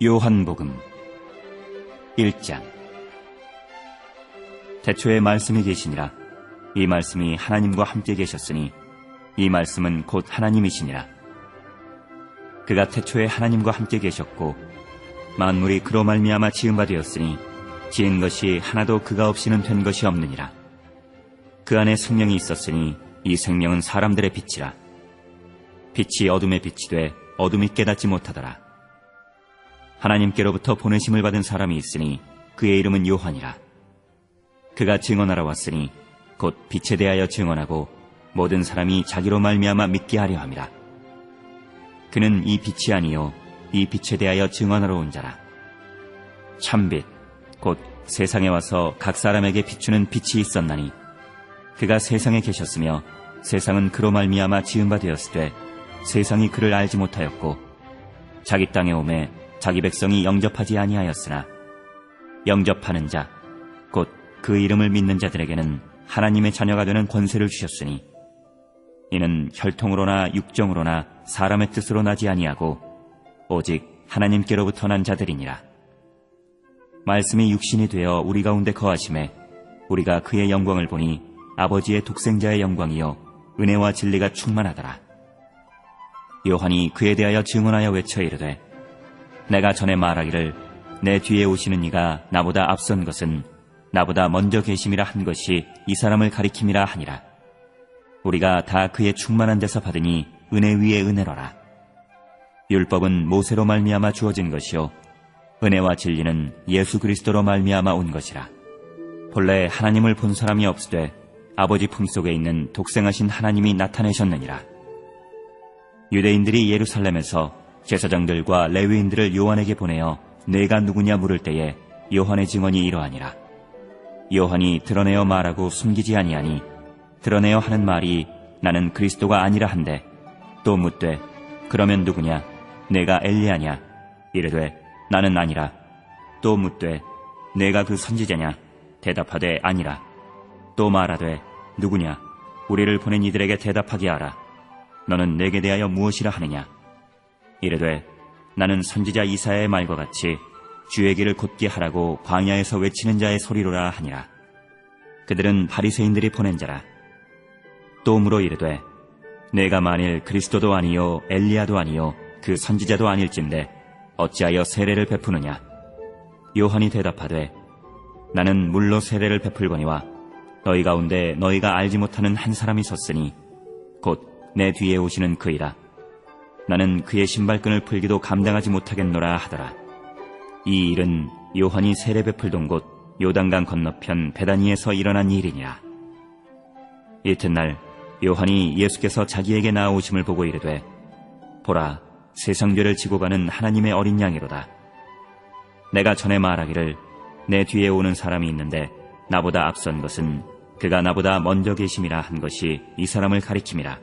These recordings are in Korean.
요한복음 1장. 태초에 말씀이 계시니라. 이 말씀이 하나님과 함께 계셨으니 이 말씀은 곧 하나님이시니라. 그가 태초에 하나님과 함께 계셨고 만물이 그로 말미암아 지은 바 되었으니 지은 것이 하나도 그가 없이는 된 것이 없느니라. 그 안에 생명이 있었으니 이 생명은 사람들의 빛이라. 빛이 어둠에 빛이 돼 어둠이 깨닫지 못하더라. 하나님께로부터 보내심을 받은 사람이 있으니 그의 이름은 요한이라. 그가 증언하러 왔으니 곧 빛에 대하여 증언하고 모든 사람이 자기로 말미암아 믿게 하려 함이라. 그는 이 빛이 아니요 이 빛에 대하여 증언하러 온 자라. 참빛 곧 세상에 와서 각 사람에게 비추는 빛이 있었나니 그가 세상에 계셨으며 세상은 그로 말미암아 지은 바 되었으되 세상이 그를 알지 못하였고 자기 땅에 오매 자기 백성이 영접하지 아니하였으나 영접하는 자 곧 그 이름을 믿는 자들에게는 하나님의 자녀가 되는 권세를 주셨으니 이는 혈통으로나 육정으로나 사람의 뜻으로 나지 아니하고 오직 하나님께로부터 난 자들이니라. 말씀이 육신이 되어 우리 가운데 거하심에 우리가 그의 영광을 보니 아버지의 독생자의 영광이요 은혜와 진리가 충만하더라. 요한이 그에 대하여 증언하여 외쳐 이르되 내가 전에 말하기를 내 뒤에 오시는 이가 나보다 앞선 것은 나보다 먼저 계심이라 한 것이 이 사람을 가리킴이라 하니라. 우리가 다 그의 충만한 데서 받으니 은혜 위에 은혜로라. 율법은 모세로 말미암아 주어진 것이요 은혜와 진리는 예수 그리스도로 말미암아 온 것이라. 본래 하나님을 본 사람이 없으되 아버지 품속에 있는 독생하신 하나님이 나타내셨느니라. 유대인들이 예루살렘에서 제사장들과 레위인들을 요한에게 보내어 내가 누구냐 물을 때에 요한의 증언이 이러하니라. 요한이 드러내어 말하고 숨기지 아니하니 드러내어 하는 말이 나는 그리스도가 아니라 한데 또 묻되 그러면 누구냐 내가 엘리야냐 이르되 나는 아니라. 또 묻되 내가 그 선지자냐 대답하되 아니라. 또 말하되 누구냐 우리를 보낸 이들에게 대답하게 하라. 너는 내게 대하여 무엇이라 하느냐 이르되 나는 선지자 이사야의 말과 같이 주의 길을 곧게 하라고 광야에서 외치는 자의 소리로라 하니라. 그들은 바리새인들이 보낸 자라. 또 물어 이르되 내가 만일 그리스도도 아니요 엘리야도 아니요 그 선지자도 아닐진데 어찌하여 세례를 베푸느냐. 요한이 대답하되 나는 물로 세례를 베풀거니와 너희 가운데 너희가 알지 못하는 한 사람이 섰으니 곧 내 뒤에 오시는 그이라. 나는 그의 신발끈을 풀기도 감당하지 못하겠노라 하더라. 이 일은 요한이 세례 베풀던 곳 요단강 건너편 베다니에서 일어난 일이니라. 이튿날 요한이 예수께서 자기에게 나아오심을 보고 이르되 보라 세상 죄를 지고 가는 하나님의 어린 양이로다. 내가 전에 말하기를 내 뒤에 오는 사람이 있는데 나보다 앞선 것은 그가 나보다 먼저 계심이라 한 것이 이 사람을 가리킴이라.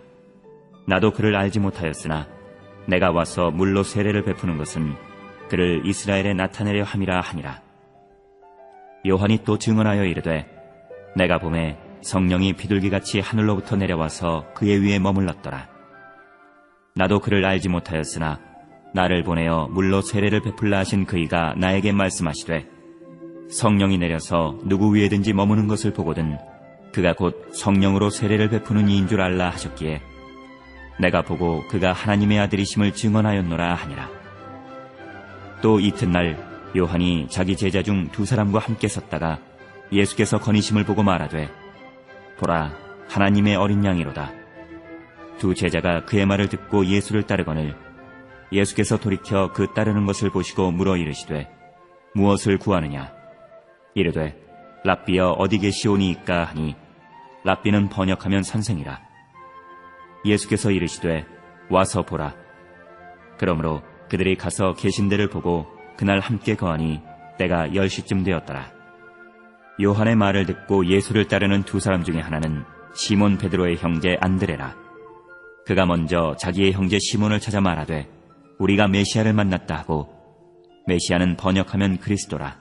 나도 그를 알지 못하였으나 내가 와서 물로 세례를 베푸는 것은 그를 이스라엘에 나타내려 함이라 하니라. 요한이 또 증언하여 이르되 내가 보매 성령이 비둘기같이 하늘로부터 내려와서 그의 위에 머물렀더라. 나도 그를 알지 못하였으나 나를 보내어 물로 세례를 베풀라 하신 그이가 나에게 말씀하시되 성령이 내려서 누구 위에든지 머무는 것을 보거든 그가 곧 성령으로 세례를 베푸는 이인 줄 알라 하셨기에 내가 보고 그가 하나님의 아들이심을 증언하였노라 하니라. 또 이튿날 요한이 자기 제자 중 두 사람과 함께 섰다가 예수께서 거니심을 보고 말하되 보라 하나님의 어린 양이로다. 두 제자가 그의 말을 듣고 예수를 따르거늘 예수께서 돌이켜 그 따르는 것을 보시고 물어 이르시되 무엇을 구하느냐 이르되 랍비여 어디 계시오니이까 하니 랍비는 번역하면 선생이라. 예수께서 이르시되 와서 보라. 그러므로 그들이 가서 계신 데를 보고 그날 함께 거하니 때가 10시쯤 되었더라. 요한의 말을 듣고 예수를 따르는 두 사람 중에 하나는 시몬 베드로의 형제 안드레라. 그가 먼저 자기의 형제 시몬을 찾아 말하되 우리가 메시아를 만났다 하고 메시아는 번역하면 그리스도라.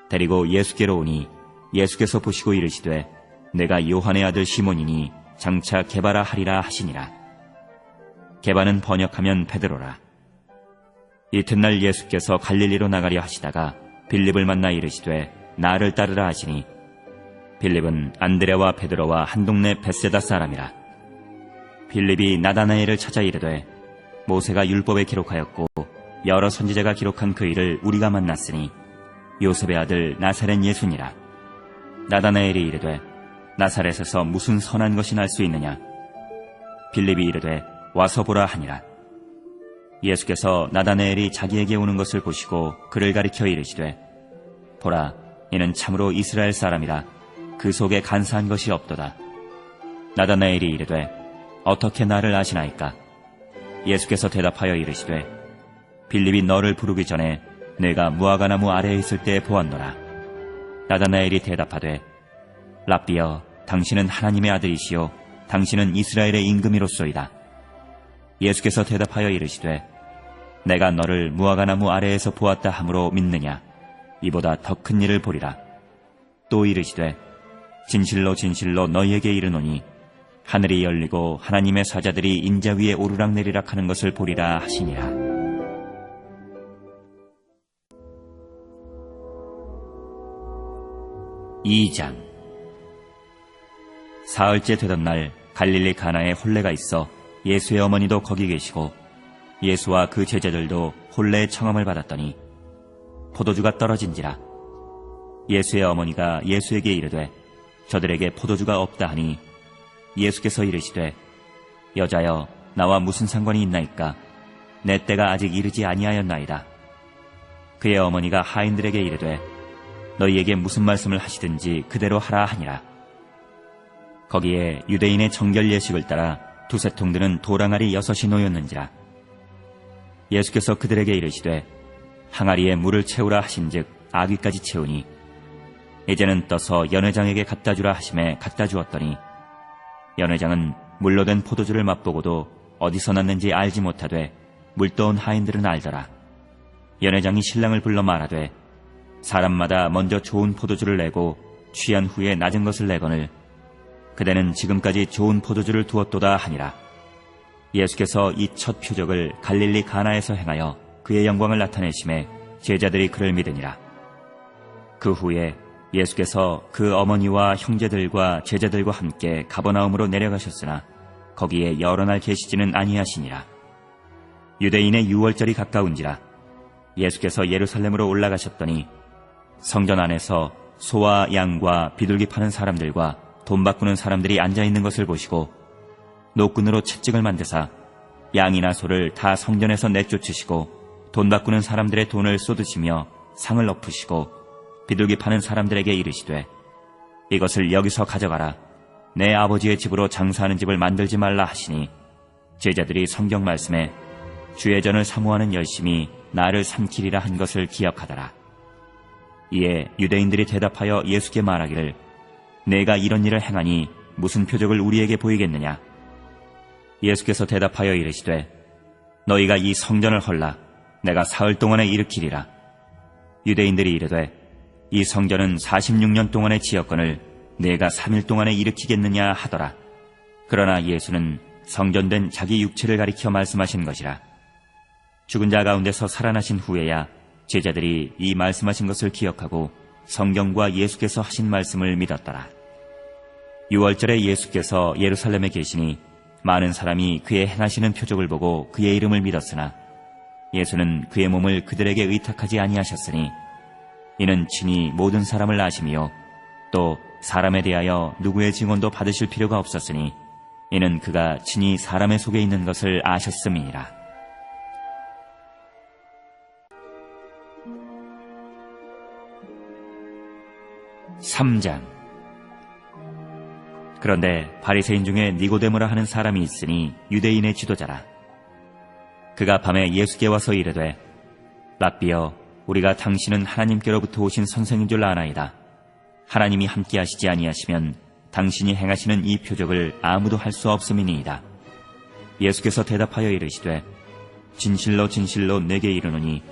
데리고 예수께로 오니 예수께서 보시고 이르시되 내가 요한의 아들 시몬이니 장차 게바라 하리라 하시니라. 게바는 번역하면 베드로라. 이튿날 예수께서 갈릴리로 나가려 하시다가 빌립을 만나 이르시되 나를 따르라 하시니 빌립은 안드레와 베드로와 한 동네 벳세다 사람이라. 빌립이 나다나엘을 찾아 이르되 모세가 율법에 기록하였고 여러 선지자가 기록한 그 일을 우리가 만났으니 요셉의 아들 나사렛 예수니라. 나다나엘이 이르되 나사렛에서 무슨 선한 것이 날 수 있느냐. 빌립이 이르되 와서 보라 하니라. 예수께서 나다나엘이 자기에게 오는 것을 보시고 그를 가리켜 이르시되 보라, 이는 참으로 이스라엘 사람이라. 그 속에 간사한 것이 없도다. 나다나엘이 이르되 어떻게 나를 아시나이까? 예수께서 대답하여 이르시되 빌립이 너를 부르기 전에 내가 무화과나무 아래에 있을 때 보았노라. 나다나엘이 대답하되 랍비여, 당신은 하나님의 아들이시요 당신은 이스라엘의 임금이로소이다. 예수께서 대답하여 이르시되 내가 너를 무화과나무 아래에서 보았다 함으로 믿느냐? 이보다 더 큰 일을 보리라. 또 이르시되 진실로 진실로 너희에게 이르노니 하늘이 열리고 하나님의 사자들이 인자 위에 오르락내리락 하는 것을 보리라 하시니라. (2장) 사흘째 되던 날 갈릴리 가나에 혼례가 있어 예수의 어머니도 거기 계시고 예수와 그 제자들도 혼례의 청함을 받았더니 포도주가 떨어진지라. 예수의 어머니가 예수에게 이르되 저들에게 포도주가 없다 하니 예수께서 이르시되 여자여, 나와 무슨 상관이 있나이까? 내 때가 아직 이르지 아니하였나이다. 그의 어머니가 하인들에게 이르되 너희에게 무슨 말씀을 하시든지 그대로 하라 하니라. 거기에 유대인의 정결 예식을 따라 두세 통 드는 도랑아리 6이 놓였는지라. 예수께서 그들에게 이르시되 항아리에 물을 채우라 하신즉 아귀까지 채우니 이제는 떠서 연회장에게 갖다 주라 하심에 갖다 주었더니 연회장은 물로 된 포도주를 맛보고도 어디서 났는지 알지 못하되 물떠온 하인들은 알더라. 연회장이 신랑을 불러 말하되 사람마다 먼저 좋은 포도주를 내고 취한 후에 낮은 것을 내거늘 그대는 지금까지 좋은 포도주를 두었도다 하니라. 예수께서 이 첫 표적을 갈릴리 가나에서 행하여 그의 영광을 나타내심에 제자들이 그를 믿으니라. 그 후에 예수께서 그 어머니와 형제들과 제자들과 함께 가버나움으로 내려가셨으나 거기에 여러 날 계시지는 아니하시니라. 유대인의 유월절이 가까운지라. 예수께서 예루살렘으로 올라가셨더니 성전 안에서 소와 양과 비둘기 파는 사람들과 돈 바꾸는 사람들이 앉아있는 것을 보시고 노끈으로 채찍을 만드사 양이나 소를 다 성전에서 내쫓으시고 돈 바꾸는 사람들의 돈을 쏟으시며 상을 엎으시고 비둘기 파는 사람들에게 이르시되 이것을 여기서 가져가라. 내 아버지의 집으로 장사하는 집을 만들지 말라 하시니 제자들이 성경 말씀에 주의 전을 사모하는 열심이 나를 삼키리라 한 것을 기억하더라. 이에 유대인들이 대답하여 예수께 말하기를 내가 이런 일을 행하니 무슨 표적을 우리에게 보이겠느냐? 예수께서 대답하여 이르시되 너희가 이 성전을 헐라. 내가 사흘 동안에 일으키리라. 유대인들이 이르되 이 성전은 46년 동안의 지었건을 내가 3일 동안에 일으키겠느냐 하더라. 그러나 예수는 성전된 자기 육체를 가리켜 말씀하신 것이라. 죽은 자 가운데서 살아나신 후에야 제자들이 이 말씀하신 것을 기억하고 성경과 예수께서 하신 말씀을 믿었더라. 유월절에 예수께서 예루살렘에 계시니 많은 사람이 그의 행하시는 표적을 보고 그의 이름을 믿었으나 예수는 그의 몸을 그들에게 의탁하지 아니하셨으니 이는 친히 모든 사람을 아심이요 또 사람에 대하여 누구의 증언도 받으실 필요가 없었으니 이는 그가 친히 사람의 속에 있는 것을 아셨음이니라. (3장) 그런데 바리새인 중에 니고데모라 하는 사람이 있으니 유대인의 지도자라. 그가 밤에 예수께 와서 이르되 랍비여, 우리가 당신은 하나님께로부터 오신 선생인 줄 아나이다. 하나님이 함께 하시지 아니하시면 당신이 행하시는 이 표적을 아무도 할 수 없음이니이다. 예수께서 대답하여 이르시되 진실로 진실로 내게 이르노니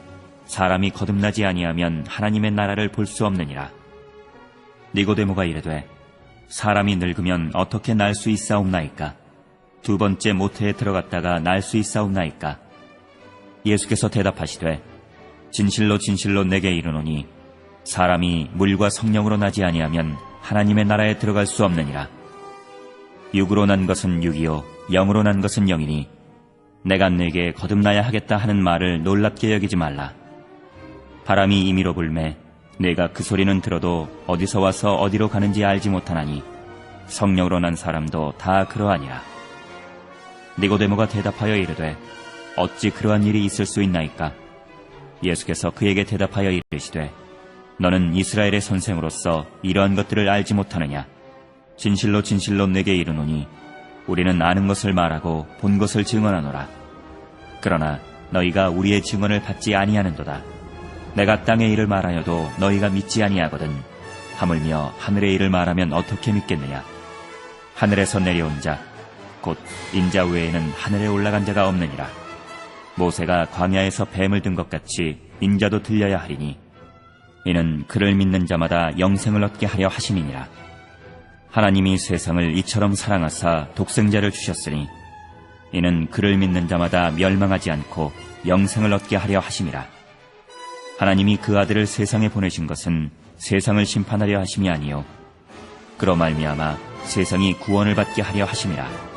사람이 거듭나지 아니하면 하나님의 나라를 볼 수 없느니라. 니고데모가 이르되 사람이 늙으면 어떻게 날 수 있사옵나이까? 두 번째 모태에 들어갔다가 날 수 있사옵나이까? 예수께서 대답하시되 진실로 진실로 내게 이르노니 사람이 물과 성령으로 나지 아니하면 하나님의 나라에 들어갈 수 없느니라. 육으로 난 것은 육이요 영으로 난 것은 영이니 내가 네게 거듭나야 하겠다 하는 말을 놀랍게 여기지 말라. 바람이 임의로 불매 내가 그 소리는 들어도 어디서 와서 어디로 가는지 알지 못하나니 성령으로 난 사람도 다 그러하니라. 니고데모가 대답하여 이르되 어찌 그러한 일이 있을 수 있나이까? 예수께서 그에게 대답하여 이르시되 너는 이스라엘의 선생으로서 이러한 것들을 알지 못하느냐? 진실로 진실로 내게 이르노니 우리는 아는 것을 말하고 본 것을 증언하노라. 그러나 너희가 우리의 증언을 받지 아니하는도다. 내가 땅의 일을 말하여도 너희가 믿지 아니하거든 하물며 하늘의 일을 말하면 어떻게 믿겠느냐? 하늘에서 내려온 자 곧 인자 외에는 하늘에 올라간 자가 없느니라. 모세가 광야에서 뱀을 든 것 같이 인자도 들려야 하리니 이는 그를 믿는 자마다 영생을 얻게 하려 하심이니라. 하나님이 세상을 이처럼 사랑하사 독생자를 주셨으니 이는 그를 믿는 자마다 멸망하지 않고 영생을 얻게 하려 하심이라. 하나님이 그 아들을 세상에 보내신 것은 세상을 심판하려 하심이 아니요 그로 말미암아 세상이 구원을 받게 하려 하심이라.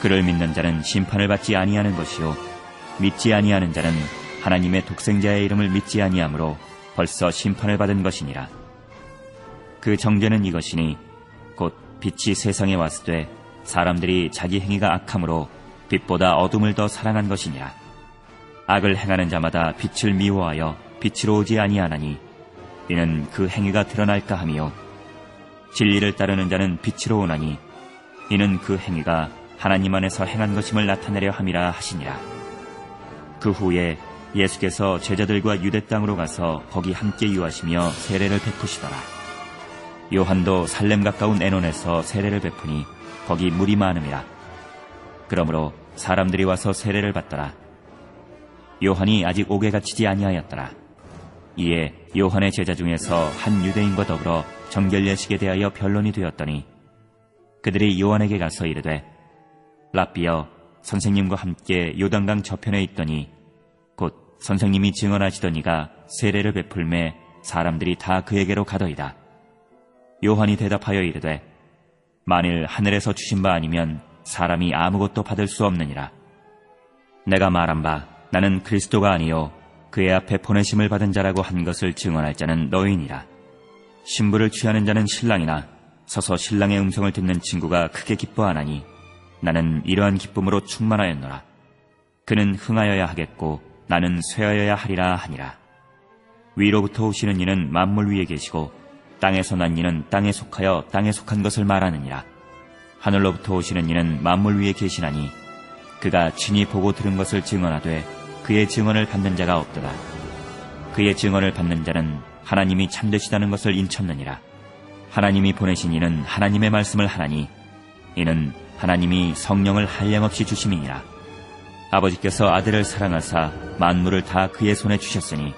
그를 믿는 자는 심판을 받지 아니하는 것이요 믿지 아니하는 자는 하나님의 독생자의 이름을 믿지 아니하므로 벌써 심판을 받은 것이니라. 그 정죄는 이것이니 곧 빛이 세상에 왔으되 사람들이 자기 행위가 악함으로 빛보다 어둠을 더 사랑한 것이니라. 악을 행하는 자마다 빛을 미워하여 빛으로 오지 아니하나니 이는 그 행위가 드러날까 하며 진리를 따르는 자는 빛으로 오나니 이는 그 행위가 하나님 안에서 행한 것임을 나타내려 함이라 하시니라. 그 후에 예수께서 제자들과 유대 땅으로 가서 거기 함께 유하시며 세례를 베푸시더라. 요한도 살렘 가까운 에논에서 세례를 베푸니 거기 물이 많음이라. 그러므로 사람들이 와서 세례를 받더라. 요한이 아직 옥에 갇히지 아니하였더라. 이에 요한의 제자 중에서 한 유대인과 더불어 정결 예식에 대하여 변론이 되었더니 그들이 요한에게 가서 이르되 랍비여 선생님과 함께 요단강 저편에 있더니 곧 선생님이 증언하시던 이가 세례를 베풀매 사람들이 다 그에게로 가더이다. 요한이 대답하여 이르되 만일 하늘에서 주신 바 아니면 사람이 아무것도 받을 수 없느니라. 내가 말한 바 나는 그리스도가 아니요 그의 앞에 보내심을 받은 자라고 한 것을 증언할 자는 너희니라. 신부를 취하는 자는 신랑이나 서서 신랑의 음성을 듣는 친구가 크게 기뻐하나니 나는 이러한 기쁨으로 충만하였노라. 그는 흥하여야 하겠고 나는 쇠하여야 하리라 하니라. 위로부터 오시는 이는 만물 위에 계시고 땅에서 난 이는 땅에 속하여 땅에 속한 것을 말하느니라. 하늘로부터 오시는 이는 만물 위에 계시나니 그가 친히 보고 들은 것을 증언하되 그의 증언을 받는 자가 없도다. 그의 증언을 받는 자는 하나님이 참되시다는 것을 인쳤느니라. 하나님이 보내신 이는 하나님의 말씀을 하나니 이는 하나님이 성령을 한량없이 주심이니라. 아버지께서 아들을 사랑하사 만물을 다 그의 손에 주셨으니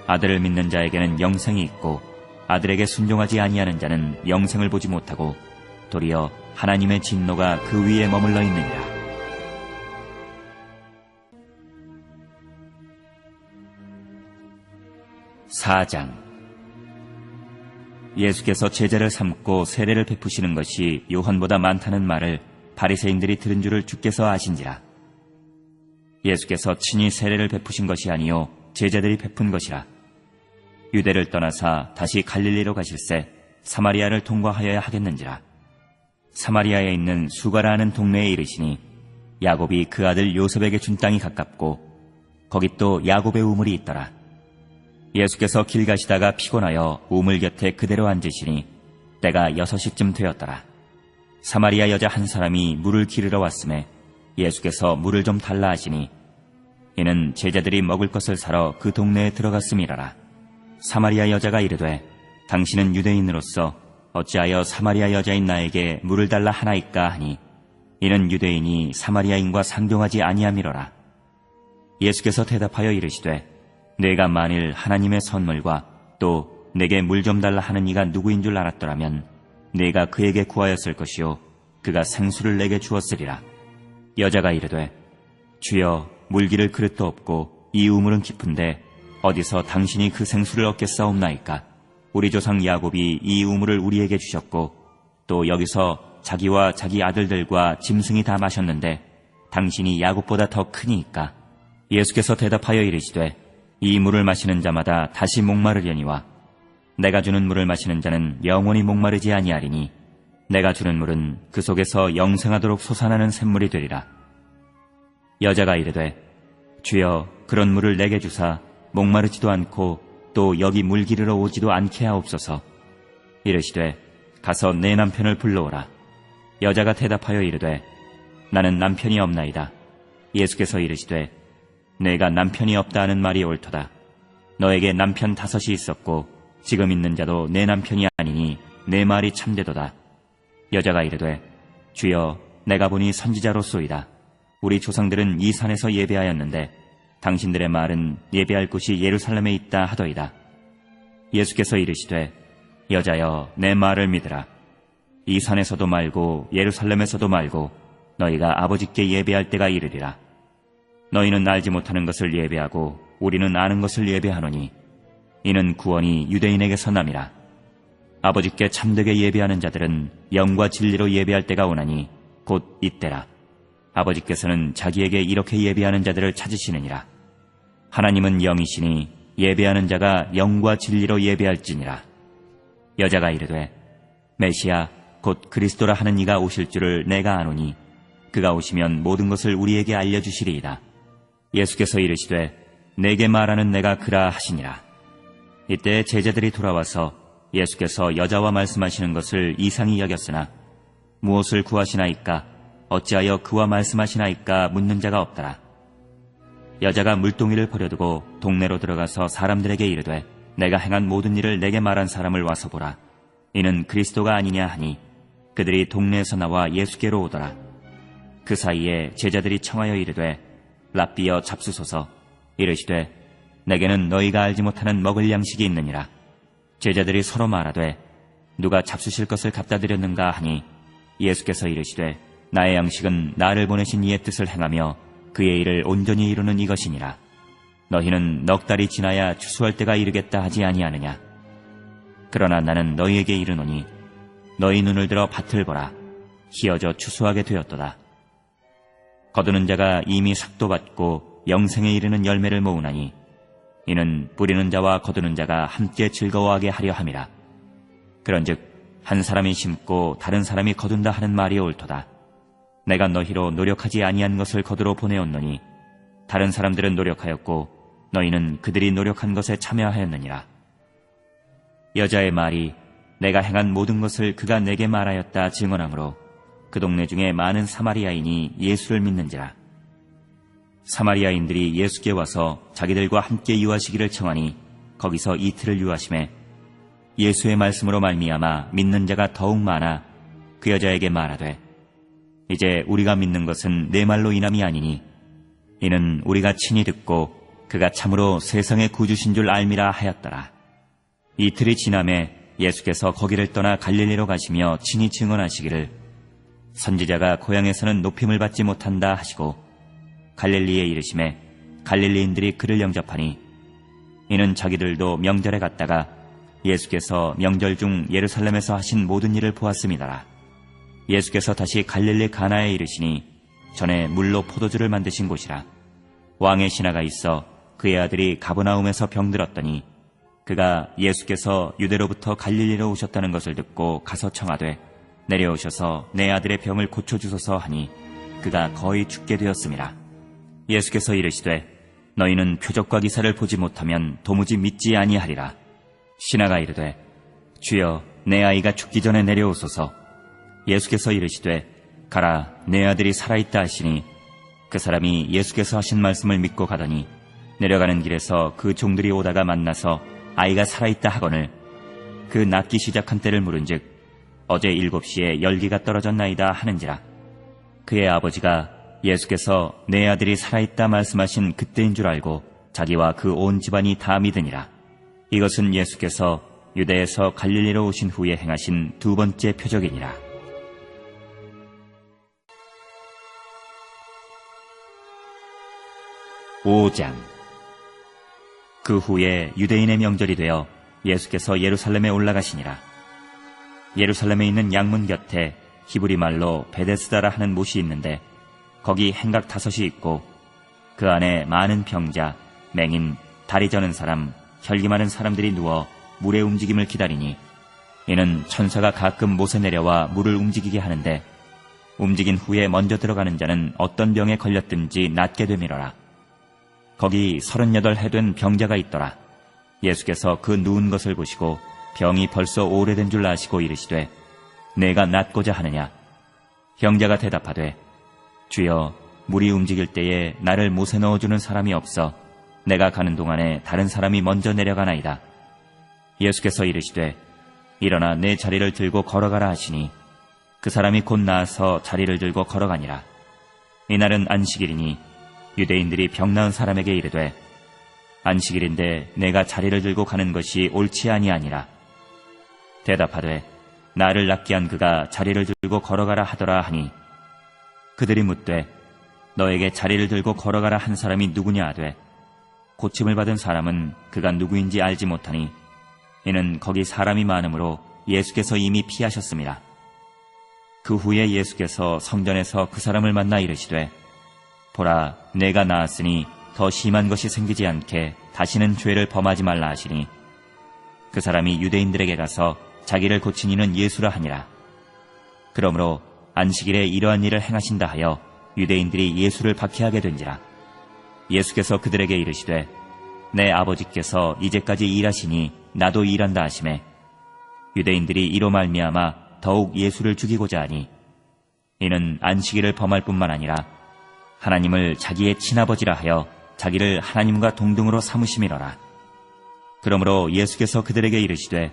아들을 믿는 자에게는 영생이 있고 아들에게 순종하지 아니하는 자는 영생을 보지 못하고 도리어 하나님의 진노가 그 위에 머물러 있느니라. 사장. 예수께서 제자를 삼고 세례를 베푸시는 것이 요한보다 많다는 말을 바리새인들이 들은 줄을 주께서 아신지라. 예수께서 친히 세례를 베푸신 것이 아니요 제자들이 베푼 것이라. 유대를 떠나사 다시 갈릴리로 가실새 사마리아를 통과하여야 하겠는지라. 사마리아에 있는 수가라 하는 동네에 이르시니 야곱이 그 아들 요셉에게 준 땅이 가깝고 거기 또 야곱의 우물이 있더라. 예수께서 길 가시다가 피곤하여 우물 곁에 그대로 앉으시니 때가 6시쯤 되었더라. 사마리아 여자 한 사람이 물을 기르러 왔음에 예수께서 물을 좀 달라 하시니 이는 제자들이 먹을 것을 사러 그 동네에 들어갔음이라라. 사마리아 여자가 이르되 당신은 유대인으로서 어찌하여 사마리아 여자인 나에게 물을 달라 하나이까 하니 이는 유대인이 사마리아인과 상종하지 아니함이로라. 예수께서 대답하여 이르시되 내가 만일 하나님의 선물과 또 내게 물 좀 달라 하는 이가 누구인 줄 알았더라면 내가 그에게 구하였을 것이요 그가 생수를 내게 주었으리라. 여자가 이르되 주여 물기를 그릇도 없고 이 우물은 깊은데 어디서 당신이 그 생수를 얻겠사옵나이까? 우리 조상 야곱이 이 우물을 우리에게 주셨고 또 여기서 자기와 자기 아들들과 짐승이 다 마셨는데 당신이 야곱보다 더 크니이까? 예수께서 대답하여 이르시되 이 물을 마시는 자마다 다시 목마르려니와 내가 주는 물을 마시는 자는 영원히 목마르지 아니하리니 내가 주는 물은 그 속에서 영생하도록 솟아나는 샘물이 되리라. 여자가 이르되 주여 그런 물을 내게 주사 목마르지도 않고 또 여기 물 기르러 오지도 않게 하옵소서. 이르시되 가서 내 남편을 불러오라. 여자가 대답하여 이르되 나는 남편이 없나이다. 예수께서 이르시되 내가 남편이 없다 하는 말이 옳도다. 너에게 남편 5이 있었고 지금 있는 자도 내 남편이 아니니 내 말이 참되도다. 여자가 이르되 주여 내가 보니 선지자로소이다. 우리 조상들은 이 산에서 예배하였는데 당신들의 말은 예배할 곳이 예루살렘에 있다 하더이다. 예수께서 이르시되 여자여 내 말을 믿으라. 이 산에서도 말고 예루살렘에서도 말고 너희가 아버지께 예배할 때가 이르리라. 너희는 알지 못하는 것을 예배하고 우리는 아는 것을 예배하노니 이는 구원이 유대인에게서 남이라. 아버지께 참되게 예배하는 자들은 영과 진리로 예배할 때가 오나니 곧 이때라. 아버지께서는 자기에게 이렇게 예배하는 자들을 찾으시느니라. 하나님은 영이시니 예배하는 자가 영과 진리로 예배할지니라. 여자가 이르되 메시아 곧 그리스도라 하는 이가 오실 줄을 내가 아노니 그가 오시면 모든 것을 우리에게 알려주시리이다. 예수께서 이르시되 내게 말하는 내가 그라 하시니라. 이때 제자들이 돌아와서 예수께서 여자와 말씀하시는 것을 이상히 여겼으나 무엇을 구하시나이까 어찌하여 그와 말씀하시나이까 묻는 자가 없더라. 여자가 물동이를 버려두고 동네로 들어가서 사람들에게 이르되 내가 행한 모든 일을 내게 말한 사람을 와서 보라. 이는 그리스도가 아니냐 하니 그들이 동네에서 나와 예수께로 오더라. 그 사이에 제자들이 청하여 이르되 랍비여 잡수소서. 이르시되 내게는 너희가 알지 못하는 먹을 양식이 있느니라. 제자들이 서로 말하되 누가 잡수실 것을 갖다 드렸는가 하니 예수께서 이르시되 나의 양식은 나를 보내신 이의 뜻을 행하며 그의 일을 온전히 이루는 이것이니라. 너희는 넉 달이 지나야 추수할 때가 이르겠다 하지 아니하느냐. 그러나 나는 너희에게 이르노니 너희 눈을 들어 밭을 보라. 희어져 추수하게 되었도다. 거두는 자가 이미 삭도 받고 영생에 이르는 열매를 모으나니 이는 뿌리는 자와 거두는 자가 함께 즐거워하게 하려 함이라. 그런즉 한 사람이 심고 다른 사람이 거둔다 하는 말이 옳도다. 내가 너희로 노력하지 아니한 것을 거두러 보내었노니 다른 사람들은 노력하였고 너희는 그들이 노력한 것에 참여하였느니라. 여자의 말이 내가 행한 모든 것을 그가 내게 말하였다 증언하므로 그 동네 중에 많은 사마리아인이 예수를 믿는지라. 사마리아인들이 예수께 와서 자기들과 함께 유하시기를 청하니 거기서 이틀을 유하심에 예수의 말씀으로 말미암아 믿는 자가 더욱 많아 그 여자에게 말하되 이제 우리가 믿는 것은 내 말로 인함이 아니니 이는 우리가 친히 듣고 그가 참으로 세상의 구주신 줄 알미라 하였더라. 이틀이 지남에 예수께서 거기를 떠나 갈릴리로 가시며 친히 증언하시기를 선지자가 고향에서는 높임을 받지 못한다 하시고 갈릴리에 이르심에 갈릴리인들이 그를 영접하니 이는 자기들도 명절에 갔다가 예수께서 명절 중 예루살렘에서 하신 모든 일을 보았음이더라. 예수께서 다시 갈릴리 가나에 이르시니 전에 물로 포도주를 만드신 곳이라. 왕의 신하가 있어 그의 아들이 가버나움에서 병들었더니 그가 예수께서 유대로부터 갈릴리로 오셨다는 것을 듣고 가서 청하되 내려오셔서 내 아들의 병을 고쳐주소서 하니 그가 거의 죽게 되었음이라. 예수께서 이르시되 너희는 표적과 기사를 보지 못하면 도무지 믿지 아니하리라. 신하가 이르되 주여 내 아이가 죽기 전에 내려오소서. 예수께서 이르시되 가라 내 아들이 살아있다 하시니 그 사람이 예수께서 하신 말씀을 믿고 가더니 내려가는 길에서 그 종들이 오다가 만나서 아이가 살아있다 하거늘 그 낫기 시작한 때를 물은즉 어제 7시에 열기가 떨어졌나이다 하는지라. 그의 아버지가 예수께서 내 아들이 살아있다 말씀하신 그때인 줄 알고 자기와 그 온 집안이 다 믿으니라. 이것은 예수께서 유대에서 갈릴리로 오신 후에 행하신 두 번째 표적이니라. 5장. 그 후에 유대인의 명절이 되어 예수께서 예루살렘에 올라가시니라. 예루살렘에 있는 양문 곁에 히브리 말로 베데스다라 하는 못이 있는데 거기 행각 5이 있고 그 안에 많은 병자, 맹인, 다리 저는 사람, 혈기 많은 사람들이 누워 물의 움직임을 기다리니 이는 천사가 가끔 못에 내려와 물을 움직이게 하는데 움직인 후에 먼저 들어가는 자는 어떤 병에 걸렸든지 낫게 되밀어라. 거기 38해 된 병자가 있더라. 예수께서 그 누운 것을 보시고 병이 벌써 오래된 줄 아시고 이르시되 내가 낫고자 하느냐? 병자가 대답하되 주여, 물이 움직일 때에 나를 못에 넣어주는 사람이 없어 내가 가는 동안에 다른 사람이 먼저 내려가나이다. 예수께서 이르시되 일어나 내 자리를 들고 걸어가라 하시니 그 사람이 곧 나아서 자리를 들고 걸어가니라. 이날은 안식일이니 유대인들이 병 나은 사람에게 이르되 안식일인데 내가 자리를 들고 가는 것이 옳지 아니하니라. 대답하되 나를 낫게 한 그가 자리를 들고 걸어가라 하더라 하니 그들이 묻되 너에게 자리를 들고 걸어가라 한 사람이 누구냐 하되 고침을 받은 사람은 그가 누구인지 알지 못하니 이는 거기 사람이 많으므로 예수께서 이미 피하셨습니다. 그 후에 예수께서 성전에서 그 사람을 만나 이르시되 보라, 내가 나았으니 더 심한 것이 생기지 않게 다시는 죄를 범하지 말라 하시니 그 사람이 유대인들에게 가서 자기를 고친 이는 예수라 하니라. 그러므로 안식일에 이러한 일을 행하신다 하여 유대인들이 예수를 박해하게 된지라. 예수께서 그들에게 이르시되 내 아버지께서 이제까지 일하시니 나도 일한다 하시매 유대인들이 이로 말미암아 더욱 예수를 죽이고자 하니 이는 안식일을 범할 뿐만 아니라 하나님을 자기의 친아버지라 하여 자기를 하나님과 동등으로 삼으심이로라. 그러므로 예수께서 그들에게 이르시되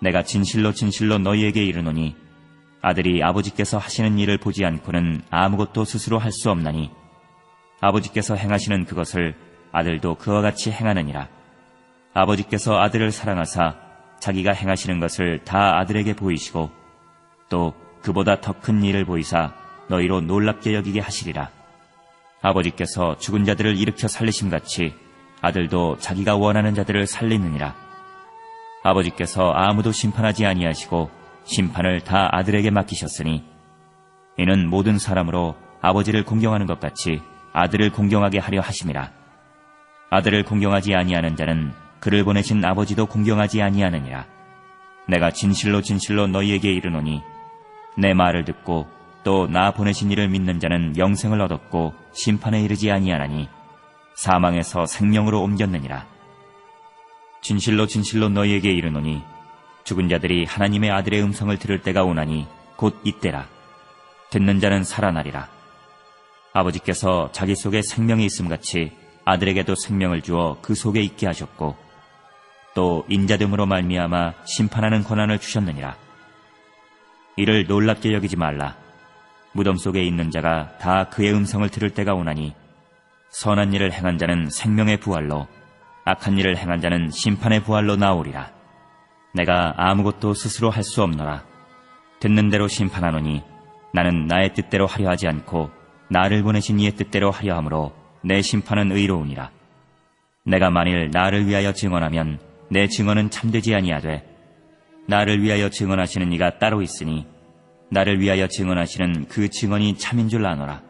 내가 진실로 진실로 너희에게 이르노니 아들이 아버지께서 하시는 일을 보지 않고는 아무것도 스스로 할 수 없나니 아버지께서 행하시는 그것을 아들도 그와 같이 행하느니라. 아버지께서 아들을 사랑하사 자기가 행하시는 것을 다 아들에게 보이시고 또 그보다 더 큰 일을 보이사 너희로 놀랍게 여기게 하시리라. 아버지께서 죽은 자들을 일으켜 살리심같이 아들도 자기가 원하는 자들을 살리느니라. 아버지께서 아무도 심판하지 아니하시고 심판을 다 아들에게 맡기셨으니 이는 모든 사람으로 아버지를 공경하는 것 같이 아들을 공경하게 하려 하심이라. 아들을 공경하지 아니하는 자는 그를 보내신 아버지도 공경하지 아니하느니라. 내가 진실로 진실로 너희에게 이르노니 내 말을 듣고 또 나 보내신 이를 믿는 자는 영생을 얻었고 심판에 이르지 아니하나니 사망에서 생명으로 옮겼느니라. 진실로 진실로 너희에게 이르노니 죽은 자들이 하나님의 아들의 음성을 들을 때가 오나니 곧 이때라. 듣는 자는 살아나리라. 아버지께서 자기 속에 생명이 있음같이 아들에게도 생명을 주어 그 속에 있게 하셨고 또 인자됨으로 말미암아 심판하는 권한을 주셨느니라. 이를 놀랍게 여기지 말라. 무덤 속에 있는 자가 다 그의 음성을 들을 때가 오나니 선한 일을 행한 자는 생명의 부활로 악한 일을 행한 자는 심판의 부활로 나오리라. 내가 아무것도 스스로 할 수 없노라. 듣는 대로 심판하노니 나는 나의 뜻대로 하려 하지 않고 나를 보내신 이의 뜻대로 하려 함으로 내 심판은 의로우니라. 내가 만일 나를 위하여 증언하면 내 증언은 참되지 아니하되 나를 위하여 증언하시는 이가 따로 있으니 나를 위하여 증언하시는 그 증언이 참인 줄 아노라.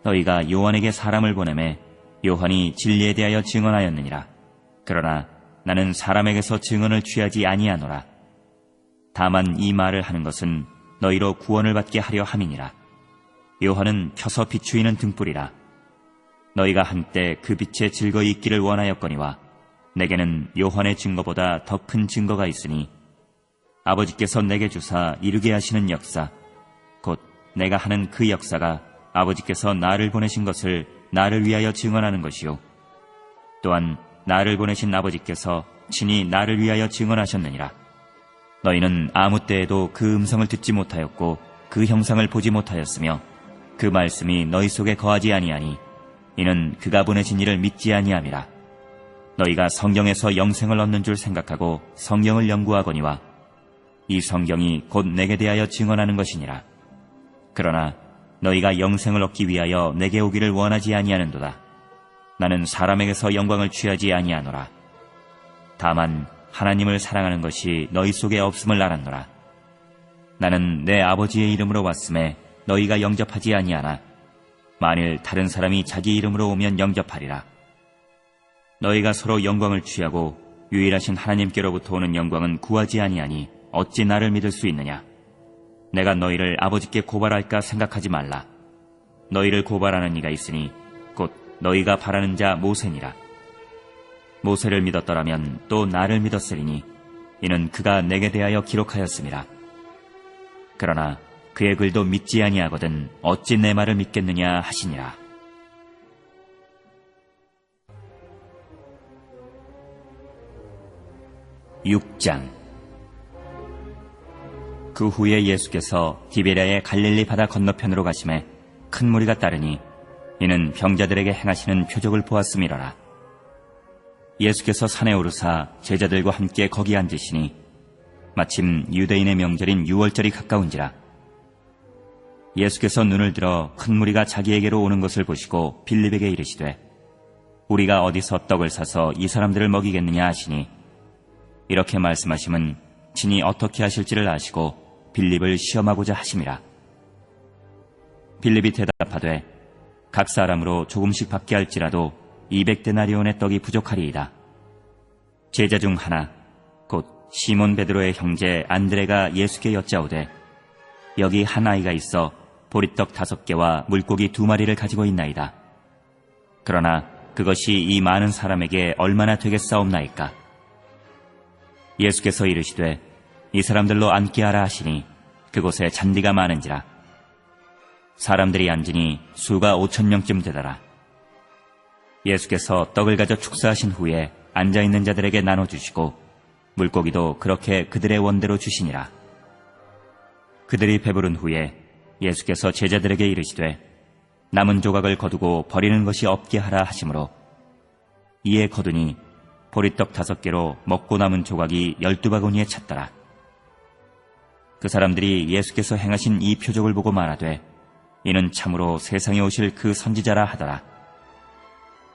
너희가 요한에게 사람을 보내매 요한이 진리에 대하여 증언하였느니라. 그러나 나는 사람에게서 증언을 취하지 아니하노라. 다만 이 말을 하는 것은 너희로 구원을 받게 하려 함이니라. 요한은 켜서 비추이는 등불이라. 너희가 한때 그 빛에 즐거이 있기를 원하였거니와 내게는 요한의 증거보다 더 큰 증거가 있으니 아버지께서 내게 주사 이루게 하시는 역사 곧 내가 하는 그 역사가 아버지께서 나를 보내신 것을 나를 위하여 증언하는 것이요 또한 나를 보내신 아버지께서 친히 나를 위하여 증언하셨느니라. 너희는 아무 때에도 그 음성을 듣지 못하였고 그 형상을 보지 못하였으며 그 말씀이 너희 속에 거하지 아니하니 이는 그가 보내신 이를 믿지 아니함이라. 너희가 성경에서 영생을 얻는 줄 생각하고 성경을 연구하거니와 이 성경이 곧 내게 대하여 증언하는 것이니라. 그러나 너희가 영생을 얻기 위하여 내게 오기를 원하지 아니하는도다. 나는 사람에게서 영광을 취하지 아니하노라. 다만 하나님을 사랑하는 것이 너희 속에 없음을 알았노라. 나는 내 아버지의 이름으로 왔음에 너희가 영접하지 아니하나 만일 다른 사람이 자기 이름으로 오면 영접하리라. 너희가 서로 영광을 취하고 유일하신 하나님께로부터 오는 영광은 구하지 아니하니 어찌 나를 믿을 수 있느냐. 내가 너희를 아버지께 고발할까 생각하지 말라. 너희를 고발하는 이가 있으니 곧 너희가 바라는 자 모세니라. 모세를 믿었더라면 또 나를 믿었으리니 이는 그가 내게 대하여 기록하였음이라. 그러나 그의 글도 믿지 아니하거든 어찌 내 말을 믿겠느냐 하시니라. (6장) 그 후에 예수께서 디베랴의 갈릴리 바다 건너편으로 가심에 큰 무리가 따르니 이는 병자들에게 행하시는 표적을 보았음이로라. 예수께서 산에 오르사 제자들과 함께 거기 앉으시니 마침 유대인의 명절인 유월절이 가까운지라. 예수께서 눈을 들어 큰 무리가 자기에게로 오는 것을 보시고 빌립에게 이르시되 우리가 어디서 떡을 사서 이 사람들을 먹이겠느냐 하시니 이렇게 말씀하심은 친히 어떻게 하실지를 아시고 빌립을 시험하고자 하심이라. 빌립이 대답하되 각 사람으로 조금씩 받게 할지라도 200데나리온의 떡이 부족하리이다. 제자 중 하나 곧 시몬 베드로의 형제 안드레가 예수께 여짜오되 여기 한 아이가 있어 보리떡 5개와 물고기 2마리를 가지고 있나이다. 그러나 그것이 이 많은 사람에게 얼마나 되겠사옵나이까. 예수께서 이르시되 이 사람들로 앉게 하라 하시니 그곳에 잔디가 많은지라. 사람들이 앉으니 수가 5,000명쯤 되더라. 예수께서 떡을 가져 축사하신 후에 앉아있는 자들에게 나눠주시고 물고기도 그렇게 그들의 원대로 주시니라. 그들이 배부른 후에 예수께서 제자들에게 이르시되 남은 조각을 거두고 버리는 것이 없게 하라 하시므로 이에 거두니 보리떡 5개로 먹고 남은 조각이 12바구니에 찼더라. 그 사람들이 예수께서 행하신 이 표적을 보고 말하되 이는 참으로 세상에 오실 그 선지자라 하더라.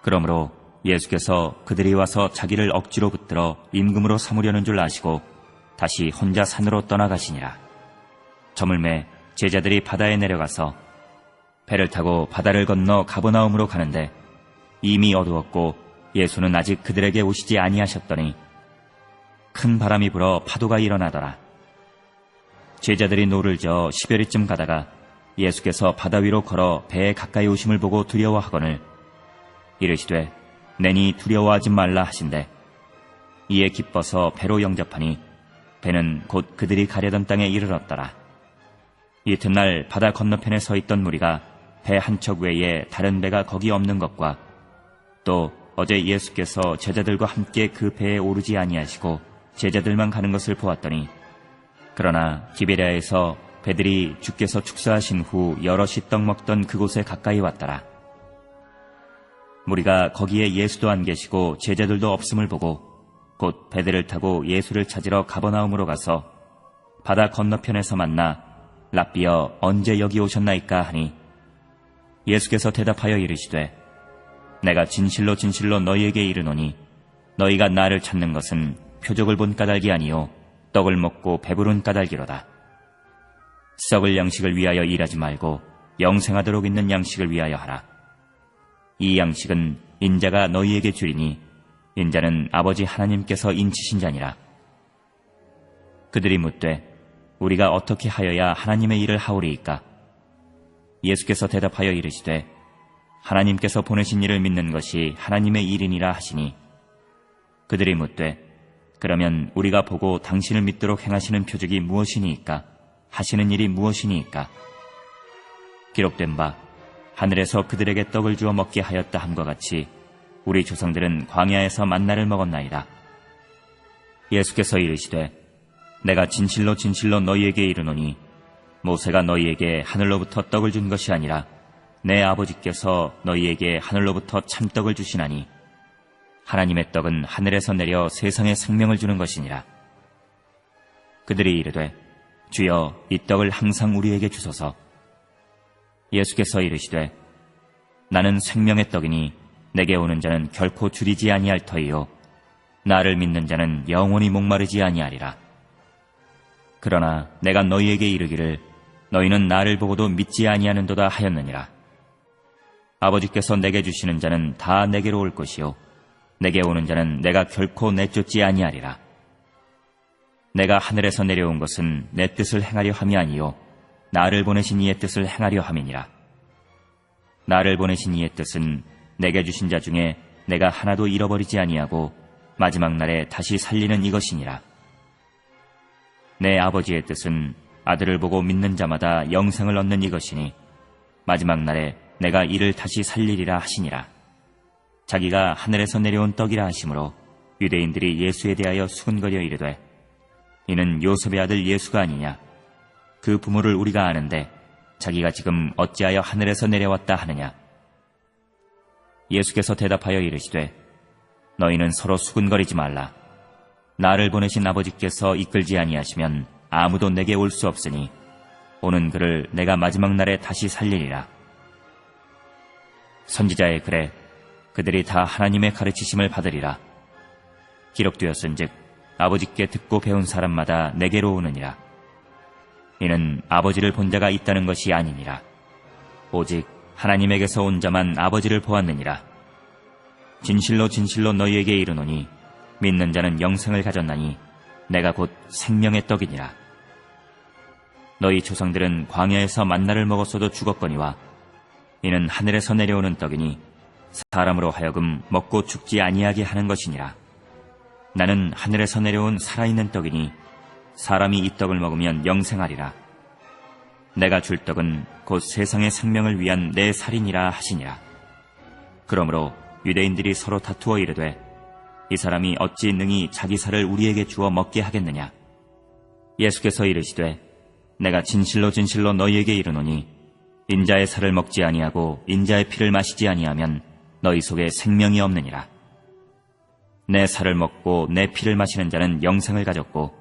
그러므로 예수께서 그들이 와서 자기를 억지로 붙들어 임금으로 삼으려는 줄 아시고 다시 혼자 산으로 떠나가시니라. 저물매 제자들이 바다에 내려가서 배를 타고 바다를 건너 가버나움으로 가는데 이미 어두웠고 예수는 아직 그들에게 오시지 아니하셨더니 큰 바람이 불어 파도가 일어나더라. 제자들이 노를 저어 10여리쯤 가다가 예수께서 바다 위로 걸어 배에 가까이 오심을 보고 두려워하거늘 이르시되 내니 두려워하지 말라 하신대 이에 기뻐서 배로 영접하니 배는 곧 그들이 가려던 땅에 이르렀더라. 이튿날 바다 건너편에 서 있던 무리가 배 한 척 외에 다른 배가 거기 없는 것과 또 어제 예수께서 제자들과 함께 그 배에 오르지 아니하시고 제자들만 가는 것을 보았더니 그러나 디베랴에서 배들이 주께서 축사하신 후 여럿이 떡 먹던 그곳에 가까이 왔더라. 무리가 거기에 예수도 안 계시고 제자들도 없음을 보고 곧 배들을 타고 예수를 찾으러 가버나움으로 가서 바다 건너편에서 만나 랍비여 언제 여기 오셨나이까 하니 예수께서 대답하여 이르시되 내가 진실로 진실로 너희에게 이르노니 너희가 나를 찾는 것은 표적을 본 까닭이 아니요 떡을 먹고 배부른 까닭이로다. 썩을 양식을 위하여 일하지 말고 영생하도록 있는 양식을 위하여 하라. 이 양식은 인자가 너희에게 주리니 인자는 아버지 하나님께서 인치신 자니라. 그들이 묻되 우리가 어떻게 하여야 하나님의 일을 하오리이까? 예수께서 대답하여 이르시되 하나님께서 보내신 일을 믿는 것이 하나님의 일이니라 하시니 그들이 묻되 그러면 우리가 보고 당신을 믿도록 행하시는 표적이 무엇이니이까? 하시는 일이 무엇이니이까? 기록된 바 하늘에서 그들에게 떡을 주어 먹게 하였다 함과 같이 우리 조상들은 광야에서 만나를 먹었나이다. 예수께서 이르시되 내가 진실로 진실로 너희에게 이르노니 모세가 너희에게 하늘로부터 떡을 준 것이 아니라 내 아버지께서 너희에게 하늘로부터 참떡을 주시나니 하나님의 떡은 하늘에서 내려 세상에 생명을 주는 것이니라. 그들이 이르되 주여 이 떡을 항상 우리에게 주소서. 예수께서 이르시되 나는 생명의 떡이니 내게 오는 자는 결코 줄이지 아니할 터이요 나를 믿는 자는 영원히 목마르지 아니하리라. 그러나 내가 너희에게 이르기를 너희는 나를 보고도 믿지 아니하는도다 하였느니라. 아버지께서 내게 주시는 자는 다 내게로 올 것이요 내게 오는 자는 내가 결코 내쫓지 아니하리라. 내가 하늘에서 내려온 것은 내 뜻을 행하려 함이 아니요 나를 보내신 이의 뜻을 행하려 함이니라. 나를 보내신 이의 뜻은 내게 주신 자 중에 내가 하나도 잃어버리지 아니하고 마지막 날에 다시 살리는 이것이니라. 내 아버지의 뜻은 아들을 보고 믿는 자마다 영생을 얻는 이것이니 마지막 날에 내가 이를 다시 살리리라 하시니라. 자기가 하늘에서 내려온 떡이라 하시므로 유대인들이 예수에 대하여 수군거려 이르되 이는 요셉의 아들 예수가 아니냐. 그 부모를 우리가 아는데 자기가 지금 어찌하여 하늘에서 내려왔다 하느냐. 예수께서 대답하여 이르시되 너희는 서로 수군거리지 말라. 나를 보내신 아버지께서 이끌지 아니하시면 아무도 내게 올 수 없으니 오는 그를 내가 마지막 날에 다시 살리리라. 선지자의 글에 그들이 다 하나님의 가르치심을 받으리라. 기록되었은즉 아버지께 듣고 배운 사람마다 내게로 오느니라. 이는 아버지를 본 자가 있다는 것이 아니니라. 오직 하나님에게서 온 자만 아버지를 보았느니라. 진실로 진실로 너희에게 이르노니 믿는 자는 영생을 가졌나니 내가 곧 생명의 떡이니라. 너희 조상들은 광야에서 만나를 먹었어도 죽었거니와 이는 하늘에서 내려오는 떡이니 사람으로 하여금 먹고 죽지 아니하게 하는 것이니라. 나는 하늘에서 내려온 살아있는 떡이니 사람이 이 떡을 먹으면 영생하리라. 내가 줄 떡은 곧 세상의 생명을 위한 내 살이니라 하시니라. 그러므로 유대인들이 서로 다투어 이르되 이 사람이 어찌 능히 자기 살을 우리에게 주어 먹게 하겠느냐. 예수께서 이르시되 내가 진실로 진실로 너희에게 이르노니 인자의 살을 먹지 아니하고 인자의 피를 마시지 아니하면 너희 속에 생명이 없느니라. 내 살을 먹고 내 피를 마시는 자는 영생을 가졌고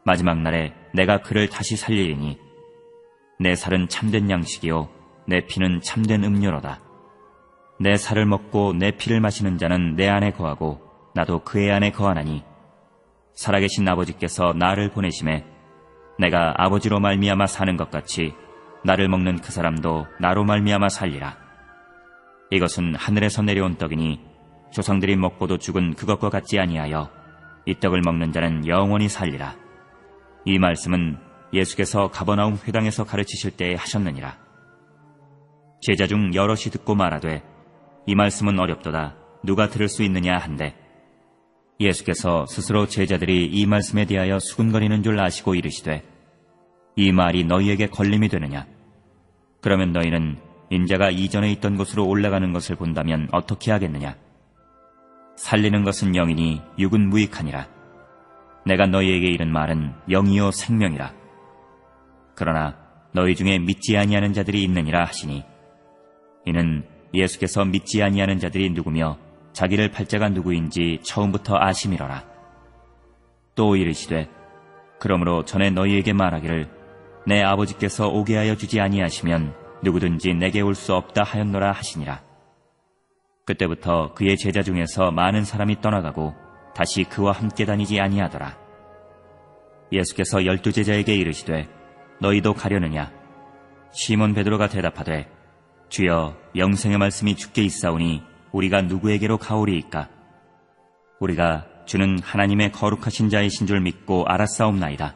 마지막 날에 내가 그를 다시 살리리니 내 살은 참된 양식이요 내 피는 참된 음료로다. 내 살을 먹고 내 피를 마시는 자는 내 안에 거하고 나도 그의 안에 거하나니 살아계신 아버지께서 나를 보내심에 내가 아버지로 말미암아 사는 것 같이 나를 먹는 그 사람도 나로 말미암아 살리라. 이것은 하늘에서 내려온 떡이니 조상들이 먹고도 죽은 그것과 같지 아니하여 이 떡을 먹는 자는 영원히 살리라. 이 말씀은 예수께서 가버나움 회당에서 가르치실 때에 하셨느니라. 제자 중 여럿이 듣고 말하되 이 말씀은 어렵도다. 누가 들을 수 있느냐 한데 예수께서 스스로 제자들이 이 말씀에 대하여 수군거리는 줄 아시고 이르시되 이 말이 너희에게 걸림이 되느냐. 그러면 너희는 인자가 이전에 있던 곳으로 올라가는 것을 본다면 어떻게 하겠느냐. 살리는 것은 영이니 육은 무익하니라. 내가 너희에게 이른 말은 영이요 생명이라. 그러나 너희 중에 믿지 아니하는 자들이 있느니라 하시니 이는 예수께서 믿지 아니하는 자들이 누구며 자기를 팔 자가 누구인지 처음부터 아심이로라. 또 이르시되 그러므로 전에 너희에게 말하기를 내 아버지께서 오게 하여 주지 아니하시면 누구든지 내게 올 수 없다 하였노라 하시니라. 그때부터 그의 제자 중에서 많은 사람이 떠나가고 다시 그와 함께 다니지 아니하더라. 예수께서 12 제자에게 이르시되 너희도 가려느냐. 시몬 베드로가 대답하되 주여 영생의 말씀이 주께 있사오니 우리가 누구에게로 가오리이까. 우리가 주는 하나님의 거룩하신 자이신 줄 믿고 알았사옵나이다.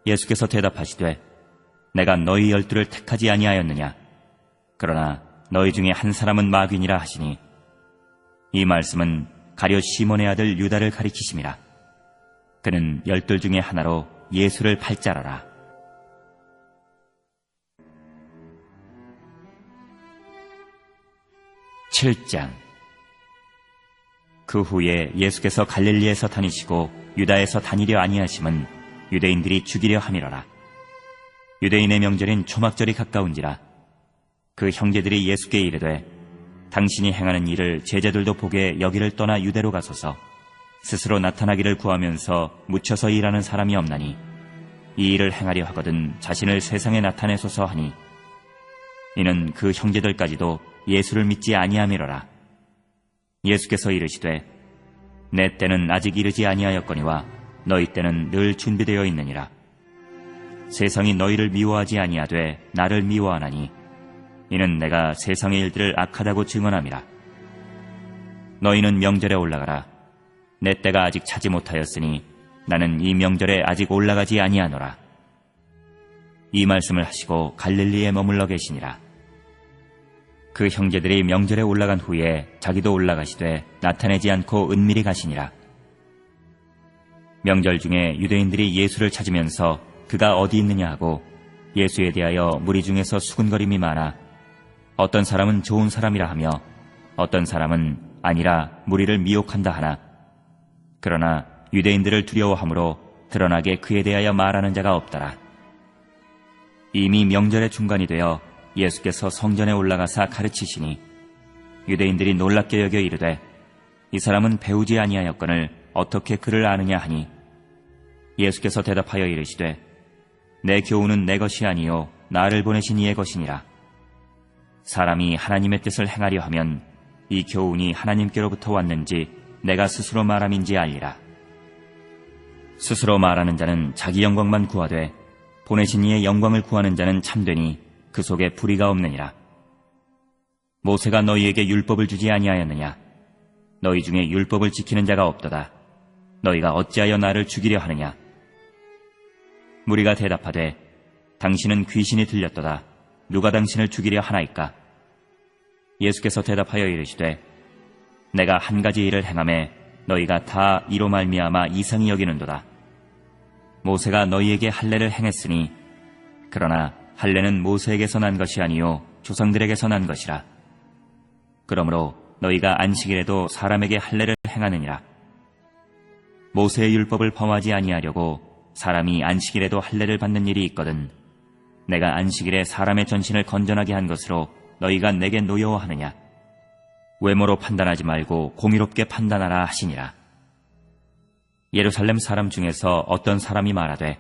예수께서 대답하시되 내가 너희 12를 택하지 아니하였느냐. 그러나 너희 중에 한 사람은 마귀니라 하시니 이 말씀은 가룟 시몬의 아들 유다를 가리키심이라. 그는 12 중에 하나로 예수를 팔 자라라. (7장) 그 후에 예수께서 갈릴리에서 다니시고 유다에서 다니려 아니하심은 유대인들이 죽이려 함이로라. 유대인의 명절인 초막절이 가까운지라. 그 형제들이 예수께 이르되 당신이 행하는 일을 제자들도 보게 여기를 떠나 유대로 가소서. 스스로 나타나기를 구하면서 묻혀서 일하는 사람이 없나니 이 일을 행하려 하거든 자신을 세상에 나타내소서 하니 이는 그 형제들까지도 예수를 믿지 아니함이로라. 예수께서 이르시되 내 때는 아직 이르지 아니하였거니와 너희 때는 늘 준비되어 있느니라. 세상이 너희를 미워하지 아니하되 나를 미워하나니 이는 내가 세상의 일들을 악하다고 증언함이라. 너희는 명절에 올라가라. 내 때가 아직 차지 못하였으니 나는 이 명절에 아직 올라가지 아니하노라. 이 말씀을 하시고 갈릴리에 머물러 계시니라. 그 형제들이 명절에 올라간 후에 자기도 올라가시되 나타내지 않고 은밀히 가시니라. 명절 중에 유대인들이 예수를 찾으면서 그가 어디 있느냐 하고 예수에 대하여 무리 중에서 수군거림이 많아 어떤 사람은 좋은 사람이라 하며 어떤 사람은 아니라 무리를 미혹한다 하나 그러나 유대인들을 두려워하므로 드러나게 그에 대하여 말하는 자가 없더라. 이미 명절의 중간이 되어 예수께서 성전에 올라가사 가르치시니 유대인들이 놀랍게 여겨 이르되 이 사람은 배우지 아니하였거늘 어떻게 그를 아느냐 하니 예수께서 대답하여 이르시되 내 교훈은 내 것이 아니요 나를 보내신 이의 것이니라. 사람이 하나님의 뜻을 행하려 하면 이 교훈이 하나님께로부터 왔는지 내가 스스로 말함인지 알리라. 스스로 말하는 자는 자기 영광만 구하되 보내신 이의 영광을 구하는 자는 참되니 그 속에 불의가 없느니라. 모세가 너희에게 율법을 주지 아니하였느냐? 너희 중에 율법을 지키는 자가 없도다. 너희가 어찌하여 나를 죽이려 하느냐? 무리가 대답하되 당신은 귀신이 들렸도다. 누가 당신을 죽이려 하나이까? 예수께서 대답하여 이르시되 내가 한 가지 일을 행하매 너희가 다 이로 말미암아 이상히 여기는도다. 모세가 너희에게 할례를 행했으니 그러나 할례는 모세에게서 난 것이 아니요 조상들에게서 난 것이라. 그러므로 너희가 안식일에도 사람에게 할례를 행하느니라. 모세의 율법을 범하지 아니하려고 사람이 안식일에도 할례를 받는 일이 있거든 내가 안식일에 사람의 전신을 건전하게 한 것으로 너희가 내게 노여워하느냐? 외모로 판단하지 말고 공의롭게 판단하라 하시니라. 예루살렘 사람 중에서 어떤 사람이 말하되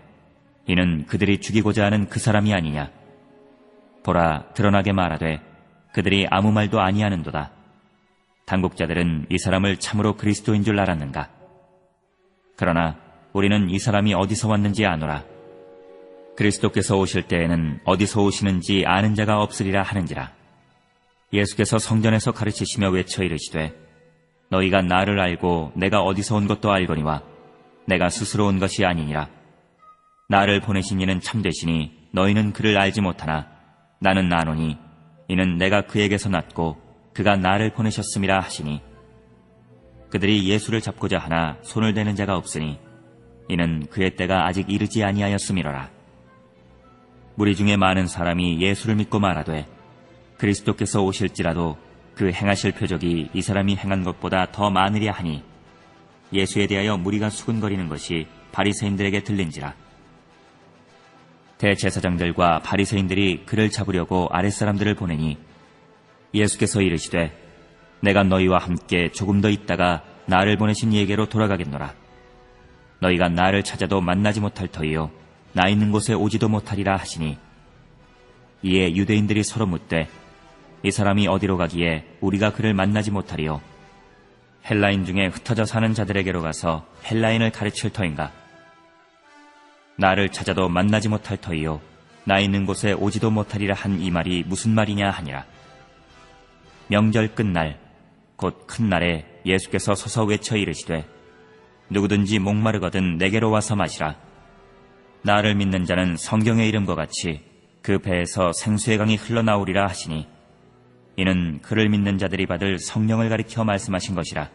이는 그들이 죽이고자 하는 그 사람이 아니냐? 보라, 드러나게 말하되 그들이 아무 말도 아니하는도다. 당국자들은 이 사람을 참으로 그리스도인 줄 알았는가? 그러나 우리는 이 사람이 어디서 왔는지 아노라. 그리스도께서 오실 때에는 어디서 오시는지 아는 자가 없으리라 하는지라. 예수께서 성전에서 가르치시며 외쳐 이르시되 너희가 나를 알고 내가 어디서 온 것도 알거니와 내가 스스로 온 것이 아니니라. 나를 보내신 이는 참되시니 너희는 그를 알지 못하나 나는 아노니 이는 내가 그에게서 났고 그가 나를 보내셨음이라 하시니 그들이 예수를 잡고자 하나 손을 대는 자가 없으니 이는 그의 때가 아직 이르지 아니하였음이로라. 무리 중에 많은 사람이 예수를 믿고 말하되 그리스도께서 오실지라도 그 행하실 표적이 이 사람이 행한 것보다 더 많으랴 하니 예수에 대하여 무리가 수군거리는 것이 바리새인들에게 들린지라. 대제사장들과 바리새인들이 그를 잡으려고 아랫사람들을 보내니 예수께서 이르시되 내가 너희와 함께 조금 더 있다가 나를 보내신 이에게로 돌아가겠노라. 너희가 나를 찾아도 만나지 못할 터이요 나 있는 곳에 오지도 못하리라 하시니 이에 유대인들이 서로 묻되 이 사람이 어디로 가기에 우리가 그를 만나지 못하리요? 헬라인 중에 흩어져 사는 자들에게로 가서 헬라인을 가르칠 터인가? 나를 찾아도 만나지 못할 터이요 나 있는 곳에 오지도 못하리라 한 이 말이 무슨 말이냐 하니라. 명절 끝날 곧 큰 날에 예수께서 서서 외쳐 이르시되 누구든지 목마르거든 내게로 와서 마시라. 나를 믿는 자는 성경의 이름과 같이 그 배에서 생수의 강이 흘러나오리라 하시니 이는 그를 믿는 자들이 받을 성령을 가리켜 말씀하신 것이라.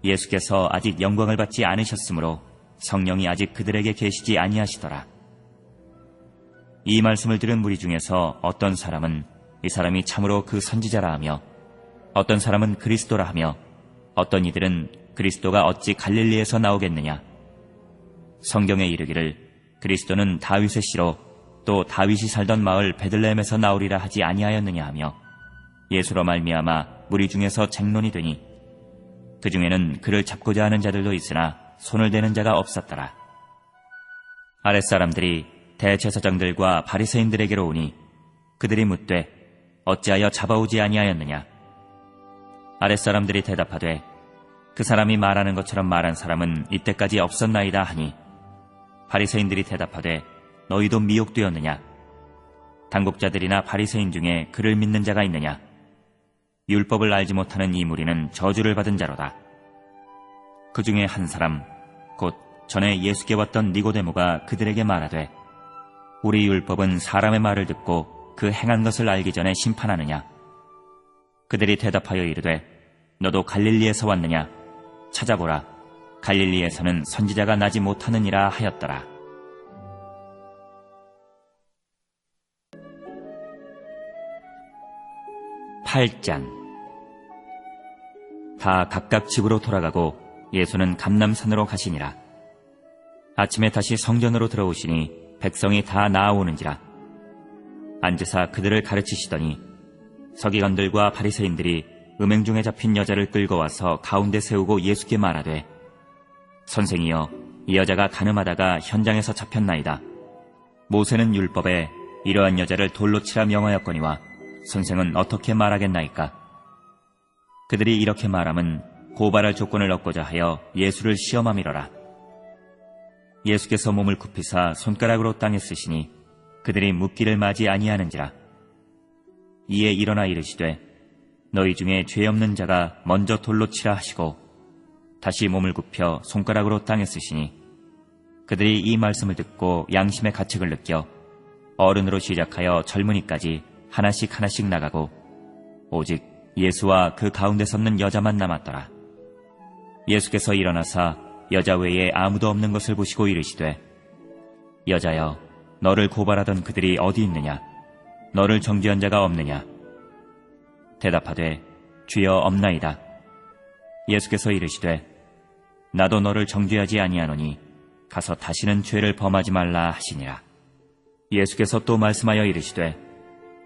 예수께서 아직 영광을 받지 않으셨으므로 성령이 아직 그들에게 계시지 아니하시더라. 이 말씀을 들은 무리 중에서 어떤 사람은 이 사람이 참으로 그 선지자라 하며 어떤 사람은 그리스도라 하며 어떤 이들은 그리스도가 어찌 갈릴리에서 나오겠느냐? 성경에 이르기를 그리스도는 다윗의 씨로 또 다윗이 살던 마을 베들레헴에서 나오리라 하지 아니하였느냐 하며 예수로 말미암아 무리 중에서 쟁론이 되니 그 중에는 그를 잡고자 하는 자들도 있으나 손을 대는 자가 없었더라. 아랫사람들이 대제사장들과 바리새인들에게로 오니 그들이 묻되 어찌하여 잡아오지 아니하였느냐? 아랫사람들이 대답하되 그 사람이 말하는 것처럼 말한 사람은 이때까지 없었나이다 하니 바리새인들이 대답하되 너희도 미혹되었느냐? 당국자들이나 바리새인 중에 그를 믿는 자가 있느냐? 율법을 알지 못하는 이 무리는 저주를 받은 자로다. 그 중에 한 사람 곧 전에 예수께 왔던 니고데모가 그들에게 말하되 우리 율법은 사람의 말을 듣고 그 행한 것을 알기 전에 심판하느냐? 그들이 대답하여 이르되 너도 갈릴리에서 왔느냐? 찾아보라. 갈릴리에서는 선지자가 나지 못하느니라 하였더라. 8장. 다 각각 집으로 돌아가고 예수는 감람산으로 가시니라. 아침에 다시 성전으로 들어오시니 백성이 다 나아오는지라. 앉으사 그들을 가르치시더니 서기관들과 바리새인들이 음행 중에 잡힌 여자를 끌고 와서 가운데 세우고 예수께 말하되 선생이여, 이 여자가 간음하다가 현장에서 잡혔나이다. 모세는 율법에 이러한 여자를 돌로 치라 명하였거니와 선생은 어떻게 말하겠나이까? 그들이 이렇게 말함은 고발할 조건을 얻고자 하여 예수를 시험함이로라. 예수께서 몸을 굽히사 손가락으로 땅에 쓰시니 그들이 묻기를 마지 아니하는지라. 이에 일어나 이르시되 너희 중에 죄 없는 자가 먼저 돌로 치라 하시고 다시 몸을 굽혀 손가락으로 땅에 쓰시니 그들이 이 말씀을 듣고 양심의 가책을 느껴 어른으로 시작하여 젊은이까지 하나씩 하나씩 나가고 오직 예수와 그 가운데 섰는 여자만 남았더라. 예수께서 일어나사 여자 외에 아무도 없는 것을 보시고 이르시되 여자여, 너를 고발하던 그들이 어디 있느냐? 너를 정죄한 자가 없느냐? 대답하되 주여 없나이다. 예수께서 이르시되 나도 너를 정죄하지 아니하노니 가서 다시는 죄를 범하지 말라 하시니라. 예수께서 또 말씀하여 이르시되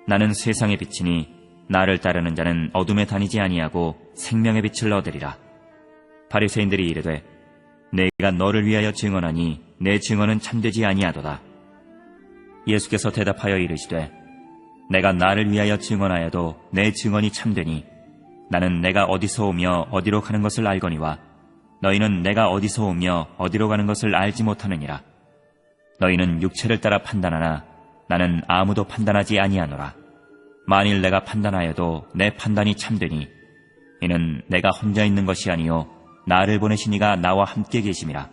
나는 세상의 빛이니 나를 따르는 자는 어둠에 다니지 아니하고 생명의 빛을 얻으리라. 바리새인들이 이르되 내가 너를 위하여 증언하니 내 증언은 참되지 아니하도다. 예수께서 대답하여 이르시되 내가 나를 위하여 증언하여도 내 증언이 참되니 나는 내가 어디서 오며 어디로 가는 것을 알거니와 너희는 내가 어디서 오며 어디로 가는 것을 알지 못하느니라. 너희는 육체를 따라 판단하나 나는 아무도 판단하지 아니하노라. 만일 내가 판단하여도 내 판단이 참되니 이는 내가 혼자 있는 것이 아니요 나를 보내신 이가 나와 함께 계심이라.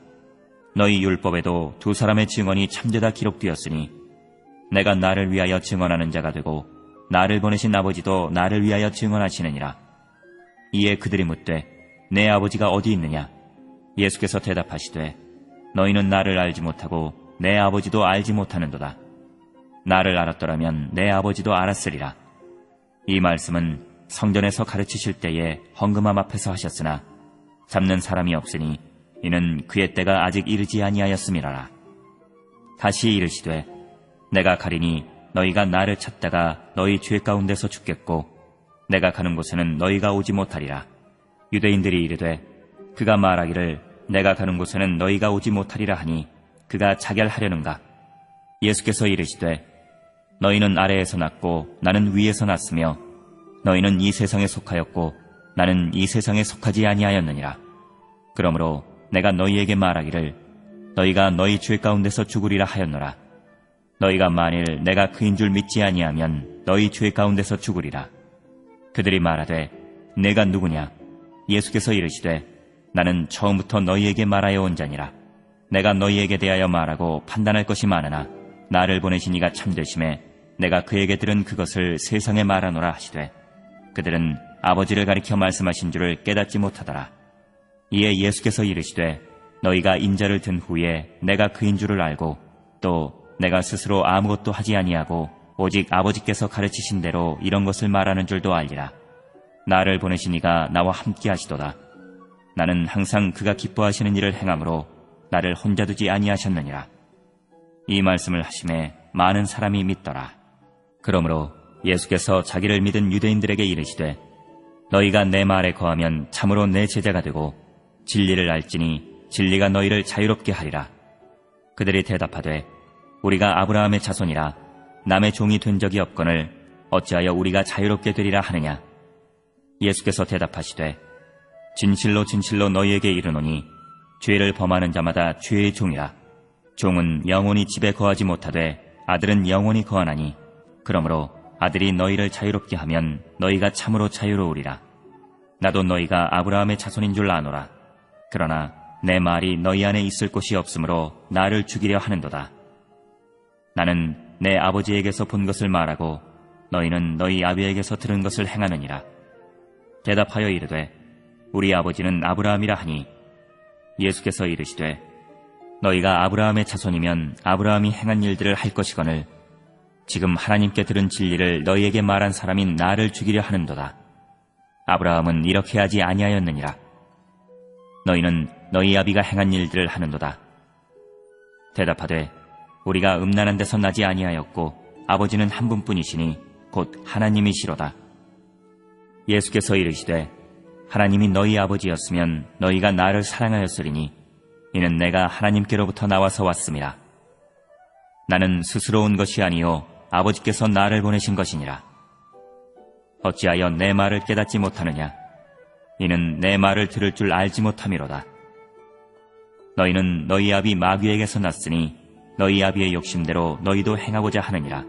너희 율법에도 두 사람의 증언이 참되다 기록되었으니 내가 나를 위하여 증언하는 자가 되고 나를 보내신 아버지도 나를 위하여 증언하시느니라. 이에 그들이 묻되 내 아버지가 어디 있느냐? 예수께서 대답하시되 너희는 나를 알지 못하고 내 아버지도 알지 못하는도다. 나를 알았더라면 내 아버지도 알았으리라. 이 말씀은 성전에서 가르치실 때에 헌금함 앞에서 하셨으나 잡는 사람이 없으니 이는 그의 때가 아직 이르지 아니하였음이라라. 다시 이르시되 내가 가리니 너희가 나를 찾다가 너희 죄 가운데서 죽겠고 내가 가는 곳에는 너희가 오지 못하리라. 유대인들이 이르되 그가 말하기를 내가 가는 곳에는 너희가 오지 못하리라 하니 그가 자결하려는가? 예수께서 이르시되 너희는 아래에서 났고 나는 위에서 났으며 너희는 이 세상에 속하였고 나는 이 세상에 속하지 아니하였느니라. 그러므로 내가 너희에게 말하기를 너희가 너희 죄 가운데서 죽으리라 하였노라. 너희가 만일 내가 그인 줄 믿지 아니하면 너희 죄 가운데서 죽으리라. 그들이 말하되 내가 누구냐? 예수께서 이르시되 나는 처음부터 너희에게 말하여 온 자니라. 내가 너희에게 대하여 말하고 판단할 것이 많으나 나를 보내신 이가 참되심에 내가 그에게 들은 그것을 세상에 말하노라 하시되 그들은 아버지를 가리켜 말씀하신 줄을 깨닫지 못하더라. 이에 예수께서 이르시되 너희가 인자를 든 후에 내가 그인 줄을 알고 또 내가 스스로 아무것도 하지 아니하고 오직 아버지께서 가르치신 대로 이런 것을 말하는 줄도 알리라. 나를 보내신 이가 나와 함께 하시도다. 나는 항상 그가 기뻐하시는 일을 행함으로 나를 혼자 두지 아니하셨느니라. 이 말씀을 하심에 많은 사람이 믿더라. 그러므로 예수께서 자기를 믿은 유대인들에게 이르시되 너희가 내 말에 거하면 참으로 내 제자가 되고 진리를 알지니 진리가 너희를 자유롭게 하리라. 그들이 대답하되 우리가 아브라함의 자손이라 남의 종이 된 적이 없거늘 어찌하여 우리가 자유롭게 되리라 하느냐? 예수께서 대답하시되 진실로 진실로 너희에게 이르노니 죄를 범하는 자마다 죄의 종이라. 종은 영원히 집에 거하지 못하되 아들은 영원히 거하나니 그러므로 아들이 너희를 자유롭게 하면 너희가 참으로 자유로우리라. 나도 너희가 아브라함의 자손인 줄 아노라. 그러나 내 말이 너희 안에 있을 곳이 없으므로 나를 죽이려 하는도다. 나는 내 아버지에게서 본 것을 말하고 너희는 너희 아비에게서 들은 것을 행하느니라. 대답하여 이르되 우리 아버지는 아브라함이라 하니 예수께서 이르시되 너희가 아브라함의 자손이면 아브라함이 행한 일들을 할 것이거늘 지금 하나님께 들은 진리를 너희에게 말한 사람인 나를 죽이려 하는도다. 아브라함은 이렇게 하지 아니하였느니라. 너희는 너희 아비가 행한 일들을 하는도다. 대답하되 우리가 음란한 데서 나지 아니하였고 아버지는 한 분뿐이시니 곧 하나님이시로다. 예수께서 이르시되 하나님이 너희 아버지였으면 너희가 나를 사랑하였으리니 이는 내가 하나님께로부터 나와서 왔음이라. 나는 스스로 온 것이 아니요 아버지께서 나를 보내신 것이니라. 어찌하여 내 말을 깨닫지 못하느냐? 이는 내 말을 들을 줄 알지 못함이로다. 너희는 너희 아비 마귀에게서 났으니 너희 아비의 욕심대로 너희도 행하고자 하느니라.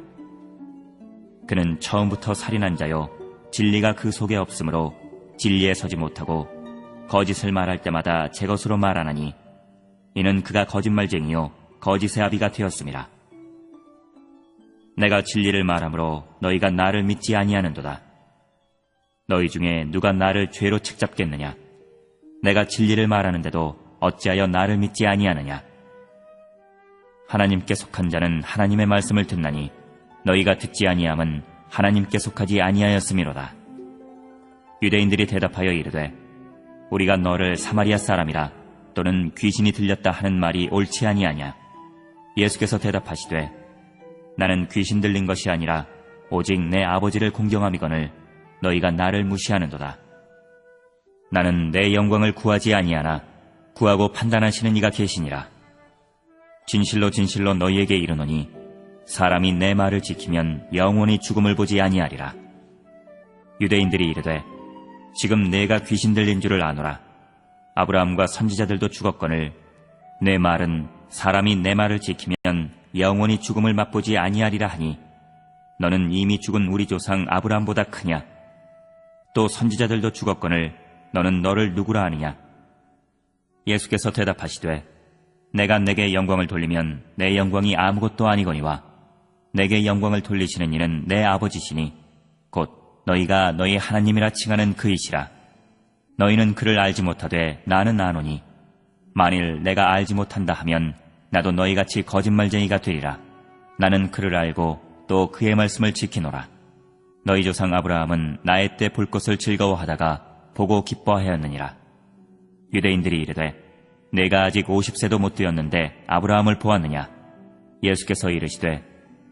그는 처음부터 살인한 자요 진리가 그 속에 없으므로 진리에 서지 못하고 거짓을 말할 때마다 제 것으로 말하나니 이는 그가 거짓말쟁이요 거짓의 아비가 되었음이라. 내가 진리를 말하므로 너희가 나를 믿지 아니하는도다. 너희 중에 누가 나를 죄로 책잡겠느냐? 내가 진리를 말하는데도 어찌하여 나를 믿지 아니하느냐? 하나님께 속한 자는 하나님의 말씀을 듣나니 너희가 듣지 아니함은 하나님께 속하지 아니하였음이로다. 유대인들이 대답하여 이르되 우리가 너를 사마리아 사람이라 또는 귀신이 들렸다 하는 말이 옳지 아니하냐? 예수께서 대답하시되 나는 귀신 들린 것이 아니라 오직 내 아버지를 공경함이거늘 너희가 나를 무시하는도다. 나는 내 영광을 구하지 아니하나 구하고 판단하시는 이가 계시니라. 진실로 진실로 너희에게 이르노니 사람이 내 말을 지키면 영원히 죽음을 보지 아니하리라. 유대인들이 이르되 지금 내가 귀신 들린 줄을 아노라. 아브라함과 선지자들도 죽었거늘 내 말은 사람이 내 말을 지키면 영원히 죽음을 맛보지 아니하리라 하니 너는 이미 죽은 우리 조상 아브라함보다 크냐? 또 선지자들도 죽었거늘 너는 너를 누구라 하느냐? 예수께서 대답하시되 내가 내게 영광을 돌리면 내 영광이 아무것도 아니거니와 내게 영광을 돌리시는 이는 내 아버지시니 곧 너희가 너희 하나님이라 칭하는 그이시라. 너희는 그를 알지 못하되 나는 아노니 만일 내가 알지 못한다 하면 나도 너희같이 거짓말쟁이가 되리라. 나는 그를 알고 또 그의 말씀을 지키노라. 너희 조상 아브라함은 나의 때 볼 것을 즐거워하다가 보고 기뻐하였느니라. 유대인들이 이르되 내가 아직 50세도 못 되었는데 아브라함을 보았느냐? 예수께서 이르시되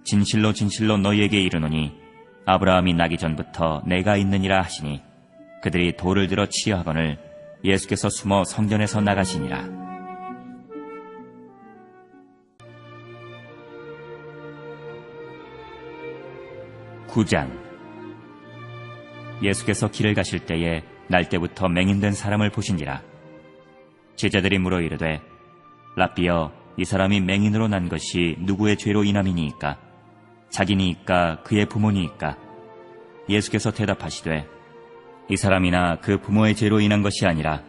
진실로 진실로 너희에게 이르노니 아브라함이 나기 전부터 내가 있느니라 하시니 그들이 돌을 들어 치려 하거늘 예수께서 숨어 성전에서 나가시니라. 9장. 예수께서 길을 가실 때에 날때부터 맹인된 사람을 보신지라. 제자들이 물어 이르되 랍비여 이 사람이 맹인으로 난 것이 누구의 죄로 인함이니이까? 자기니이까 그의 부모니이까? 예수께서 대답하시되 이 사람이나 그 부모의 죄로 인한 것이 아니라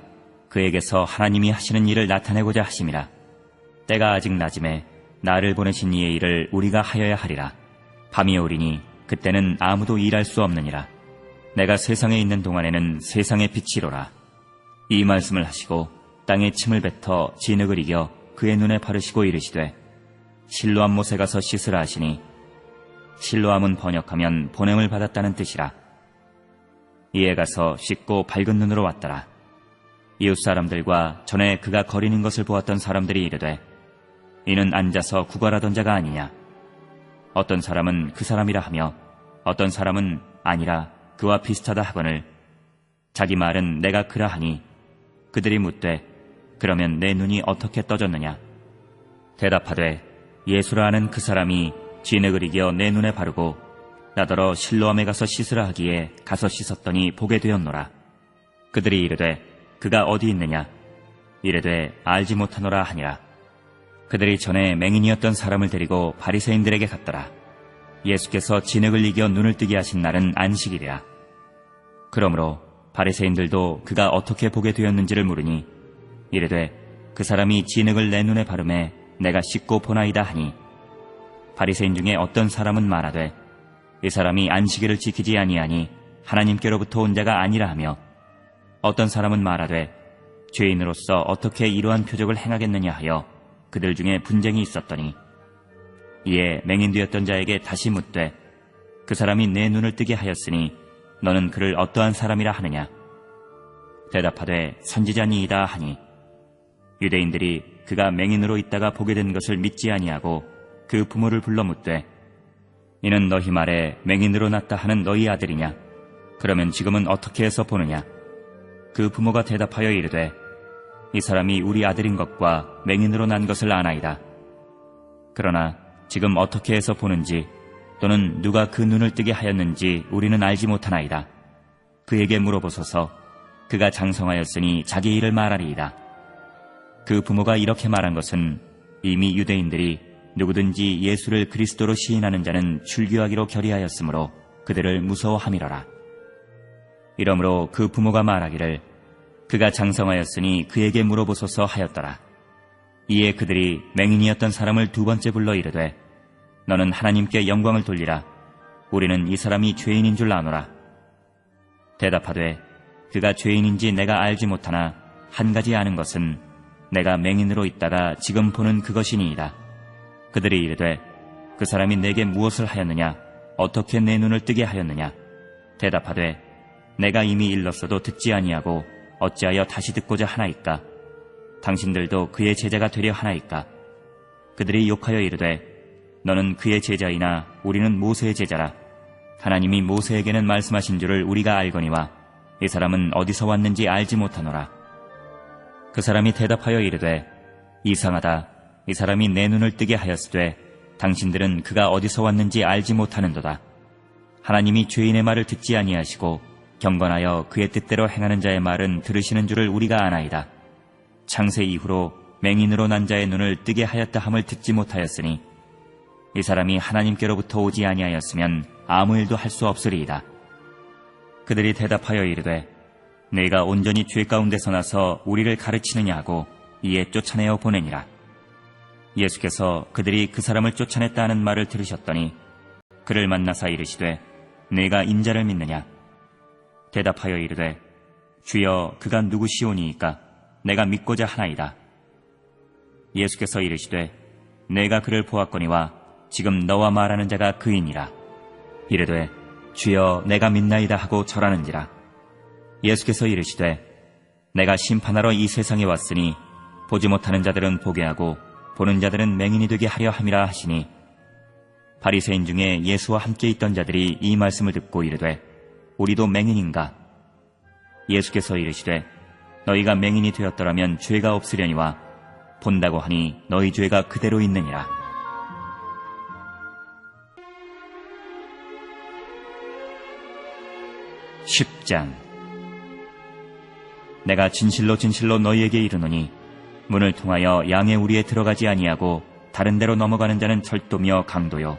그에게서 하나님이 하시는 일을 나타내고자 하심이라. 때가 아직 낮음에 나를 보내신 이의 일을 우리가 하여야 하리라. 밤이 오리니 그때는 아무도 일할 수 없느니라. 내가 세상에 있는 동안에는 세상의 빛이로라. 이 말씀을 하시고 땅에 침을 뱉어 진흙을 이겨 그의 눈에 바르시고 이르시되 실로암 못에 가서 씻으라 하시니 실로암은 번역하면 보냄을 받았다는 뜻이라. 이에 가서 씻고 밝은 눈으로 왔더라. 이웃 사람들과 전에 그가 거리는 것을 보았던 사람들이 이르되 이는 앉아서 구걸하던 자가 아니냐? 어떤 사람은 그 사람이라 하며 어떤 사람은 아니라 그와 비슷하다 하거늘 자기 말은 내가 그라 하니 그들이 묻되 그러면 내 눈이 어떻게 떠졌느냐? 대답하되 예수라 하는 그 사람이 진흙을 이겨 내 눈에 바르고 나더러 실로암에 가서 씻으라 하기에 가서 씻었더니 보게 되었노라. 그들이 이르되 그가 어디 있느냐? 이르되 알지 못하노라 하니라. 그들이 전에 맹인이었던 사람을 데리고 바리새인들에게 갔더라. 예수께서 진흙을 이겨 눈을 뜨게 하신 날은 안식일이라. 그러므로 바리새인들도 그가 어떻게 보게 되었는지를 물으니 이르되 그 사람이 진흙을 내 눈에 바르매 내가 씻고 보나이다 하니, 바리새인 중에 어떤 사람은 말하되 이 사람이 안식일을 지키지 아니하니 하나님께로부터 온 자가 아니라 하며, 어떤 사람은 말하되 죄인으로서 어떻게 이러한 표적을 행하겠느냐 하여 그들 중에 분쟁이 있었더니, 이에 맹인되었던 자에게 다시 묻되 그 사람이 내 눈을 뜨게 하였으니 너는 그를 어떠한 사람이라 하느냐? 대답하되 선지자니이다 하니, 유대인들이 그가 맹인으로 있다가 보게 된 것을 믿지 아니하고 그 부모를 불러 묻되 이는 너희 말에 맹인으로 났다 하는 너희 아들이냐? 그러면 지금은 어떻게 해서 보느냐? 그 부모가 대답하여 이르되 이 사람이 우리 아들인 것과 맹인으로 난 것을 아나이다. 그러나 지금 어떻게 해서 보는지 또는 누가 그 눈을 뜨게 하였는지 우리는 알지 못하나이다. 그에게 물어보소서. 그가 장성하였으니 자기 일을 말하리이다. 그 부모가 이렇게 말한 것은 이미 유대인들이 누구든지 예수를 그리스도로 시인하는 자는 출교하기로 결의하였으므로 그들을 무서워함이로라. 이러므로 그 부모가 말하기를 그가 장성하였으니 그에게 물어보소서 하였더라. 이에 그들이 맹인이었던 사람을 두 번째 불러 이르되 너는 하나님께 영광을 돌리라. 우리는 이 사람이 죄인인 줄 아노라. 대답하되 그가 죄인인지 내가 알지 못하나 한 가지 아는 것은 내가 맹인으로 있다가 지금 보는 그것이니이다. 그들이 이르되 그 사람이 내게 무엇을 하였느냐? 어떻게 내 눈을 뜨게 하였느냐? 대답하되 내가 이미 일렀어도 듣지 아니하고 어찌하여 다시 듣고자 하나이까? 당신들도 그의 제자가 되려 하나이까? 그들이 욕하여 이르되 너는 그의 제자이나 우리는 모세의 제자라. 하나님이 모세에게는 말씀하신 줄을 우리가 알거니와 이 사람은 어디서 왔는지 알지 못하노라. 그 사람이 대답하여 이르되 이상하다. 이 사람이 내 눈을 뜨게 하였으되 당신들은 그가 어디서 왔는지 알지 못하는도다. 하나님이 죄인의 말을 듣지 아니하시고 경건하여 그의 뜻대로 행하는 자의 말은 들으시는 줄을 우리가 아나이다. 창세 이후로 맹인으로 난 자의 눈을 뜨게 하였다 함을 듣지 못하였으니 이 사람이 하나님께로부터 오지 아니하였으면 아무 일도 할 수 없으리이다. 그들이 대답하여 이르되 너희가 온전히 죄 가운데서 나서 우리를 가르치느냐 하고 이에 쫓아내어 보내니라. 예수께서 그들이 그 사람을 쫓아냈다 하는 말을 들으셨더니 그를 만나사 이르시되 너희가 인자를 믿느냐? 대답하여 이르되 주여 그가 누구시오니이까? 내가 믿고자 하나이다. 예수께서 이르시되 내가 그를 보았거니와 지금 너와 말하는 자가 그이니라. 이르되 주여 내가 믿나이다 하고 절하는지라. 예수께서 이르시되 내가 심판하러 이 세상에 왔으니 보지 못하는 자들은 보게 하고 보는 자들은 맹인이 되게 하려 함이라 하시니, 바리새인 중에 예수와 함께 있던 자들이 이 말씀을 듣고 이르되 우리도 맹인인가? 예수께서 이르시되 너희가 맹인이 되었더라면 죄가 없으려니와 본다고 하니 너희 죄가 그대로 있느니라. (10장) 내가 진실로 진실로 너희에게 이르노니 문을 통하여 양의 우리에 들어가지 아니하고 다른 데로 넘어가는 자는 절도며 강도요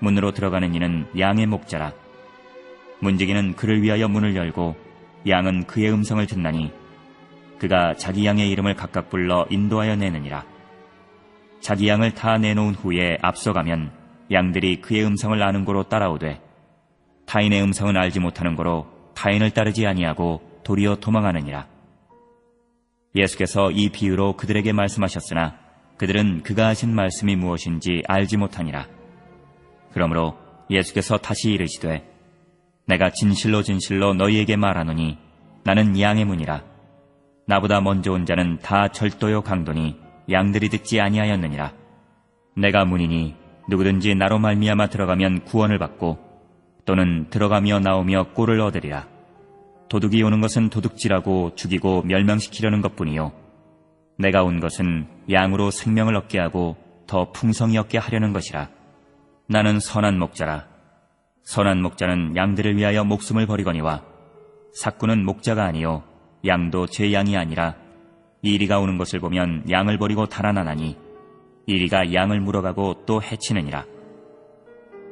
문으로 들어가는 이는 양의 목자라. 문지기는 그를 위하여 문을 열고 양은 그의 음성을 듣나니 그가 자기 양의 이름을 각각 불러 인도하여 내느니라. 자기 양을 다 내놓은 후에 앞서가면 양들이 그의 음성을 아는 고로 따라오되 타인의 음성은 알지 못하는 고로 타인을 따르지 아니하고 도리어 도망하느니라. 예수께서 이 비유로 그들에게 말씀하셨으나 그들은 그가 하신 말씀이 무엇인지 알지 못하니라. 그러므로 예수께서 다시 이르시되 내가 진실로 진실로 너희에게 말하노니 나는 양의 문이라. 나보다 먼저 온 자는 다 절도요 강도니 양들이 듣지 아니하였느니라. 내가 문이니 누구든지 나로 말미암아 들어가면 구원을 받고 또는 들어가며 나오며 꼴을 얻으리라. 도둑이 오는 것은 도둑질하고 죽이고 멸망시키려는 것뿐이요 내가 온 것은 양으로 생명을 얻게 하고 더 풍성히 얻게 하려는 것이라. 나는 선한 목자라. 선한 목자는 양들을 위하여 목숨을 버리거니와 삭구는 목자가 아니요 양도 제 양이 아니라 이리가 오는 것을 보면 양을 버리고 달아나나니 이리가 양을 물어가고 또 해치느니라.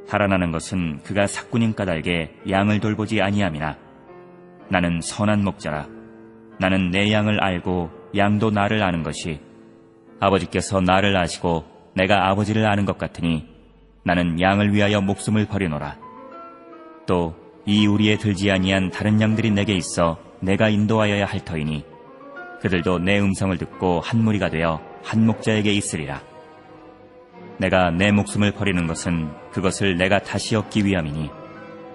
달아나는 것은 그가 삭구님 까닭에 양을 돌보지 아니함이나 나는 선한 목자라. 나는 내 양을 알고 양도 나를 아는 것이 아버지께서 나를 아시고 내가 아버지를 아는 것 같으니 나는 양을 위하여 목숨을 버리노라. 또 이 우리에 들지 아니한 다른 양들이 내게 있어 내가 인도하여야 할 터이니 그들도 내 음성을 듣고 한 무리가 되어 한 목자에게 있으리라. 내가 내 목숨을 버리는 것은 그것을 내가 다시 얻기 위함이니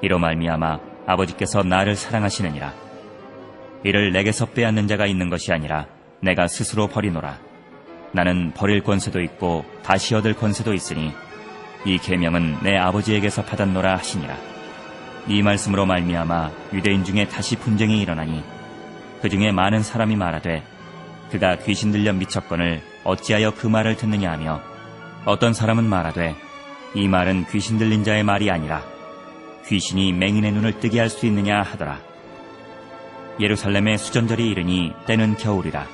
이로 말미암아 아버지께서 나를 사랑하시느니라. 이를 내게서 빼앗는 자가 있는 것이 아니라 내가 스스로 버리노라. 나는 버릴 권세도 있고 다시 얻을 권세도 있으니 이 계명은 내 아버지에게서 받았노라 하시니라. 이 말씀으로 말미암아 유대인 중에 다시 분쟁이 일어나니 그 중에 많은 사람이 말하되 그가 귀신 들려 미쳤거늘 어찌하여 그 말을 듣느냐 하며 어떤 사람은 말하되 이 말은 귀신 들린 자의 말이 아니라 귀신이 맹인의 눈을 뜨게 할 수 있느냐 하더라. 예루살렘의 수전절이 이르니 때는 겨울이라.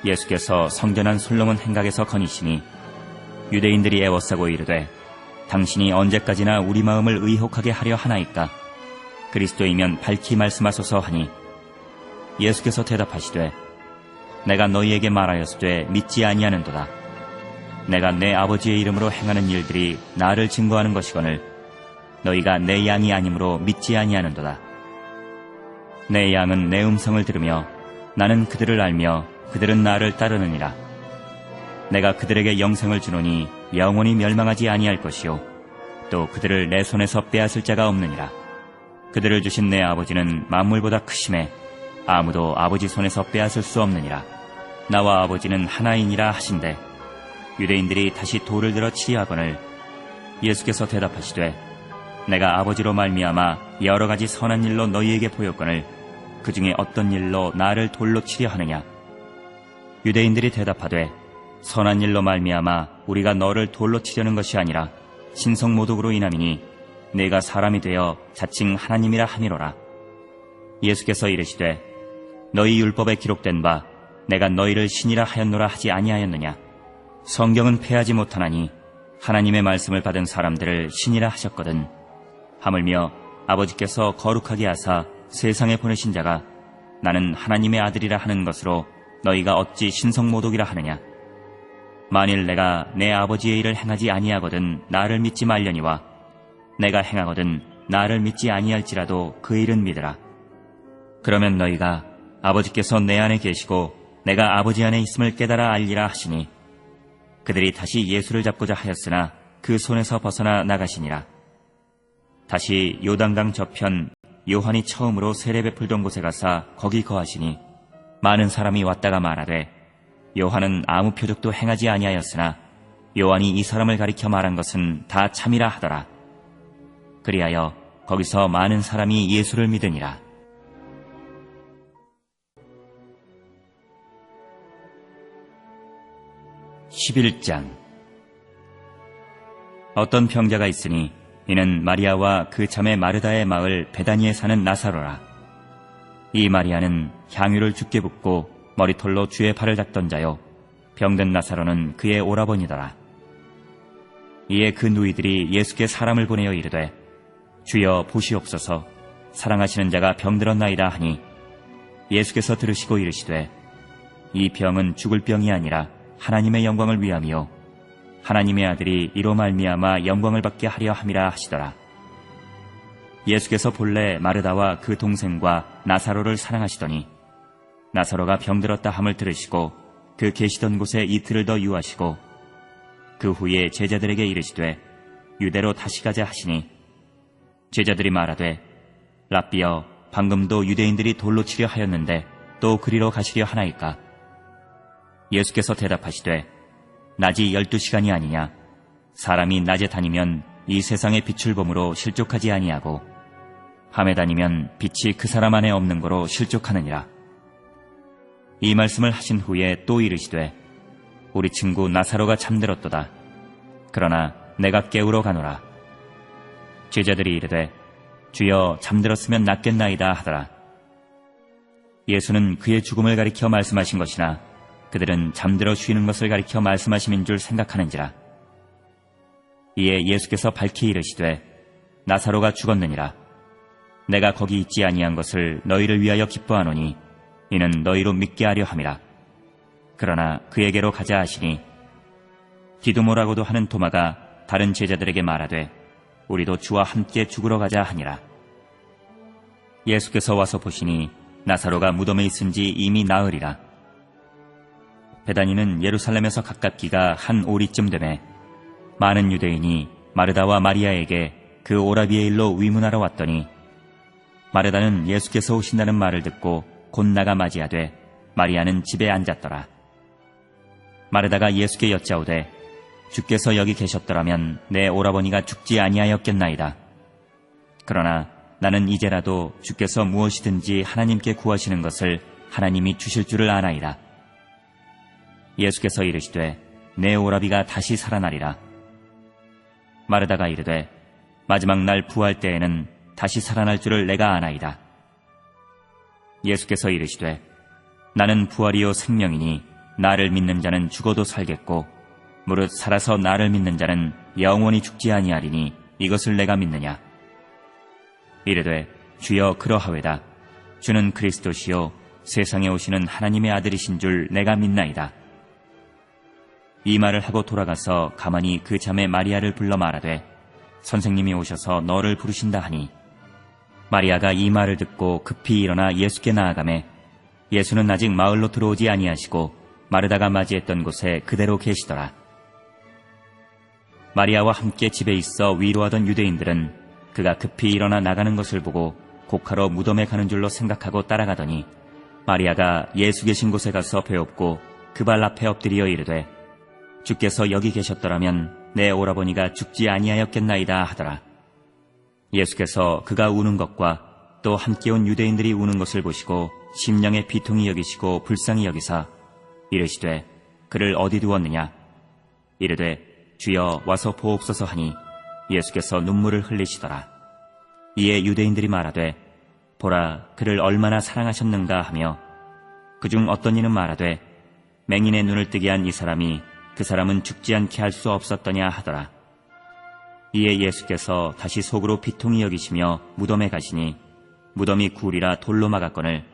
예수께서 성전한 솔로몬 행각에서 거니시니 유대인들이 애워싸고 이르되 당신이 언제까지나 우리 마음을 의혹하게 하려 하나이까? 그리스도이면 밝히 말씀하소서 하니 예수께서 대답하시되 내가 너희에게 말하였으되 믿지 아니하는도다. 내가 내 아버지의 이름으로 행하는 일들이 나를 증거하는 것이거늘 너희가 내 양이 아니므로 믿지 아니하는도다. 내 양은 내 음성을 들으며 나는 그들을 알며 그들은 나를 따르느니라. 내가 그들에게 영생을 주노니 영원히 멸망하지 아니할 것이요 또 그들을 내 손에서 빼앗을 자가 없느니라. 그들을 주신 내 아버지는 만물보다 크심에 아무도 아버지 손에서 빼앗을 수 없느니라. 나와 아버지는 하나이니라 하신대 유대인들이 다시 돌을 들어 치리하거늘 예수께서 대답하시되 내가 아버지로 말미암아 여러 가지 선한 일로 너희에게 보였거늘 그 중에 어떤 일로 나를 돌로 치려 하느냐? 유대인들이 대답하되 선한 일로 말미암아 우리가 너를 돌로 치려는 것이 아니라 신성모독으로 인함이니 내가 사람이 되어 자칭 하나님이라 함이로라. 예수께서 이르시되 너희 율법에 기록된 바 내가 너희를 신이라 하였노라 하지 아니하였느냐? 성경은 패하지 못하나니 하나님의 말씀을 받은 사람들을 신이라 하셨거든. 하물며 아버지께서 거룩하게 하사 세상에 보내신 자가 나는 하나님의 아들이라 하는 것으로 너희가 어찌 신성모독이라 하느냐? 만일 내가 내 아버지의 일을 행하지 아니하거든 나를 믿지 말려니와 내가 행하거든 나를 믿지 아니할지라도 그 일은 믿으라. 그러면 너희가 아버지께서 내 안에 계시고 내가 아버지 안에 있음을 깨달아 알리라 하시니 그들이 다시 예수를 잡고자 하였으나 그 손에서 벗어나 나가시니라. 다시 요단강 저편 요한이 처음으로 세례 베풀던 곳에 가사 거기 거하시니 많은 사람이 왔다가 말하되 요한은 아무 표적도 행하지 아니하였으나 요한이 이 사람을 가리켜 말한 것은 다 참이라 하더라. 그리하여 거기서 많은 사람이 예수를 믿으니라. (11장) 어떤 병자가 있으니 이는 마리아와 그 자매 마르다의 마을 베다니에 사는 나사로라. 이 마리아는 향유를 죽게 붓고 머리털로 주의 발을 닦던 자요 병든 나사로는 그의 오라버니더라. 이에 그 누이들이 예수께 사람을 보내어 이르되 주여 보시옵소서 사랑하시는 자가 병들었나이다 하니 예수께서 들으시고 이르시되 이 병은 죽을 병이 아니라 하나님의 영광을 위함이요 하나님의 아들이 이로 말미암아 영광을 받게 하려 함이라 하시더라. 예수께서 본래 마르다와 그 동생과 나사로를 사랑하시더니 나사로가 병들었다 함을 들으시고 그 계시던 곳에 이틀을 더 유하시고 그 후에 제자들에게 이르시되 유대로 다시 가자 하시니 제자들이 말하되 랍비여 방금도 유대인들이 돌로 치려 하였는데 또 그리로 가시려 하나이까? 예수께서 대답하시되 낮이 12시간이 아니냐? 사람이 낮에 다니면 이 세상의 빛을 보므로 실족하지 아니하고 밤에 다니면 빛이 그 사람 안에 없는 거로 실족하느니라. 이 말씀을 하신 후에 또 이르시되 우리 친구 나사로가 잠들었도다. 그러나 내가 깨우러 가노라. 제자들이 이르되 주여 잠들었으면 낫겠나이다 하더라. 예수는 그의 죽음을 가리켜 말씀하신 것이나 그들은 잠들어 쉬는 것을 가리켜 말씀하심인 줄 생각하는지라. 이에 예수께서 밝히 이르시되 나사로가 죽었느니라. 내가 거기 있지 아니한 것을 너희를 위하여 기뻐하노니 이는 너희로 믿게 하려 함이라. 그러나 그에게로 가자 하시니 디두모라고도 하는 도마가 다른 제자들에게 말하되 우리도 주와 함께 죽으러 가자 하니라. 예수께서 와서 보시니 나사로가 무덤에 있은지 이미 나으리라. 베다니는 예루살렘에서 가깝기가 한 오리쯤 되매 많은 유대인이 마르다와 마리아에게 그 오라비의 일로 위문하러 왔더니 마르다는 예수께서 오신다는 말을 듣고 곧 나가 맞이하되 마리아는 집에 앉았더라. 마르다가 예수께 여짜오되 주께서 여기 계셨더라면 내 오라버니가 죽지 아니하였겠나이다. 그러나 나는 이제라도 주께서 무엇이든지 하나님께 구하시는 것을 하나님이 주실 줄을 아나이다. 예수께서 이르시되 내 오라비가 다시 살아나리라. 마르다가 이르되 마지막 날 부활 때에는 다시 살아날 줄을 내가 아나이다. 예수께서 이르시되 나는 부활이요 생명이니 나를 믿는 자는 죽어도 살겠고 무릇 살아서 나를 믿는 자는 영원히 죽지 아니하리니 이것을 내가 믿느냐. 이르되 주여 그러하외다. 주는 그리스도시요 세상에 오시는 하나님의 아들이신 줄 내가 믿나이다. 이 말을 하고 돌아가서 가만히 그 자매 마리아를 불러 말하되 선생님이 오셔서 너를 부르신다 하니 마리아가 이 말을 듣고 급히 일어나 예수께 나아가매 예수는 아직 마을로 들어오지 아니하시고 마르다가 맞이했던 곳에 그대로 계시더라. 마리아와 함께 집에 있어 위로하던 유대인들은 그가 급히 일어나 나가는 것을 보고 곡하러 무덤에 가는 줄로 생각하고 따라가더니 마리아가 예수 계신 곳에 가서 배엎고 그 발 앞에 엎드려 이르되 주께서 여기 계셨더라면 내 오라버니가 죽지 아니하였겠나이다 하더라. 예수께서 그가 우는 것과 또 함께 온 유대인들이 우는 것을 보시고 심령의 비통이 여기시고 불쌍히 여기사 이르시되 그를 어디 두었느냐. 이르되 주여 와서 보옵소서 하니 예수께서 눈물을 흘리시더라. 이에 유대인들이 말하되 보라 그를 얼마나 사랑하셨는가 하며 그중 어떤 이는 말하되 맹인의 눈을 뜨게 한 이 사람이 그 사람은 죽지 않게 할 수 없었더냐 하더라. 이에 예수께서 다시 속으로 비통히 여기시며 무덤에 가시니 무덤이 굴이라 돌로 막았거늘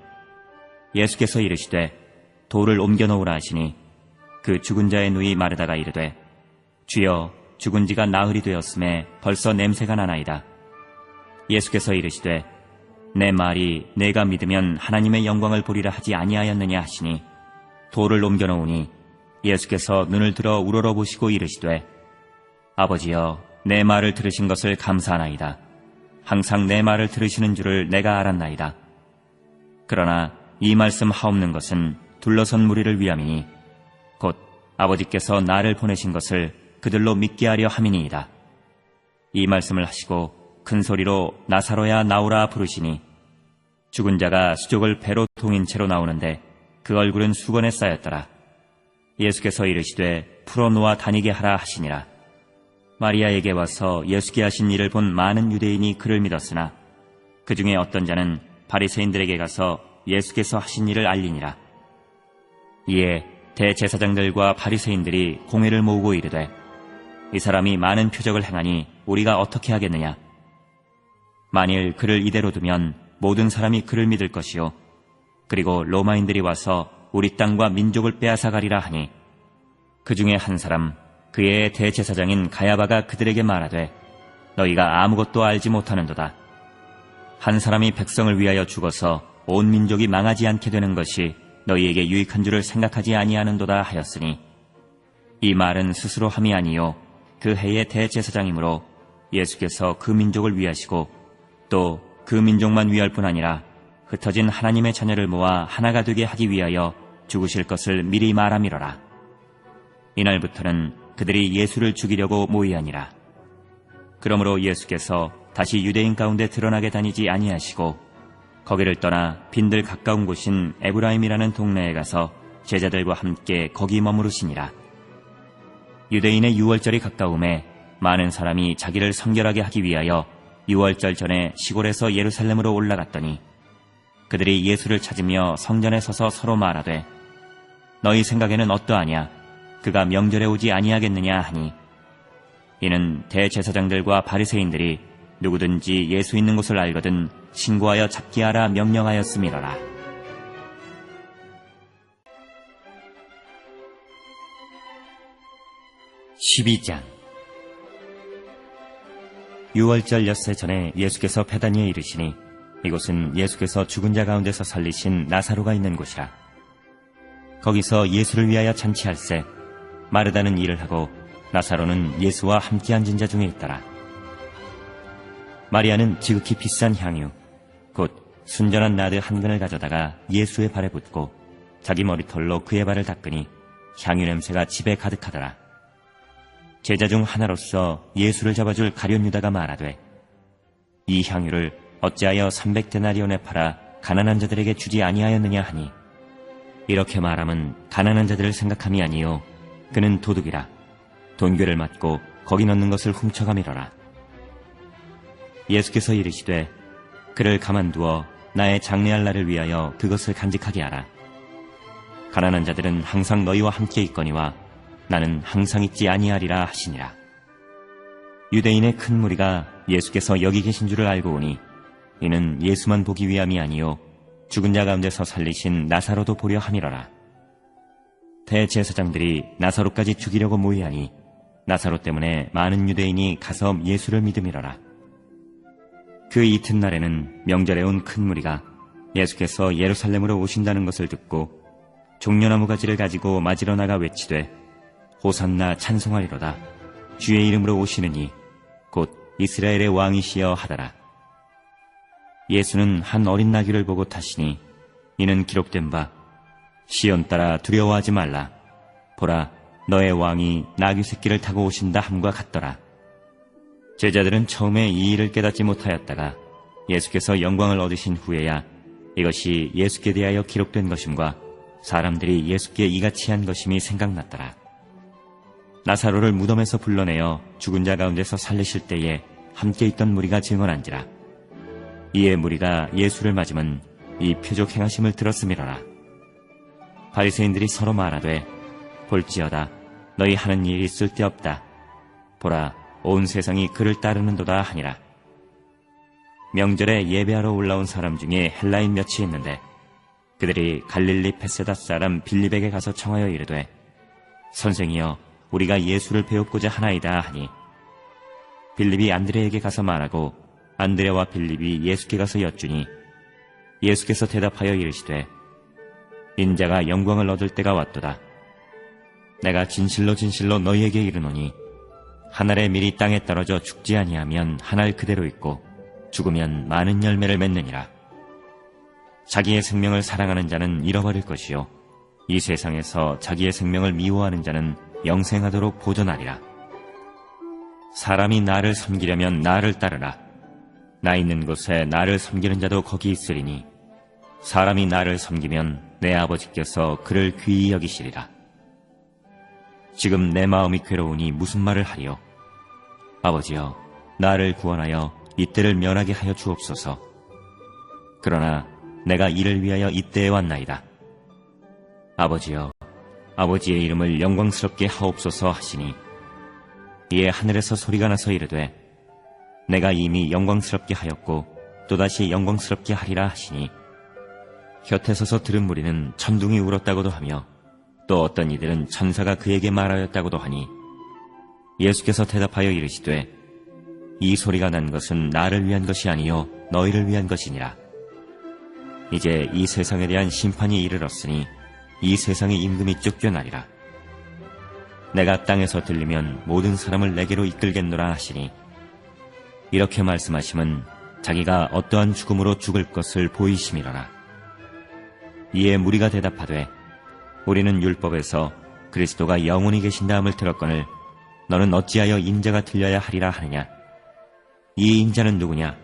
예수께서 이르시되 돌을 옮겨 놓으라 하시니 그 죽은 자의 누이 마르다가 이르되 주여 죽은 지가 나흘이 되었음에 벌써 냄새가 나나이다. 예수께서 이르시되 내 말이 내가 믿으면 하나님의 영광을 보리라 하지 아니하였느냐 하시니 돌을 옮겨 놓으니 예수께서 눈을 들어 우러러 보시고 이르시되 아버지여 내 말을 들으신 것을 감사하나이다. 항상 내 말을 들으시는 줄을 내가 알았나이다. 그러나 이 말씀 하옵는 것은 둘러선 무리를 위함이니 곧 아버지께서 나를 보내신 것을 그들로 믿게 하려 함이니이다. 이 말씀을 하시고 큰 소리로 나사로야 나오라 부르시니 죽은 자가 수족을 배로 동인 채로 나오는데 그 얼굴은 수건에 쌓였더라. 예수께서 이르시되 풀어놓아 다니게 하라 하시니라. 마리아에게 와서 예수께 하신 일을 본 많은 유대인이 그를 믿었으나 그 중에 어떤 자는 바리새인들에게 가서 예수께서 하신 일을 알리니라. 이에 대제사장들과 바리새인들이 공회를 모으고 이르되 이 사람이 많은 표적을 행하니 우리가 어떻게 하겠느냐. 만일 그를 이대로 두면 모든 사람이 그를 믿을 것이요 그리고 로마인들이 와서 우리 땅과 민족을 빼앗아가리라 하니 그 중에 한 사람 그의 대제사장인 가야바가 그들에게 말하되 너희가 아무것도 알지 못하는도다. 한 사람이 백성을 위하여 죽어서 온 민족이 망하지 않게 되는 것이 너희에게 유익한 줄을 생각하지 아니하는도다 하였으니 이 말은 스스로 함이 아니요 그 해의 대제사장이므로 예수께서 그 민족을 위하시고 또 그 민족만 위할 뿐 아니라 흩어진 하나님의 자녀를 모아 하나가 되게 하기 위하여 죽으실 것을 미리 말함이로라. 이날부터는 그들이 예수를 죽이려고 모이하니라. 그러므로 예수께서 다시 유대인 가운데 드러나게 다니지 아니하시고 거기를 떠나 빈들 가까운 곳인 에브라임이라는 동네에 가서 제자들과 함께 거기 머무르시니라. 유대인의 유월절이 가까움에 많은 사람이 자기를 성결하게 하기 위하여 유월절 전에 시골에서 예루살렘으로 올라갔더니 그들이 예수를 찾으며 성전에 서서 서로 말하되 너희 생각에는 어떠하냐? 그가 명절에 오지 아니하겠느냐 하니 이는 대제사장들과 바리새인들이 누구든지 예수 있는 곳을 알거든 신고하여 잡게 하라 명령하였음이로라. 12장. 유월절 엿새 전에 예수께서 베다니에 이르시니 이곳은 예수께서 죽은 자 가운데서 살리신 나사로가 있는 곳이라. 거기서 예수를 위하여 잔치할세 마르다는 일을 하고 나사로는 예수와 함께 앉은 자 중에 있더라. 마리아는 지극히 비싼 향유 곧 순전한 나드 한 근을 가져다가 예수의 발에 붓고 자기 머리털로 그의 발을 닦으니 향유 냄새가 집에 가득하더라. 제자 중 하나로서 예수를 잡아줄 가룟 유다가 말하되 이 향유를 어찌하여 300데나리온에 팔아 가난한 자들에게 주지 아니하였느냐 하니 이렇게 말함은 가난한 자들을 생각함이 아니요 그는 도둑이라 돈괴를 맞고 거기 넣는 것을 훔쳐가미러라. 예수께서 이르시되 그를 가만두어 나의 장례할 날을 위하여 그것을 간직하게 하라. 가난한 자들은 항상 너희와 함께 있거니와 나는 항상 있지 아니하리라 하시니라. 유대인의 큰 무리가 예수께서 여기 계신 줄을 알고 오니 이는 예수만 보기 위함이 아니요 죽은 자 가운데서 살리신 나사로도 보려 함이로라. 대제사장들이 나사로까지 죽이려고 모의하니 나사로 때문에 많은 유대인이 가서 예수를 믿음이로라. 그 이튿날에는 명절에 온 큰 무리가 예수께서 예루살렘으로 오신다는 것을 듣고 종려나무 가지를 가지고 맞으러 나가 외치되 호산나 찬송하리로다. 주의 이름으로 오시느니 곧 이스라엘의 왕이시여 하더라. 예수는 한 어린 나귀를 보고 타시니 이는 기록된 바 시온 따라 두려워하지 말라. 보라 너의 왕이 나귀 새끼를 타고 오신다 함과 같더라. 제자들은 처음에 이 일을 깨닫지 못하였다가 예수께서 영광을 얻으신 후에야 이것이 예수께 대하여 기록된 것임과 사람들이 예수께 이같이 한 것임이 생각났더라. 나사로를 무덤에서 불러내어 죽은 자 가운데서 살리실 때에 함께 있던 무리가 증언한지라. 이에 무리가 예수를 맞으면 이 표적 행하심을 들었음이로라. 바리새인들이 서로 말하되 볼지어다 너희 하는 일이 쓸데없다. 보라 온 세상이 그를 따르는도다 하니라. 명절에 예배하러 올라온 사람 중에 헬라인 몇이 있는데 그들이 갈릴리 베세다 사람 빌립에게 가서 청하여 이르되 선생이여 우리가 예수를 배우고자 하나이다 하니 빌립이 안드레에게 가서 말하고 안드레와 빌립이 예수께 가서 여쭈니 예수께서 대답하여 이르시되 인자가 영광을 얻을 때가 왔도다. 내가 진실로 진실로 너희에게 이르노니 한 알의 밀이 땅에 떨어져 죽지 아니하면 한 알 그대로 있고 죽으면 많은 열매를 맺느니라. 자기의 생명을 사랑하는 자는 잃어버릴 것이요 이 세상에서 자기의 생명을 미워하는 자는 영생하도록 보존하리라. 사람이 나를 섬기려면 나를 따르라. 나 있는 곳에 나를 섬기는 자도 거기 있으리니 사람이 나를 섬기면 내 아버지께서 그를 귀히 여기시리라. 지금 내 마음이 괴로우니 무슨 말을 하리요? 아버지여 나를 구원하여 이때를 면하게 하여 주옵소서. 그러나 내가 이를 위하여 이때에 왔나이다. 아버지여 아버지의 이름을 영광스럽게 하옵소서 하시니 이에 하늘에서 소리가 나서 이르되 내가 이미 영광스럽게 하였고 또다시 영광스럽게 하리라 하시니 곁에 서서 들은 무리는 천둥이 울었다고도 하며 또 어떤 이들은 천사가 그에게 말하였다고도 하니 예수께서 대답하여 이르시되 이 소리가 난 것은 나를 위한 것이 아니요 너희를 위한 것이니라. 이제 이 세상에 대한 심판이 이르렀으니 이 세상의 임금이 쫓겨나리라. 내가 땅에서 들리면 모든 사람을 내게로 이끌겠노라 하시니 이렇게 말씀하심은 자기가 어떠한 죽음으로 죽을 것을 보이심이로라. 이에 무리가 대답하되 우리는 율법에서 그리스도가 영원히 계신다함을 들었거늘 너는 어찌하여 인자가 들려야 하리라 하느냐. 이 인자는 누구냐?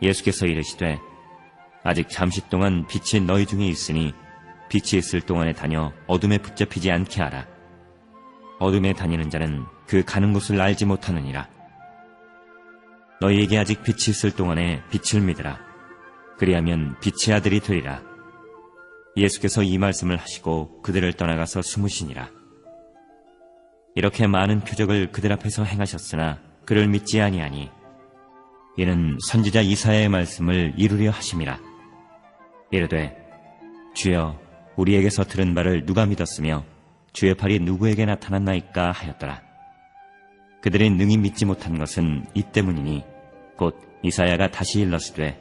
예수께서 이르시되 아직 잠시 동안 빛이 너희 중에 있으니 빛이 있을 동안에 다녀 어둠에 붙잡히지 않게 하라. 어둠에 다니는 자는 그 가는 곳을 알지 못하느니라. 너희에게 아직 빛이 있을 동안에 빛을 믿으라. 그리하면 빛의 아들이 되리라. 예수께서 이 말씀을 하시고 그들을 떠나가서 숨으시니라. 이렇게 많은 표적을 그들 앞에서 행하셨으나 그를 믿지 아니하니 이는 선지자 이사야의 말씀을 이루려 하심이라. 이르되 주여 우리에게서 들은 바를 누가 믿었으며 주의 팔이 누구에게 나타났나이까 하였더라. 그들이 능히 믿지 못한 것은 이 때문이니 곧 이사야가 다시 일렀으되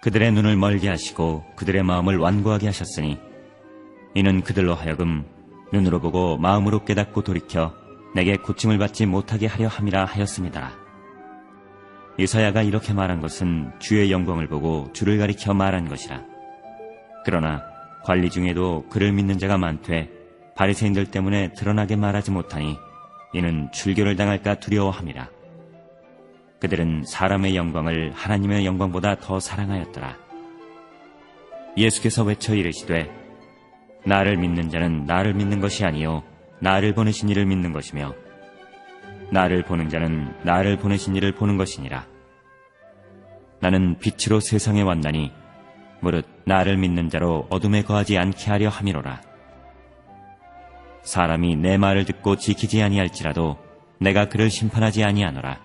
그들의 눈을 멀게 하시고 그들의 마음을 완고하게 하셨으니 이는 그들로 하여금 눈으로 보고 마음으로 깨닫고 돌이켜 내게 고침을 받지 못하게 하려 함이라 하였습니다. 이사야가 이렇게 말한 것은 주의 영광을 보고 주를 가리켜 말한 것이라. 그러나 관리 중에도 그를 믿는 자가 많되 바리새인들 때문에 드러나게 말하지 못하니 이는 출교를 당할까 두려워함이라. 그들은 사람의 영광을 하나님의 영광보다 더 사랑하였더라. 예수께서 외쳐 이르시되 나를 믿는 자는 나를 믿는 것이 아니요 나를 보내신 이를 믿는 것이며 나를 보는 자는 나를 보내신 이를 보는 것이니라. 나는 빛으로 세상에 왔나니 무릇 나를 믿는 자로 어둠에 거하지 않게 하려 함이로라. 사람이 내 말을 듣고 지키지 아니할지라도 내가 그를 심판하지 아니하노라.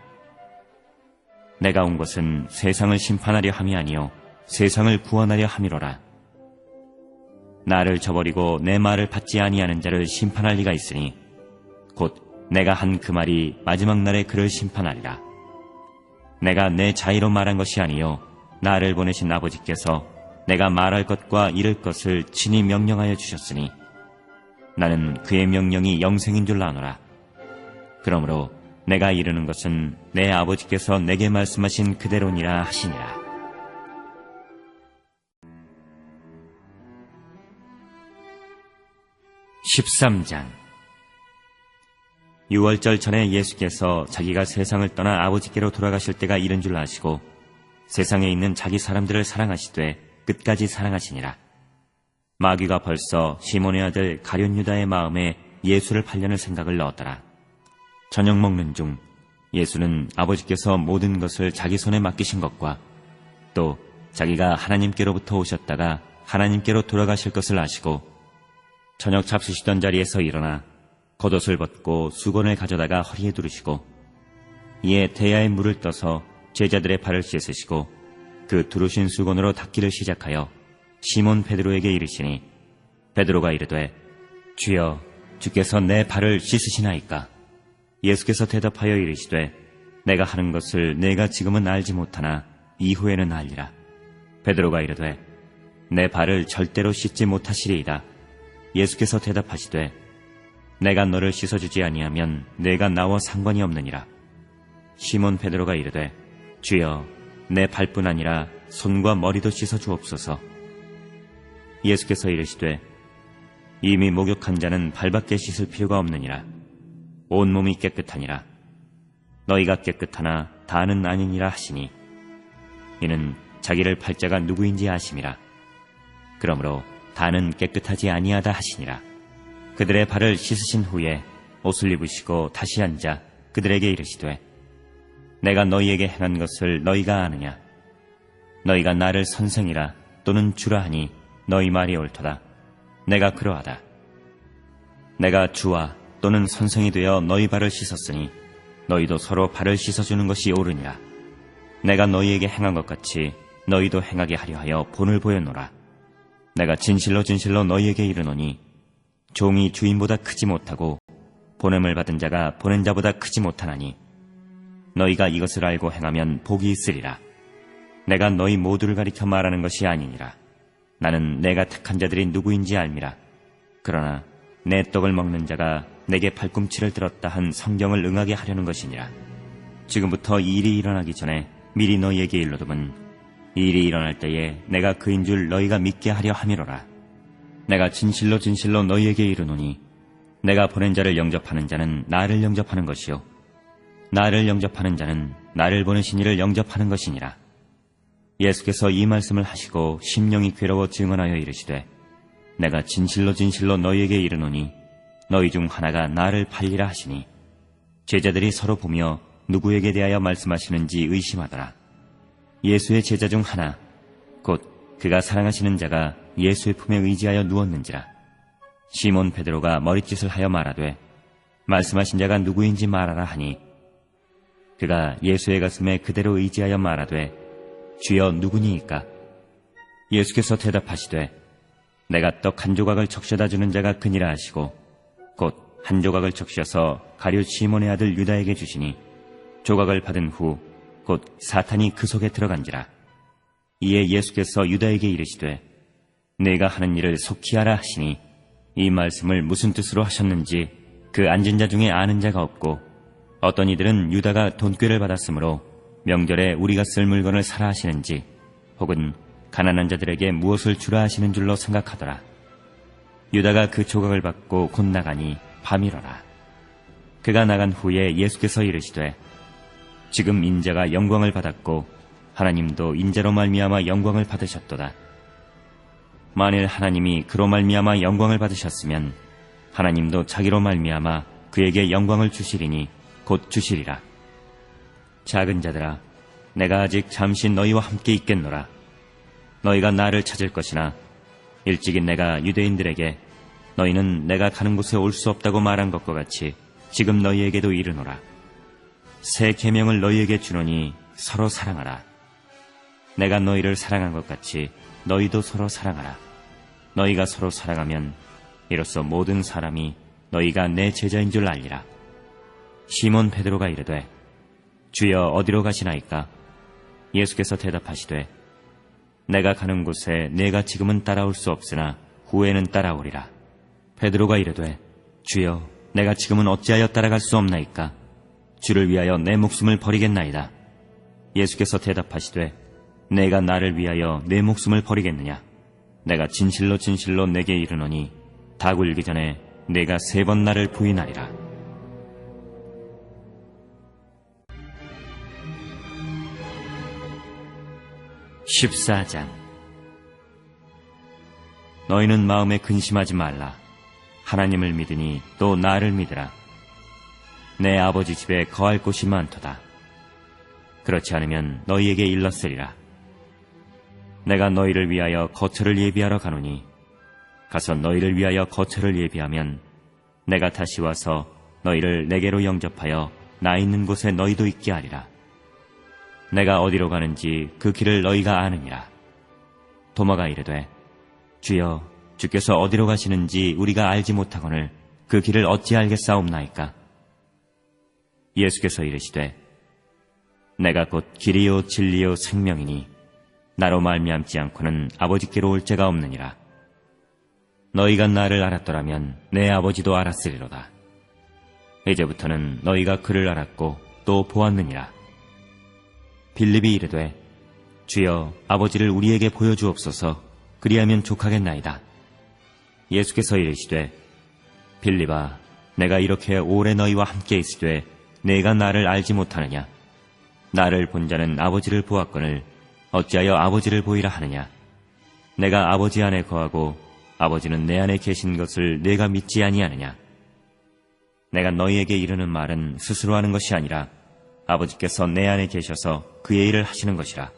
내가 온 것은 세상을 심판하려 함이 아니요 세상을 구원하려 함이로라. 나를 저버리고 내 말을 받지 아니하는 자를 심판할 리가 있으니 곧 내가 한 그 말이 마지막 날에 그를 심판하리라. 내가 내 자의로 말한 것이 아니요 나를 보내신 아버지께서 내가 말할 것과 이를 것을 친히 명령하여 주셨으니 나는 그의 명령이 영생인 줄 아노라. 그러므로 내가 이르는 것은 내 아버지께서 내게 말씀하신 그대로니라 하시니라. (13장) 유월절 전에 예수께서 자기가 세상을 떠나 아버지께로 돌아가실 때가 이른 줄 아시고 세상에 있는 자기 사람들을 사랑하시되 끝까지 사랑하시니라. 마귀가 벌써 시몬의 아들 가룟 유다의 마음에 예수를 팔려는 생각을 넣었더라. 저녁 먹는 중 예수는 아버지께서 모든 것을 자기 손에 맡기신 것과 또 자기가 하나님께로부터 오셨다가 하나님께로 돌아가실 것을 아시고 저녁 잡수시던 자리에서 일어나 겉옷을 벗고 수건을 가져다가 허리에 두르시고 이에 대야에 물을 떠서 제자들의 발을 씻으시고 그 두르신 수건으로 닦기를 시작하여 시몬 베드로에게 이르시니 베드로가 이르되 주여 주께서 내 발을 씻으시나이까? 예수께서 대답하여 이르시되 내가 하는 것을 내가 지금은 알지 못하나 이후에는 알리라. 베드로가 이르되 내 발을 절대로 씻지 못하시리이다. 예수께서 대답하시되 내가 너를 씻어주지 아니하면 내가 나와 상관이 없느니라. 시몬 베드로가 이르되 주여 내 발뿐 아니라 손과 머리도 씻어주옵소서. 예수께서 이르시되 이미 목욕한 자는 발밖에 씻을 필요가 없느니라. 온몸이 깨끗하니라. 너희가 깨끗하나 다는 아니니라 하시니 이는 자기를 팔 자가 누구인지 아심이라. 그러므로 다는 깨끗하지 아니하다 하시니라. 그들의 발을 씻으신 후에 옷을 입으시고 다시 앉아 그들에게 이르시되 내가 너희에게 행한 것을 너희가 아느냐? 너희가 나를 선생이라 또는 주라 하니 너희 말이 옳도다. 내가 그러하다. 내가 주와 또는 선생이 되어 너희 발을 씻었으니 너희도 서로 발을 씻어주는 것이 옳으니라. 내가 너희에게 행한 것 같이 너희도 행하게 하려 하여 본을 보였노라. 내가 진실로 진실로 너희에게 이르노니 종이 주인보다 크지 못하고 보냄을 받은 자가 보낸 자보다 크지 못하나니 너희가 이것을 알고 행하면 복이 있으리라. 내가 너희 모두를 가리켜 말하는 것이 아니니라. 나는 내가 택한 자들이 누구인지 알미라. 그러나 내 떡을 먹는 자가 내게 팔꿈치를 들었다 한 성경을 응하게 하려는 것이니라. 지금부터 이 일이 일어나기 전에 미리 너희에게 일러두면 이 일이 일어날 때에 내가 그인 줄 너희가 믿게 하려 함이로라. 내가 진실로 진실로 너희에게 이르노니 내가 보낸 자를 영접하는 자는 나를 영접하는 것이요 나를 영접하는 자는 나를 보내신 이를 영접하는 것이니라. 예수께서 이 말씀을 하시고 심령이 괴로워 증언하여 이르시되 내가 진실로 진실로 너희에게 이르노니 너희 중 하나가 나를 팔리라 하시니 제자들이 서로 보며 누구에게 대하여 말씀하시는지 의심하더라. 예수의 제자 중 하나, 곧 그가 사랑하시는 자가 예수의 품에 의지하여 누웠는지라. 시몬 베드로가 머릿짓을 하여 말하되 말씀하신 자가 누구인지 말하라 하니, 그가 예수의 가슴에 그대로 의지하여 말하되 주여 누구니이까? 예수께서 대답하시되 내가 떡 한 조각을 적셔다 주는 자가 그니라 하시고, 곧 한 조각을 적셔서 가룟 시몬의 아들 유다에게 주시니, 조각을 받은 후 곧 사탄이 그 속에 들어간지라. 이에 예수께서 유다에게 이르시되 내가 하는 일을 속히 하라 하시니, 이 말씀을 무슨 뜻으로 하셨는지 그 앉은 자 중에 아는 자가 없고, 어떤 이들은 유다가 돈꾀를 받았으므로 명절에 우리가 쓸 물건을 사라 하시는지, 혹은 가난한 자들에게 무엇을 주라 하시는 줄로 생각하더라. 유다가 그 조각을 받고 곧 나가니 밤이러라. 그가 나간 후에 예수께서 이르시되 지금 인자가 영광을 받았고 하나님도 인자로 말미암아 영광을 받으셨도다. 만일 하나님이 그로 말미암아 영광을 받으셨으면 하나님도 자기로 말미암아 그에게 영광을 주시리니 곧 주시리라. 작은 자들아, 내가 아직 잠시 너희와 함께 있겠노라. 너희가 나를 찾을 것이나 일찍이 내가 유대인들에게 너희는 내가 가는 곳에 올 수 없다고 말한 것과 같이 지금 너희에게도 이르노라. 새 계명을 너희에게 주노니 서로 사랑하라. 내가 너희를 사랑한 것 같이 너희도 서로 사랑하라. 너희가 서로 사랑하면 이로써 모든 사람이 너희가 내 제자인 줄 알리라. 시몬 베드로가 이르되 주여 어디로 가시나이까? 예수께서 대답하시되 내가 가는 곳에 내가 지금은 따라올 수 없으나 후에는 따라오리라. 베드로가 이르되 주여 내가 지금은 어찌하여 따라갈 수 없나이까? 주를 위하여 내 목숨을 버리겠나이다. 예수께서 대답하시되 내가 나를 위하여 내 목숨을 버리겠느냐? 내가 진실로 진실로 내게 이르노니 닭 울기 전에 내가 3번 나를 부인하리라. (14장) 너희는 마음에 근심하지 말라. 하나님을 믿으니 또 나를 믿으라. 내 아버지 집에 거할 곳이 많도다. 그렇지 않으면 너희에게 일렀으리라. 내가 너희를 위하여 거처를 예비하러 가노니 가서 너희를 위하여 거처를 예비하면 내가 다시 와서 너희를 내게로 영접하여 나 있는 곳에 너희도 있게 하리라. 내가 어디로 가는지 그 길을 너희가 아느니라. 도마가 이르되 주여 주께서 어디로 가시는지 우리가 알지 못하거늘 그 길을 어찌 알겠사옵나이까? 예수께서 이르시되 내가 곧 길이요 진리요 생명이니 나로 말미암지 않고는 아버지께로 올 자가 없느니라. 너희가 나를 알았더라면 내 아버지도 알았으리로다. 이제부터는 너희가 그를 알았고 또 보았느니라. 빌립이 이르되 주여 아버지를 우리에게 보여주옵소서. 그리하면 족하겠나이다. 예수께서 이르시되 빌립아, 내가 이렇게 오래 너희와 함께 있으되 내가 나를 알지 못하느냐? 나를 본 자는 아버지를 보았거늘 어찌하여 아버지를 보이라 하느냐? 내가 아버지 안에 거하고 아버지는 내 안에 계신 것을 내가 믿지 아니하느냐? 내가 너희에게 이르는 말은 스스로 하는 것이 아니라 아버지께서 내 안에 계셔서 그의 일을 하시는 것이라.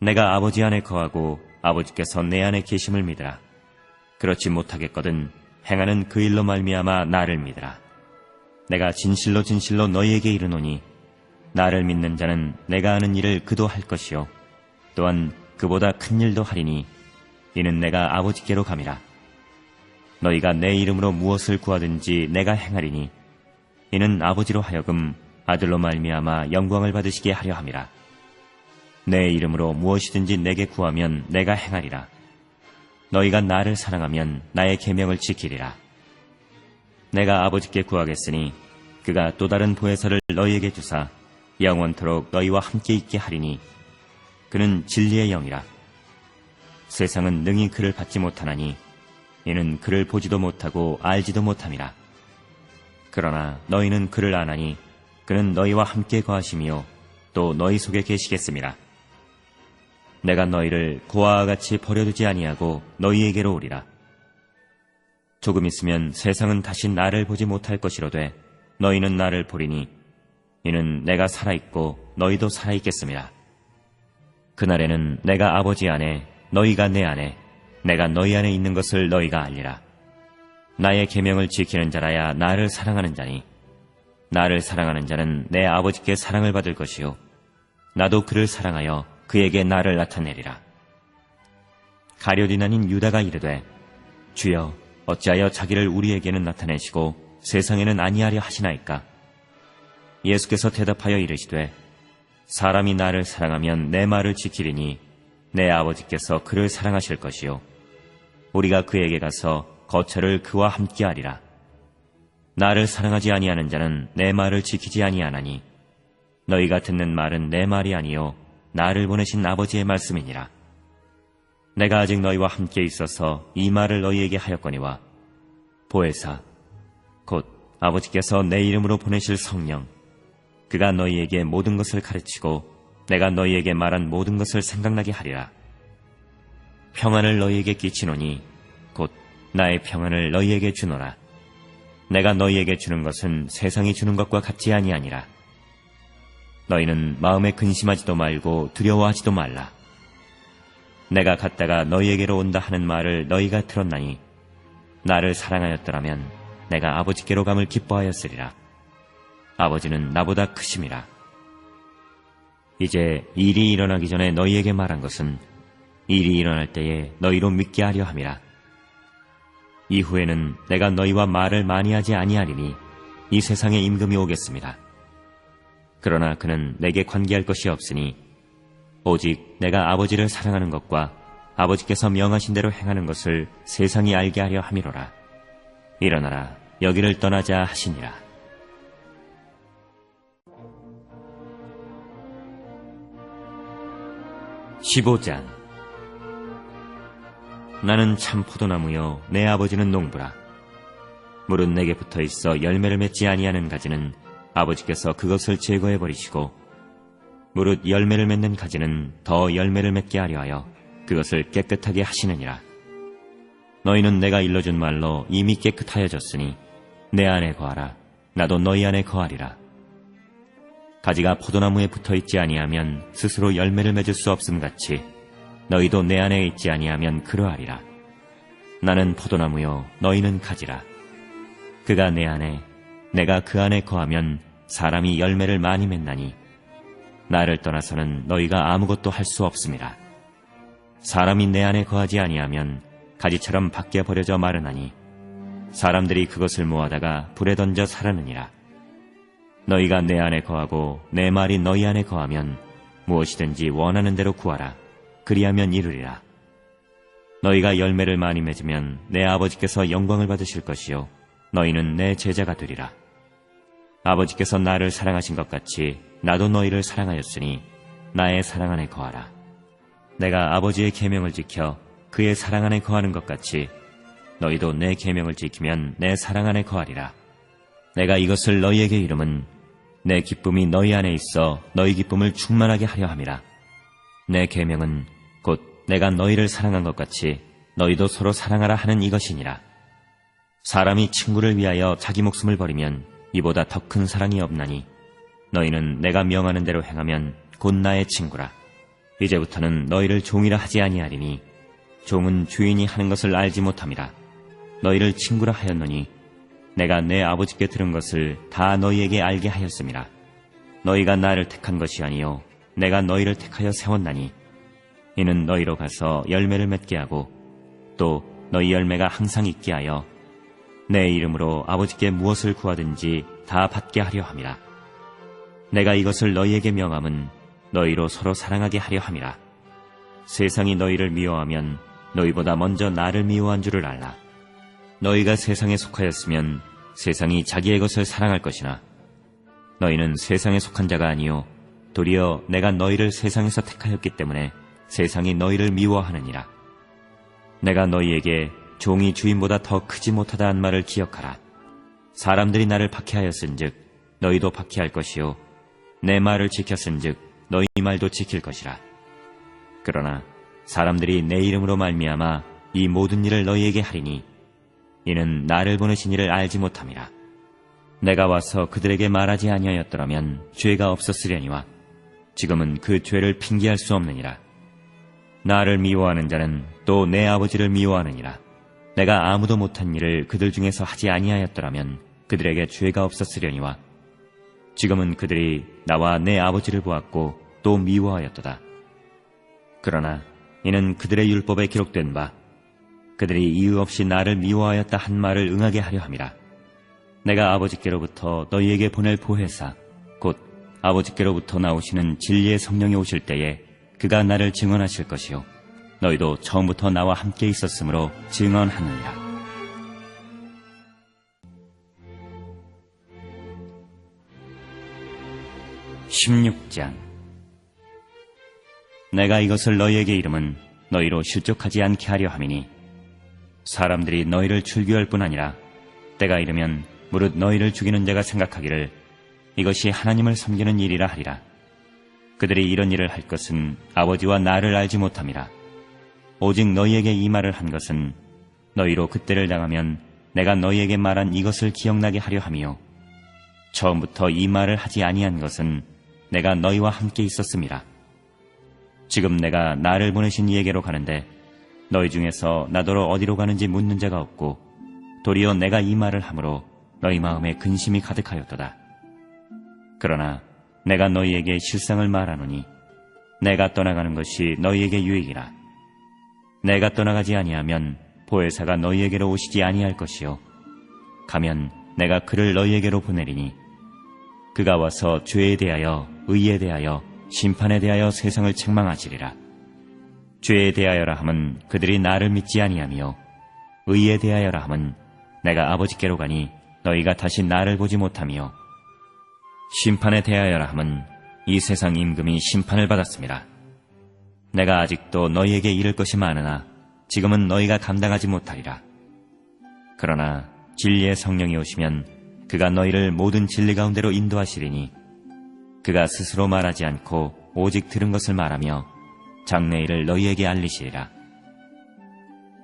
내가 아버지 안에 거하고 아버지께서 내 안에 계심을 믿으라. 그렇지 못하겠거든 행하는 그 일로 말미암아 나를 믿으라. 내가 진실로 진실로 너희에게 이르노니 나를 믿는 자는 내가 하는 일을 그도 할 것이요 또한 그보다 큰 일도 하리니 이는 내가 아버지께로 감이라. 너희가 내 이름으로 무엇을 구하든지 내가 행하리니 이는 아버지로 하여금 아들로 말미암아 영광을 받으시게 하려 함이라. 내 이름으로 무엇이든지 내게 구하면 내가 행하리라. 너희가 나를 사랑하면 나의 계명을 지키리라. 내가 아버지께 구하겠으니 그가 또 다른 보혜사를 너희에게 주사 영원토록 너희와 함께 있게 하리니 그는 진리의 영이라. 세상은 능히 그를 받지 못하나니 이는 그를 보지도 못하고 알지도 못함이라. 그러나 너희는 그를 아나니 그는 너희와 함께 거하시며 또 너희 속에 계시겠음이라. 내가 너희를 고아와 같이 버려두지 아니하고 너희에게로 오리라. 조금 있으면 세상은 다시 나를 보지 못할 것이로되 너희는 나를 보리니 이는 내가 살아있고 너희도 살아있겠습니다. 그날에는 내가 아버지 안에 너희가 내 안에 내가 너희 안에 있는 것을 너희가 알리라. 나의 계명을 지키는 자라야 나를 사랑하는 자니 나를 사랑하는 자는 내 아버지께 사랑을 받을 것이요 나도 그를 사랑하여 그에게 나를 나타내리라. 가룟유다인 유다가 이르되 주여 어찌하여 자기를 우리에게는 나타내시고 세상에는 아니하려 하시나이까? 예수께서 대답하여 이르시되 사람이 나를 사랑하면 내 말을 지키리니 내 아버지께서 그를 사랑하실 것이요 우리가 그에게 가서 거처를 그와 함께하리라. 나를 사랑하지 아니하는 자는 내 말을 지키지 아니하나니 너희가 듣는 말은 내 말이 아니요 나를 보내신 아버지의 말씀이니라. 내가 아직 너희와 함께 있어서 이 말을 너희에게 하였거니와 보혜사 곧 아버지께서 내 이름으로 보내실 성령 그가 너희에게 모든 것을 가르치고 내가 너희에게 말한 모든 것을 생각나게 하리라. 평안을 너희에게 끼치노니 곧 나의 평안을 너희에게 주노라. 내가 너희에게 주는 것은 세상이 주는 것과 같지 아니하니라. 너희는 마음에 근심하지도 말고 두려워하지도 말라. 내가 갔다가 너희에게로 온다 하는 말을 너희가 들었나니 나를 사랑하였더라면 내가 아버지께로 감을 기뻐하였으리라. 아버지는 나보다 크심이라. 이제 일이 일어나기 전에 너희에게 말한 것은 일이 일어날 때에 너희로 믿게 하려 함이라. 이후에는 내가 너희와 말을 많이 하지 아니하리니 이 세상에 임금이 오겠습니다. 그러나 그는 내게 관계할 것이 없으니 오직 내가 아버지를 사랑하는 것과 아버지께서 명하신 대로 행하는 것을 세상이 알게 하려 함이로라. 일어나라 여기를 떠나자 하시니라. (15장) 나는 참 포도나무요 내 아버지는 농부라. 물은 내게 붙어있어 열매를 맺지 아니하는 가지는 아버지께서 그것을 제거해버리시고 무릇 열매를 맺는 가지는 더 열매를 맺게 하려 하여 그것을 깨끗하게 하시느니라. 너희는 내가 일러준 말로 이미 깨끗하여졌으니 내 안에 거하라. 나도 너희 안에 거하리라. 가지가 포도나무에 붙어있지 아니하면 스스로 열매를 맺을 수 없음같이 너희도 내 안에 있지 아니하면 그러하리라. 나는 포도나무요 너희는 가지라. 그가 내 안에 내가 그 안에 거하면 사람이 열매를 많이 맺나니 나를 떠나서는 너희가 아무것도 할 수 없음이라. 사람이 내 안에 거하지 아니하면 가지처럼 밖에 버려져 마르나니 사람들이 그것을 모아다가 불에 던져 사르느니라. 너희가 내 안에 거하고 내 말이 너희 안에 거하면 무엇이든지 원하는 대로 구하라. 그리하면 이루리라. 너희가 열매를 많이 맺으면 내 아버지께서 영광을 받으실 것이요 너희는 내 제자가 되리라. 아버지께서 나를 사랑하신 것 같이 나도 너희를 사랑하였으니 나의 사랑 안에 거하라. 내가 아버지의 계명을 지켜 그의 사랑 안에 거하는 것 같이 너희도 내 계명을 지키면 내 사랑 안에 거하리라. 내가 이것을 너희에게 이름은 내 기쁨이 너희 안에 있어 너희 기쁨을 충만하게 하려 함이라. 내 계명은 곧 내가 너희를 사랑한 것 같이 너희도 서로 사랑하라 하는 이것이니라. 사람이 친구를 위하여 자기 목숨을 버리면 이보다 더 큰 사랑이 없나니 너희는 내가 명하는 대로 행하면 곧 나의 친구라. 이제부터는 너희를 종이라 하지 아니하리니 종은 주인이 하는 것을 알지 못함이라. 너희를 친구라 하였노니 내가 내 아버지께 들은 것을 다 너희에게 알게 하였음이라. 너희가 나를 택한 것이 아니요 내가 너희를 택하여 세웠나니 이는 너희로 가서 열매를 맺게 하고 또 너희 열매가 항상 있게 하여 내 이름으로 아버지께 무엇을 구하든지 다 받게 하려 함이라. 내가 이것을 너희에게 명함은 너희로 서로 사랑하게 하려 함이라. 세상이 너희를 미워하면 너희보다 먼저 나를 미워한 줄을 알라. 너희가 세상에 속하였으면 세상이 자기의 것을 사랑할 것이나 너희는 세상에 속한 자가 아니요 도리어 내가 너희를 세상에서 택하였기 때문에 세상이 너희를 미워하느니라. 내가 너희에게 종이 주인보다 더 크지 못하다 한 말을 기억하라. 사람들이 나를 박해하였은즉 너희도 박해할 것이요 내 말을 지켰은즉 너희 말도 지킬 것이라. 그러나 사람들이 내 이름으로 말미암아 이 모든 일을 너희에게 하리니 이는 나를 보내신 이를 알지 못함이라. 내가 와서 그들에게 말하지 아니하였더라면 죄가 없었으려니와 지금은 그 죄를 핑계할 수 없느니라. 나를 미워하는 자는 또 내 아버지를 미워하느니라. 내가 아무도 못한 일을 그들 중에서 하지 아니하였더라면 그들에게 죄가 없었으려니와 지금은 그들이 나와 내 아버지를 보았고 또 미워하였도다. 그러나 이는 그들의 율법에 기록된 바 그들이 이유 없이 나를 미워하였다 한 말을 응하게 하려 함이라. 내가 아버지께로부터 너희에게 보낼 보혜사 곧 아버지께로부터 나오시는 진리의 성령이 오실 때에 그가 나를 증언하실 것이요 너희도 처음부터 나와 함께 있었으므로 증언하느니라. (16장) 내가 이것을 너희에게 이름은 너희로 실족하지 않게 하려 함이니 사람들이 너희를 출교할 뿐 아니라 때가 이르면 무릇 너희를 죽이는 자가 생각하기를 이것이 하나님을 섬기는 일이라 하리라. 그들이 이런 일을 할 것은 아버지와 나를 알지 못함이라. 오직 너희에게 이 말을 한 것은 너희로 그때를 당하면 내가 너희에게 말한 이것을 기억나게 하려 함이요 처음부터 이 말을 하지 아니한 것은 내가 너희와 함께 있었음이라. 지금 내가 나를 보내신 이에게로 가는데 너희 중에서 나더러 어디로 가는지 묻는 자가 없고 도리어 내가 이 말을 함으로 너희 마음에 근심이 가득하였도다. 그러나 내가 너희에게 실상을 말하노니 내가 떠나가는 것이 너희에게 유익이라. 내가 떠나가지 아니하면 보혜사가 너희에게로 오시지 아니할 것이요 가면 내가 그를 너희에게로 보내리니 그가 와서 죄에 대하여 의에 대하여 심판에 대하여 세상을 책망하시리라. 죄에 대하여라 함은 그들이 나를 믿지 아니하며 의에 대하여라 함은 내가 아버지께로 가니 너희가 다시 나를 보지 못하며 심판에 대하여라 함은 이 세상 임금이 심판을 받았습니다. 내가 아직도 너희에게 이를 것이 많으나 지금은 너희가 감당하지 못하리라. 그러나 진리의 성령이 오시면 그가 너희를 모든 진리 가운데로 인도하시리니 그가 스스로 말하지 않고 오직 들은 것을 말하며 장래일을 너희에게 알리시리라.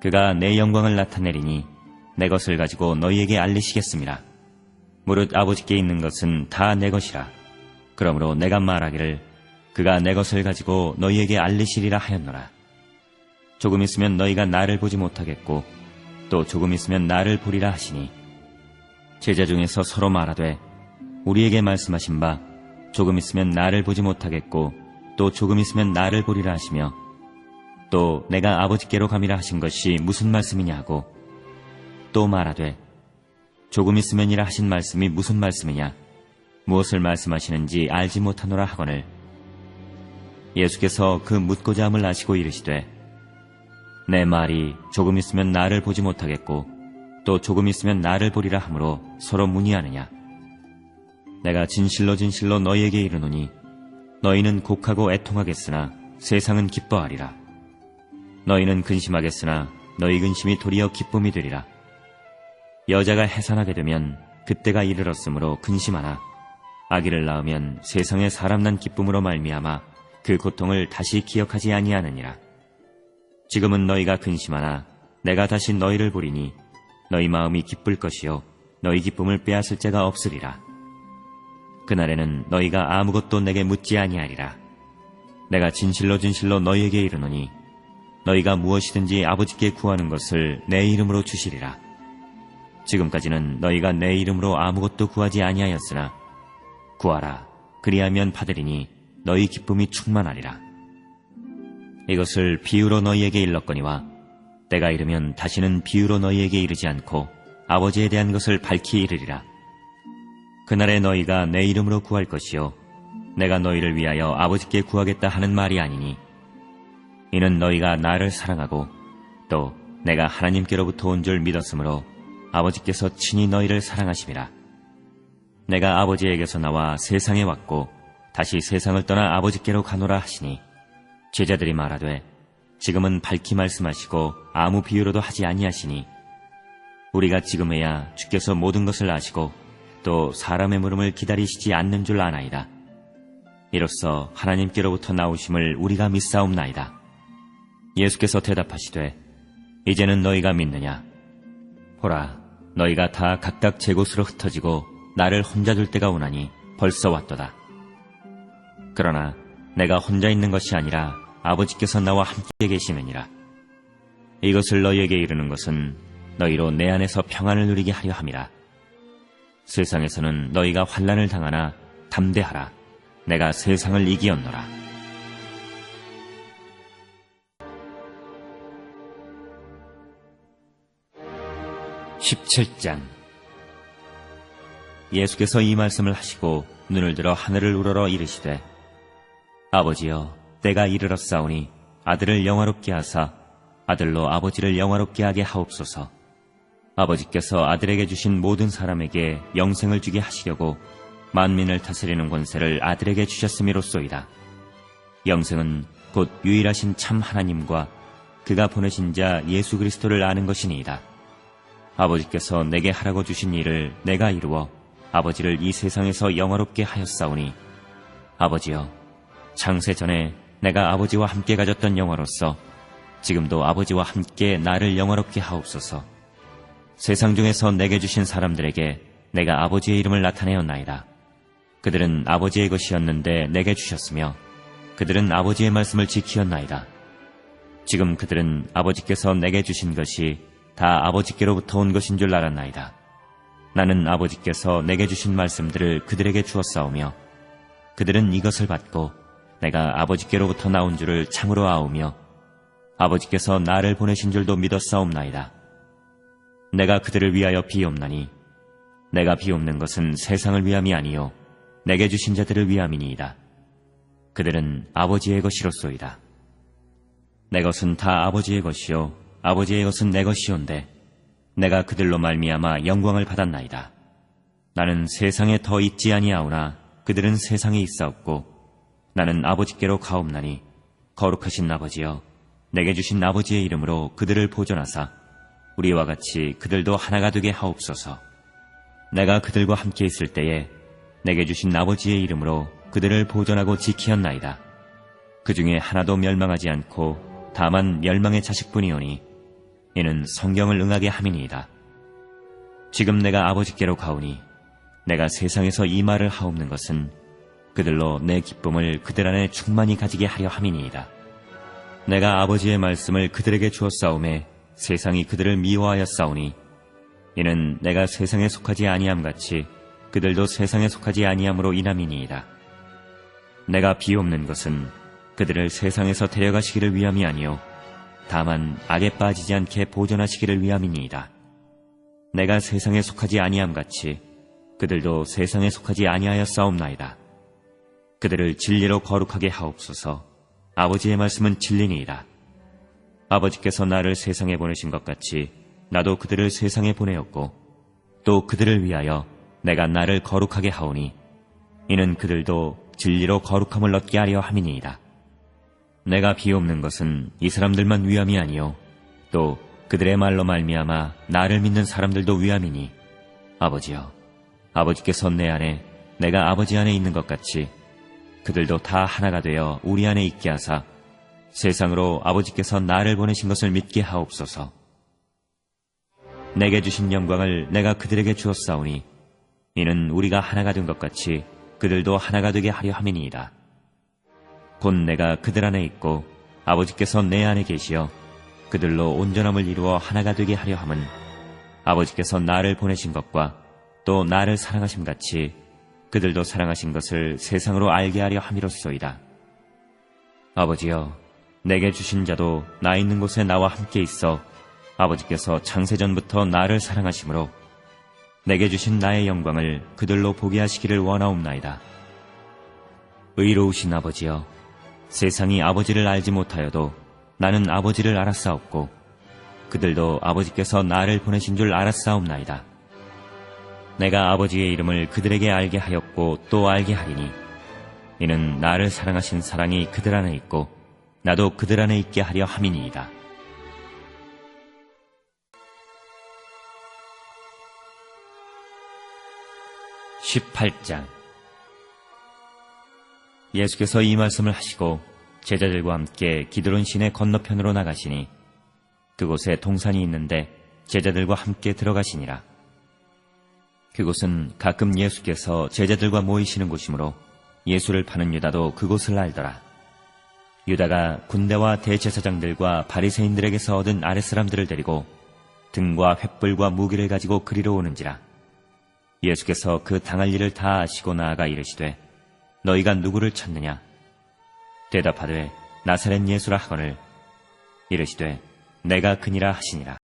그가 내 영광을 나타내리니 내 것을 가지고 너희에게 알리시겠습니다. 무릇 아버지께 있는 것은 다 내 것이라. 그러므로 내가 말하기를 그가 내 것을 가지고 너희에게 알리시리라 하였노라. 조금 있으면 너희가 나를 보지 못하겠고 또 조금 있으면 나를 보리라 하시니 제자 중에서 서로 말하되 우리에게 말씀하신 바 조금 있으면 나를 보지 못하겠고 또 조금 있으면 나를 보리라 하시며 또 내가 아버지께로 감이라 하신 것이 무슨 말씀이냐 하고 또 말하되 조금 있으면이라 하신 말씀이 무슨 말씀이냐 무엇을 말씀하시는지 알지 못하노라 하거늘 예수께서 그 묻고자 함을 아시고 이르시되 내 말이 조금 있으면 나를 보지 못하겠고 또 조금 있으면 나를 보리라 하므로 서로 문의하느냐. 내가 진실로 진실로 너희에게 이르노니 너희는 곡하고 애통하겠으나 세상은 기뻐하리라. 너희는 근심하겠으나 너희 근심이 도리어 기쁨이 되리라. 여자가 해산하게 되면 그때가 이르렀으므로 근심하나 아기를 낳으면 세상에 사람 난 기쁨으로 말미암아 그 고통을 다시 기억하지 아니하느니라. 지금은 너희가 근심하나 내가 다시 너희를 보리니 너희 마음이 기쁠 것이요 너희 기쁨을 빼앗을 자가 없으리라. 그날에는 너희가 아무것도 내게 묻지 아니하리라. 내가 진실로 진실로 너희에게 이르노니 너희가 무엇이든지 아버지께 구하는 것을 내 이름으로 주시리라. 지금까지는 너희가 내 이름으로 아무것도 구하지 아니하였으나 구하라 그리하면 받으리니 너희 기쁨이 충만하리라. 이것을 비유로 너희에게 일렀거니와 때가 이르면 다시는 비유로 너희에게 이르지 않고 아버지에 대한 것을 밝히 이르리라. 그날에 너희가 내 이름으로 구할 것이요 내가 너희를 위하여 아버지께 구하겠다 하는 말이 아니니 이는 너희가 나를 사랑하고 또 내가 하나님께로부터 온 줄 믿었으므로 아버지께서 친히 너희를 사랑하심이라. 내가 아버지에게서 나와 세상에 왔고 다시 세상을 떠나 아버지께로 가노라 하시니 제자들이 말하되 지금은 밝히 말씀하시고 아무 비유로도 하지 아니하시니 우리가 지금에야 주께서 모든 것을 아시고 또 사람의 물음을 기다리시지 않는 줄 아나이다. 이로써 하나님께로부터 나오심을 우리가 믿사옵나이다. 예수께서 대답하시되 이제는 너희가 믿느냐? 보라 너희가 다 각각 제 곳으로 흩어지고 나를 혼자 둘 때가 오나니 벌써 왔도다. 그러나 내가 혼자 있는 것이 아니라 아버지께서 나와 함께 계시느니라. 이것을 너희에게 이르는 것은 너희로 내 안에서 평안을 누리게 하려 함이라. 세상에서는 너희가 환난을 당하나 담대하라. 내가 세상을 이기었노라. (17장) 예수께서 이 말씀을 하시고 눈을 들어 하늘을 우러러 이르시되 아버지여 때가 이르렀사오니 아들을 영화롭게 하사 아들로 아버지를 영화롭게 하게 하옵소서. 아버지께서 아들에게 주신 모든 사람에게 영생을 주게 하시려고 만민을 다스리는 권세를 아들에게 주셨음이로소이다. 영생은 곧 유일하신 참 하나님과 그가 보내신 자 예수 그리스도를 아는 것이니이다. 아버지께서 내게 하라고 주신 일을 내가 이루어 아버지를 이 세상에서 영화롭게 하였사오니 아버지여 창세 전에 내가 아버지와 함께 가졌던 영화로서 지금도 아버지와 함께 나를 영화롭게 하옵소서. 세상 중에서 내게 주신 사람들에게 내가 아버지의 이름을 나타내었나이다. 그들은 아버지의 것이었는데 내게 주셨으며 그들은 아버지의 말씀을 지키었나이다. 지금 그들은 아버지께서 내게 주신 것이 다 아버지께로부터 온 것인 줄 알았나이다. 나는 아버지께서 내게 주신 말씀들을 그들에게 주었사오며 그들은 이것을 받고 내가 아버지께로부터 나온 줄을 참으로 아오며 아버지께서 나를 보내신 줄도 믿었사옵나이다. 내가 그들을 위하여 비옵나니 내가 비옵는 것은 세상을 위함이 아니요 내게 주신 자들을 위함이니이다. 그들은 아버지의 것이로소이다. 내 것은 다 아버지의 것이요 아버지의 것은 내 것이온데 내가 그들로 말미암아 영광을 받았나이다. 나는 세상에 더 있지 아니하오나 그들은 세상에 있사옵고 나는 아버지께로 가옵나니 거룩하신 아버지여 내게 주신 아버지의 이름으로 그들을 보존하사 우리와 같이 그들도 하나가 되게 하옵소서. 내가 그들과 함께 있을 때에 내게 주신 아버지의 이름으로 그들을 보존하고 지키었나이다. 그 중에 하나도 멸망하지 않고 다만 멸망의 자식뿐이오니 이는 성경을 응하게 함이니이다. 지금 내가 아버지께로 가오니 내가 세상에서 이 말을 하옵는 것은 그들로 내 기쁨을 그들 안에 충만히 가지게 하려 함이니이다. 내가 아버지의 말씀을 그들에게 주었사오매 세상이 그들을 미워하였사오니 이는 내가 세상에 속하지 아니함 같이 그들도 세상에 속하지 아니함으로 인함이니이다. 내가 비옵는 것은 그들을 세상에서 데려가시기를 위함이 아니요 다만 악에 빠지지 않게 보존하시기를 위함이니이다. 내가 세상에 속하지 아니함 같이 그들도 세상에 속하지 아니하였사옵나이다. 그들을 진리로 거룩하게 하옵소서. 아버지의 말씀은 진리니이다. 아버지께서 나를 세상에 보내신 것 같이 나도 그들을 세상에 보내었고 또 그들을 위하여 내가 나를 거룩하게 하오니 이는 그들도 진리로 거룩함을 얻게 하려 함이니이다. 내가 비옵는 것은 이 사람들만 위함이 아니요 또 그들의 말로 말미암아 나를 믿는 사람들도 위함이니 아버지여 아버지께서 내 안에 내가 아버지 안에 있는 것 같이 그들도 다 하나가 되어 우리 안에 있게 하사 세상으로 아버지께서 나를 보내신 것을 믿게 하옵소서. 내게 주신 영광을 내가 그들에게 주었사오니 이는 우리가 하나가 된 것 같이 그들도 하나가 되게 하려 함이니이다. 곧 내가 그들 안에 있고 아버지께서 내 안에 계시어 그들로 온전함을 이루어 하나가 되게 하려 함은 아버지께서 나를 보내신 것과 또 나를 사랑하심 같이 그들도 사랑하신 것을 세상으로 알게 하려 함이로소이다. 아버지여 내게 주신 자도 나 있는 곳에 나와 함께 있어 아버지께서 창세전부터 나를 사랑하심으로 내게 주신 나의 영광을 그들로 보게 하시기를 원하옵나이다. 의로우신 아버지여 세상이 아버지를 알지 못하여도 나는 아버지를 알았사옵고 그들도 아버지께서 나를 보내신 줄 알았사옵나이다. 내가 아버지의 이름을 그들에게 알게 하였고 또 알게 하리니 이는 나를 사랑하신 사랑이 그들 안에 있고 나도 그들 안에 있게 하려 함이니이다. (18장) 예수께서 이 말씀을 하시고 제자들과 함께 기드론 시내 건너편으로 나가시니 그곳에 동산이 있는데 제자들과 함께 들어가시니라. 그곳은 가끔 예수께서 제자들과 모이시는 곳이므로 예수를 파는 유다도 그곳을 알더라. 유다가 군대와 대제사장들과 바리새인들에게서 얻은 아랫사람들을 데리고 등과 횃불과 무기를 가지고 그리로 오는지라. 예수께서 그 당할 일을 다 아시고 나아가 이르시되 너희가 누구를 찾느냐? 대답하되 나사렛 예수라 하거늘 이르시되 내가 그니라 하시니라.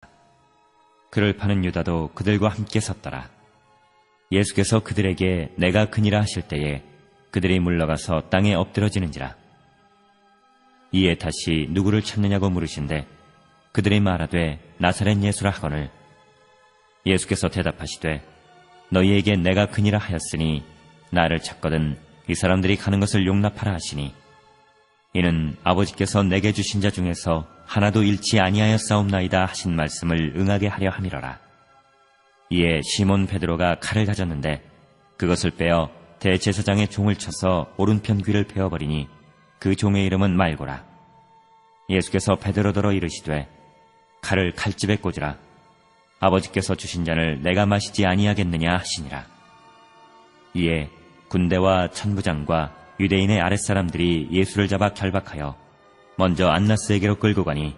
그를 파는 유다도 그들과 함께 섰더라. 예수께서 그들에게 내가 그니라 하실 때에 그들이 물러가서 땅에 엎드러지는지라. 이에 다시 누구를 찾느냐고 물으신데 그들이 말하되 나사렛 예수라 하거늘 예수께서 대답하시되 너희에게 내가 그니라 하였으니 나를 찾거든 이 사람들이 가는 것을 용납하라 하시니 이는 아버지께서 내게 주신 자 중에서 하나도 잃지 아니하였사옵나이다 하신 말씀을 응하게 하려 함이러라. 이에 시몬 베드로가 칼을 가졌는데 그것을 빼어 대제사장의 종을 쳐서 오른편 귀를 베어버리니 그 종의 이름은 말고라. 예수께서 베드로더러 이르시되 칼을 칼집에 꽂으라. 아버지께서 주신 잔을 내가 마시지 아니하겠느냐 하시니라. 이에 군대와 천부장과 유대인의 아랫사람들이 예수를 잡아 결박하여 먼저 안나스에게로 끌고 가니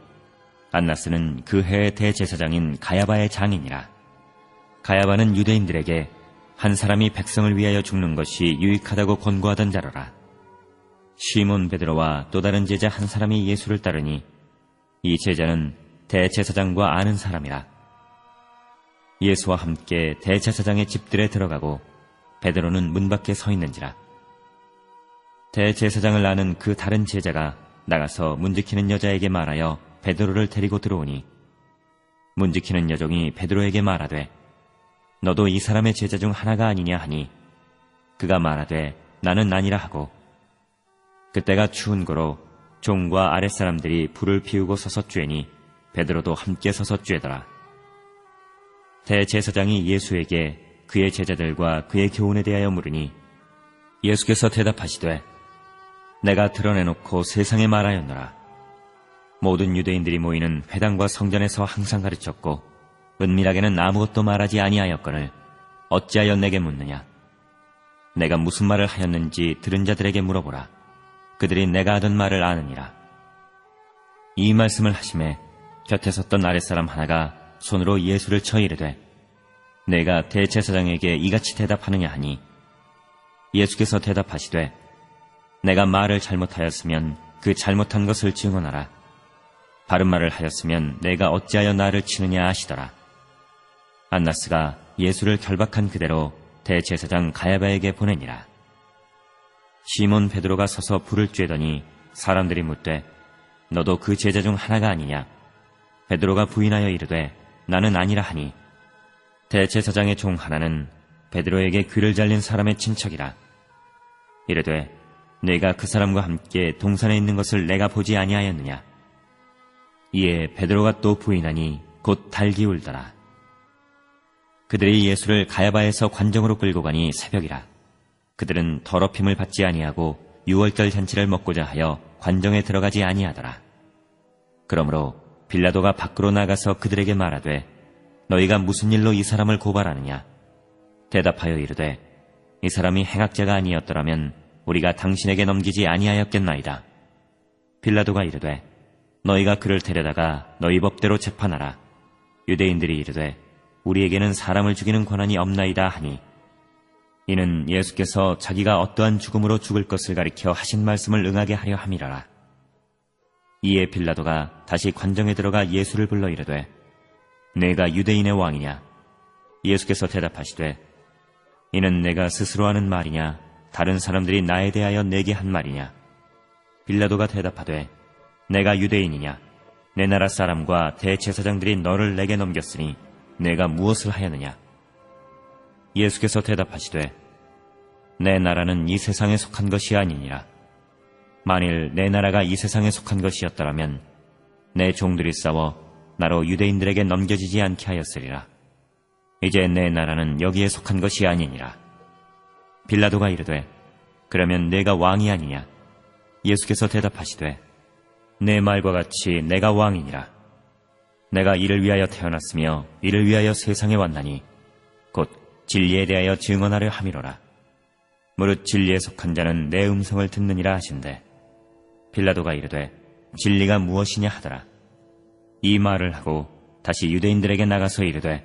안나스는 그 해의 대제사장인 가야바의 장인이라. 가야바는 유대인들에게 한 사람이 백성을 위하여 죽는 것이 유익하다고 권고하던 자로라. 시몬 베드로와 또 다른 제자 한 사람이 예수를 따르니 이 제자는 대제사장과 아는 사람이라. 예수와 함께 대제사장의 집들에 들어가고 베드로는 문 밖에 서 있는지라. 대제사장을 아는 그 다른 제자가 나가서 문지키는 여자에게 말하여 베드로를 데리고 들어오니 문지키는 여종이 베드로에게 말하되 너도 이 사람의 제자 중 하나가 아니냐 하니 그가 말하되 나는 아니라 하고 그때가 추운 고로 종과 아랫사람들이 불을 피우고 서서 쬐니 베드로도 함께 서서 쬐더라. 대제사장이 예수에게 그의 제자들과 그의 교훈에 대하여 물으니 예수께서 대답하시되 내가 드러내놓고 세상에 말하였노라. 모든 유대인들이 모이는 회당과 성전에서 항상 가르쳤고 은밀하게는 아무것도 말하지 아니하였거늘 어찌하여 내게 묻느냐? 내가 무슨 말을 하였는지 들은 자들에게 물어보라. 그들이 내가 하던 말을 아느니라. 이 말씀을 하심에 곁에 섰던 아랫사람 하나가 손으로 예수를 쳐 이르되 내가 대제사장에게 이같이 대답하느냐 하니 예수께서 대답하시되 내가 말을 잘못하였으면 그 잘못한 것을 증언하라. 바른 말을 하였으면 내가 어찌하여 나를 치느냐 하시더라. 안나스가 예수를 결박한 그대로 대제사장 가야바에게 보내니라. 시몬 베드로가 서서 불을 쬐더니 사람들이 묻되 너도 그 제자 중 하나가 아니냐? 베드로가 부인하여 이르되 나는 아니라 하니 대제사장의 종 하나는 베드로에게 귀를 잘린 사람의 친척이라. 이르되 내가 그 사람과 함께 동산에 있는 것을 내가 보지 아니하였느냐? 이에 베드로가 또 부인하니 곧 달기 울더라. 그들이 예수를 가야바에서 관정으로 끌고 가니 새벽이라. 그들은 더럽힘을 받지 아니하고 유월절 잔치를 먹고자 하여 관정에 들어가지 아니하더라. 그러므로 빌라도가 밖으로 나가서 그들에게 말하되 너희가 무슨 일로 이 사람을 고발하느냐? 대답하여 이르되 이 사람이 행악자가 아니었더라면 우리가 당신에게 넘기지 아니하였겠나이다. 빌라도가 이르되 너희가 그를 데려다가 너희 법대로 재판하라. 유대인들이 이르되 우리에게는 사람을 죽이는 권한이 없나이다 하니 이는 예수께서 자기가 어떠한 죽음으로 죽을 것을 가리켜 하신 말씀을 응하게 하려 함이라라. 이에 빌라도가 다시 관정에 들어가 예수를 불러 이르되 내가 유대인의 왕이냐? 예수께서 대답하시되 이는 내가 스스로 하는 말이냐? 다른 사람들이 나에 대하여 내게 한 말이냐? 빌라도가 대답하되 내가 유대인이냐? 내 나라 사람과 대제사장들이 너를 내게 넘겼으니 내가 무엇을 하였느냐? 예수께서 대답하시되 내 나라는 이 세상에 속한 것이 아니니라. 만일 내 나라가 이 세상에 속한 것이었더라면 내 종들이 싸워 나로 유대인들에게 넘겨지지 않게 하였으리라. 이제 내 나라는 여기에 속한 것이 아니니라. 빌라도가 이르되 그러면 내가 왕이 아니냐? 예수께서 대답하시되 내 말과 같이 내가 왕이니라. 내가 이를 위하여 태어났으며 이를 위하여 세상에 왔나니 곧 진리에 대하여 증언하려 함이로라. 무릇 진리에 속한 자는 내 음성을 듣느니라 하신대 빌라도가 이르되 진리가 무엇이냐 하더라. 이 말을 하고 다시 유대인들에게 나가서 이르되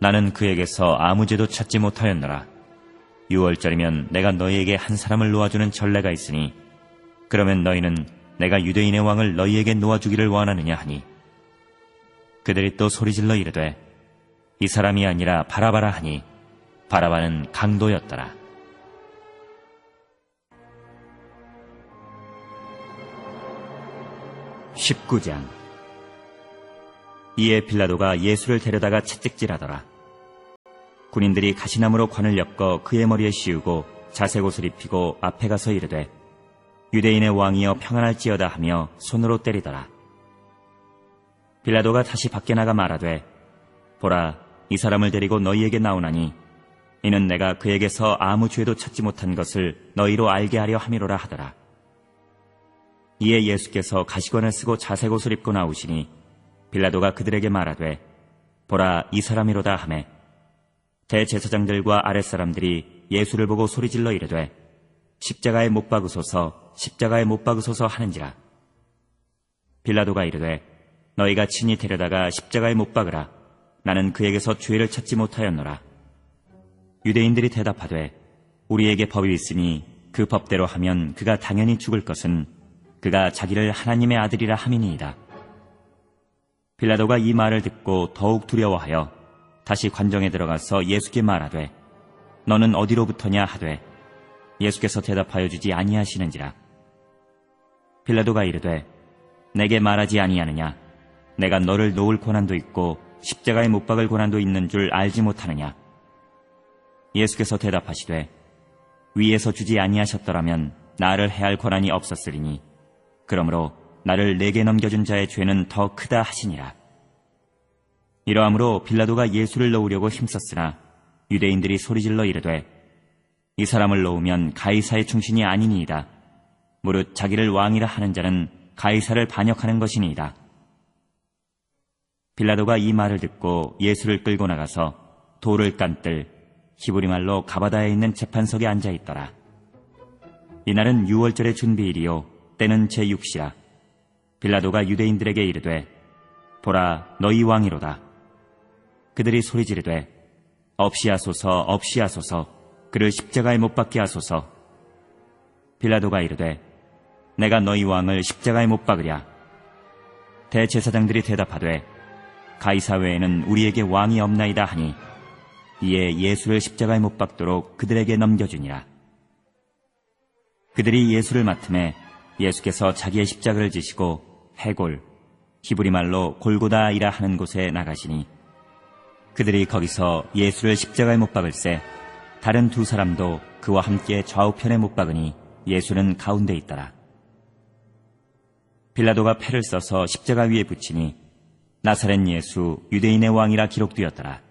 나는 그에게서 아무 죄도 찾지 못하였노라. 6월절이면 내가 너희에게 한 사람을 놓아주는 전례가 있으니 그러면 너희는 내가 유대인의 왕을 너희에게 놓아주기를 원하느냐 하니 그들이 또 소리질러 이르되 이 사람이 아니라 바라바라 하니 바라바는 강도였더라. (19장) 이에 빌라도가 예수를 데려다가 채찍질하더라. 군인들이 가시나무로 관을 엮어 그의 머리에 씌우고 자색 옷을 입히고 앞에 가서 이르되 유대인의 왕이여 평안할지어다 하며 손으로 때리더라. 빌라도가 다시 밖에 나가 말하되 보라 이 사람을 데리고 너희에게 나오나니 이는 내가 그에게서 아무 죄도 찾지 못한 것을 너희로 알게 하려 함이로라 하더라. 이에 예수께서 가시관을 쓰고 자색 옷을 입고 나오시니 빌라도가 그들에게 말하되 보라 이 사람이로다 하매 대제사장들과 아랫사람들이 예수를 보고 소리질러 이르되 십자가에 못 박으소서 십자가에 못 박으소서 하는지라. 빌라도가 이르되 너희가 친히 데려다가 십자가에 못 박으라. 나는 그에게서 죄를 찾지 못하였노라. 유대인들이 대답하되 우리에게 법이 있으니 그 법대로 하면 그가 당연히 죽을 것은 그가 자기를 하나님의 아들이라 함이니이다. 빌라도가 이 말을 듣고 더욱 두려워하여 다시 관정에 들어가서 예수께 말하되 너는 어디로부터냐 하되 예수께서 대답하여 주지 아니하시는지라. 빌라도가 이르되 내게 말하지 아니하느냐 내가 너를 놓을 고난도 있고 십자가에 못 박을 고난도 있는 줄 알지 못하느냐. 예수께서 대답하시되 위에서 주지 아니하셨더라면 나를 해할 권한이 없었으리니 그러므로 나를 내게 넘겨준 자의 죄는 더 크다 하시니라. 이러함으로 빌라도가 예수를 놓으려고 힘썼으나 유대인들이 소리질러 이르되 이 사람을 놓으면 가이사의 충신이 아니니이다. 무릇 자기를 왕이라 하는 자는 가이사를 반역하는 것이니이다. 빌라도가 이 말을 듣고 예수를 끌고 나가서 돌을 깐뜰 히브리 말로 가바다에 있는 재판석에 앉아 있더라. 이날은 6월절의 준비일이요 때는 제6시라. 빌라도가 유대인들에게 이르되 보라 너희 왕이로다. 그들이 소리지르되 없이 하소서 없이 하소서 그를 십자가에 못 박게 하소서. 빌라도가 이르되 내가 너희 왕을 십자가에 못 박으랴. 대제사장들이 대답하되 가이사 외에는 우리에게 왕이 없나이다 하니 이에 예수를 십자가에 못 박도록 그들에게 넘겨주니라. 그들이 예수를 맡음에 예수께서 자기의 십자가를 지시고 해골 히브리 말로 골고다이라 하는 곳에 나가시니 그들이 거기서 예수를 십자가에 못 박을새 다른 두 사람도 그와 함께 좌우편에 못 박으니 예수는 가운데 있더라. 빌라도가 패를 써서 십자가 위에 붙이니 나사렛 예수 유대인의 왕이라 기록되었더라.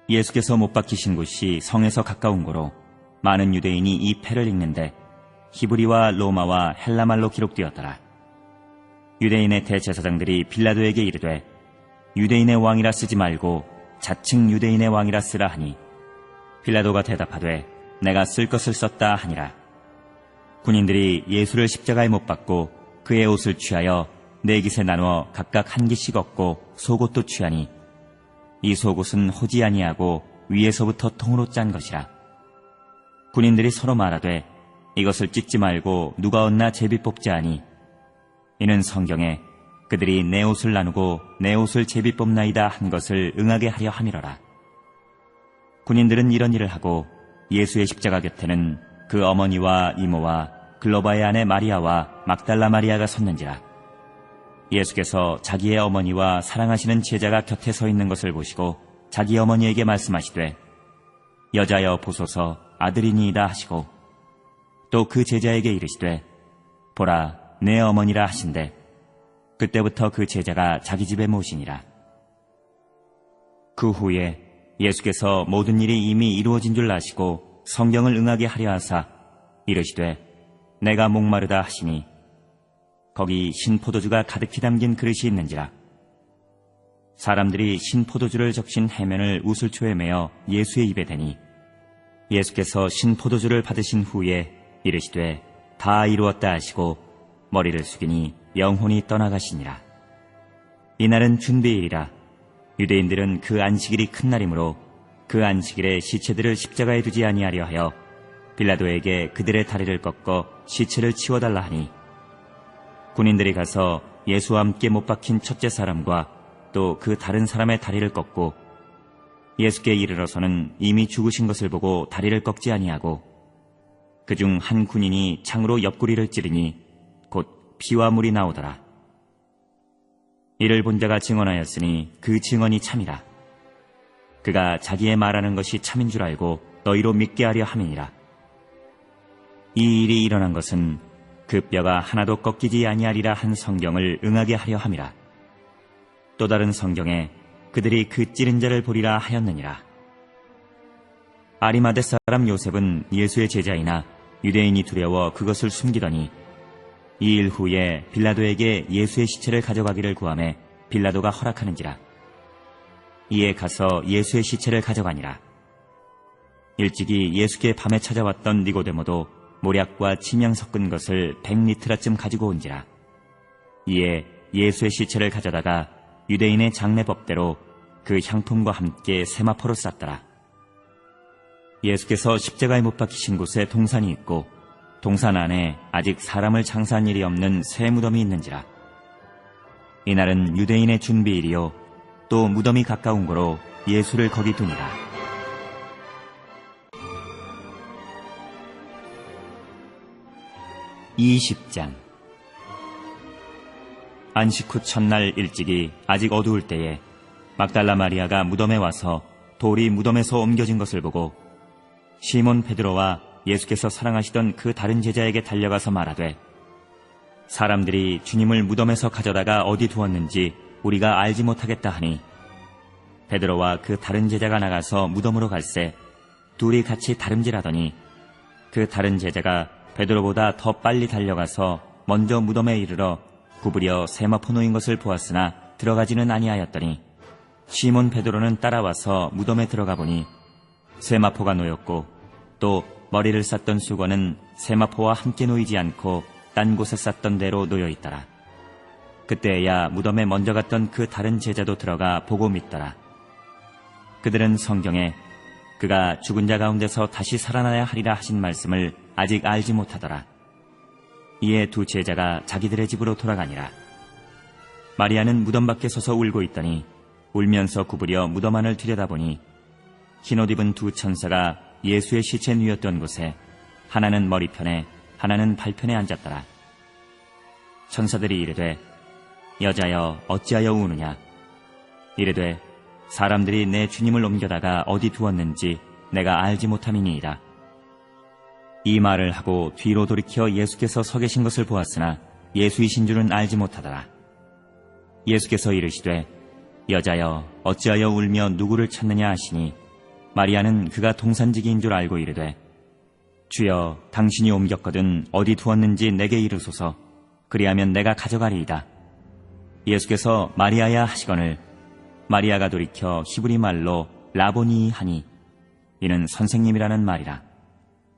예수께서 못 박히신 곳이 성에서 가까운 고로 많은 유대인이 이 패를 읽는데 히브리와 로마와 헬라말로 기록되었더라. 유대인의 대제사장들이 빌라도에게 이르되 유대인의 왕이라 쓰지 말고 자칭 유대인의 왕이라 쓰라 하니 빌라도가 대답하되 내가 쓸 것을 썼다 하니라. 군인들이 예수를 십자가에 못 박고 그의 옷을 취하여 네 깃에 나누어 각각 한 깃씩 얻고 속옷도 취하니 이 속옷은 호지 아니하고 위에서부터 통으로 짠 것이라. 군인들이 서로 말하되 이것을 찢지 말고 누가 얻나 제비 뽑자 하니 이는 성경에 그들이 내 옷을 나누고 내 옷을 제비 뽑나이다 한 것을 응하게 하려 함이로라. 군인들은 이런 일을 하고 예수의 십자가 곁에는 그 어머니와 이모와 글로바의 아내 마리아와 막달라 마리아가 섰는지라. 예수께서 자기의 어머니와 사랑하시는 제자가 곁에 서 있는 것을 보시고 자기 어머니에게 말씀하시되 여자여 보소서 아들이니이다 하시고 또 그 제자에게 이르시되 보라 내 어머니라 하신대 그때부터 그 제자가 자기 집에 모시니라. 그 후에 예수께서 모든 일이 이미 이루어진 줄 아시고 성경을 응하게 하려 하사 이르시되 내가 목마르다 하시니 거기 신포도주가 가득히 담긴 그릇이 있는지라. 사람들이 신포도주를 적신 해면을 우슬초에 매어 예수의 입에 대니 예수께서 신포도주를 받으신 후에 이르시되 다 이루었다 하시고 머리를 숙이니 영혼이 떠나가시니라. 이날은 준비일이라. 유대인들은 그 안식일이 큰 날이므로 그 안식일에 시체들을 십자가에 두지 아니하려 하여 빌라도에게 그들의 다리를 꺾어 시체를 치워달라 하니 군인들이 가서 예수와 함께 못 박힌 첫째 사람과 또 그 다른 사람의 다리를 꺾고 예수께 이르러서는 이미 죽으신 것을 보고 다리를 꺾지 아니하고 그중 한 군인이 창으로 옆구리를 찌르니 곧 피와 물이 나오더라. 이를 본 자가 증언하였으니 그 증언이 참이라. 그가 자기의 말하는 것이 참인 줄 알고 너희로 믿게 하려 함이니라. 이 일이 일어난 것은 그 뼈가 하나도 꺾이지 아니하리라 한 성경을 응하게 하려 함이라. 또 다른 성경에 그들이 그 찌른 자를 보리라 하였느니라. 아리마대 사람 요셉은 예수의 제자이나 유대인이 두려워 그것을 숨기더니 2일 후에 빌라도에게 예수의 시체를 가져가기를 구하매 빌라도가 허락하는지라. 이에 가서 예수의 시체를 가져가니라. 일찍이 예수께 밤에 찾아왔던 니고데모도 모략과 침향 섞은 것을 100리트라쯤 가지고 온지라. 이에 예수의 시체를 가져다가 유대인의 장례법대로 그 향품과 함께 세마포로 쌌더라. 예수께서 십자가에 못 박히신 곳에 동산이 있고 동산 안에 아직 사람을 장사한 일이 없는 새 무덤이 있는지라. 이날은 유대인의 준비일이요 또 무덤이 가까운 거로 예수를 거기 두니라. (20장) 안식 후 첫날 일찍이 아직 어두울 때에 막달라 마리아가 무덤에 와서 돌이 무덤에서 옮겨진 것을 보고 시몬 베드로와 예수께서 사랑하시던 그 다른 제자에게 달려가서 말하되 사람들이 주님을 무덤에서 가져다가 어디 두었는지 우리가 알지 못하겠다 하니 베드로와 그 다른 제자가 나가서 무덤으로 갈새 둘이 같이 다름질하더니 그 다른 제자가 베드로보다 더 빨리 달려가서 먼저 무덤에 이르러 구부려 세마포 놓인 것을 보았으나 들어가지는 아니하였더니 시몬 베드로는 따라와서 무덤에 들어가 보니 세마포가 놓였고 또 머리를 쌌던 수건은 세마포와 함께 놓이지 않고 딴 곳에 쌌던 대로 놓여 있더라. 그때야 무덤에 먼저 갔던 그 다른 제자도 들어가 보고 믿더라. 그들은 성경에 그가 죽은 자 가운데서 다시 살아나야 하리라 하신 말씀을 아직 알지 못하더라. 이에 두 제자가 자기들의 집으로 돌아가니라. 마리아는 무덤 밖에 서서 울고 있더니 울면서 구부려 무덤 안을 들여다보니 흰옷 입은 두 천사가 예수의 시체 누였던 곳에 하나는 머리편에 하나는 발편에 앉았더라. 천사들이 이르되 여자여 어찌하여 우느냐. 이르되 사람들이 내 주님을 옮겨다가 어디 두었는지 내가 알지 못함이니이다. 이 말을 하고 뒤로 돌이켜 예수께서 서 계신 것을 보았으나 예수이신 줄은 알지 못하더라. 예수께서 이르시되 여자여 어찌하여 울며 누구를 찾느냐 하시니 마리아는 그가 동산지기인 줄 알고 이르되 주여 당신이 옮겼거든 어디 두었는지 내게 이르소서. 그리하면 내가 가져가리이다. 예수께서 마리아야 하시거늘 마리아가 돌이켜 히브리 말로 라보니 하니 이는 선생님이라는 말이라.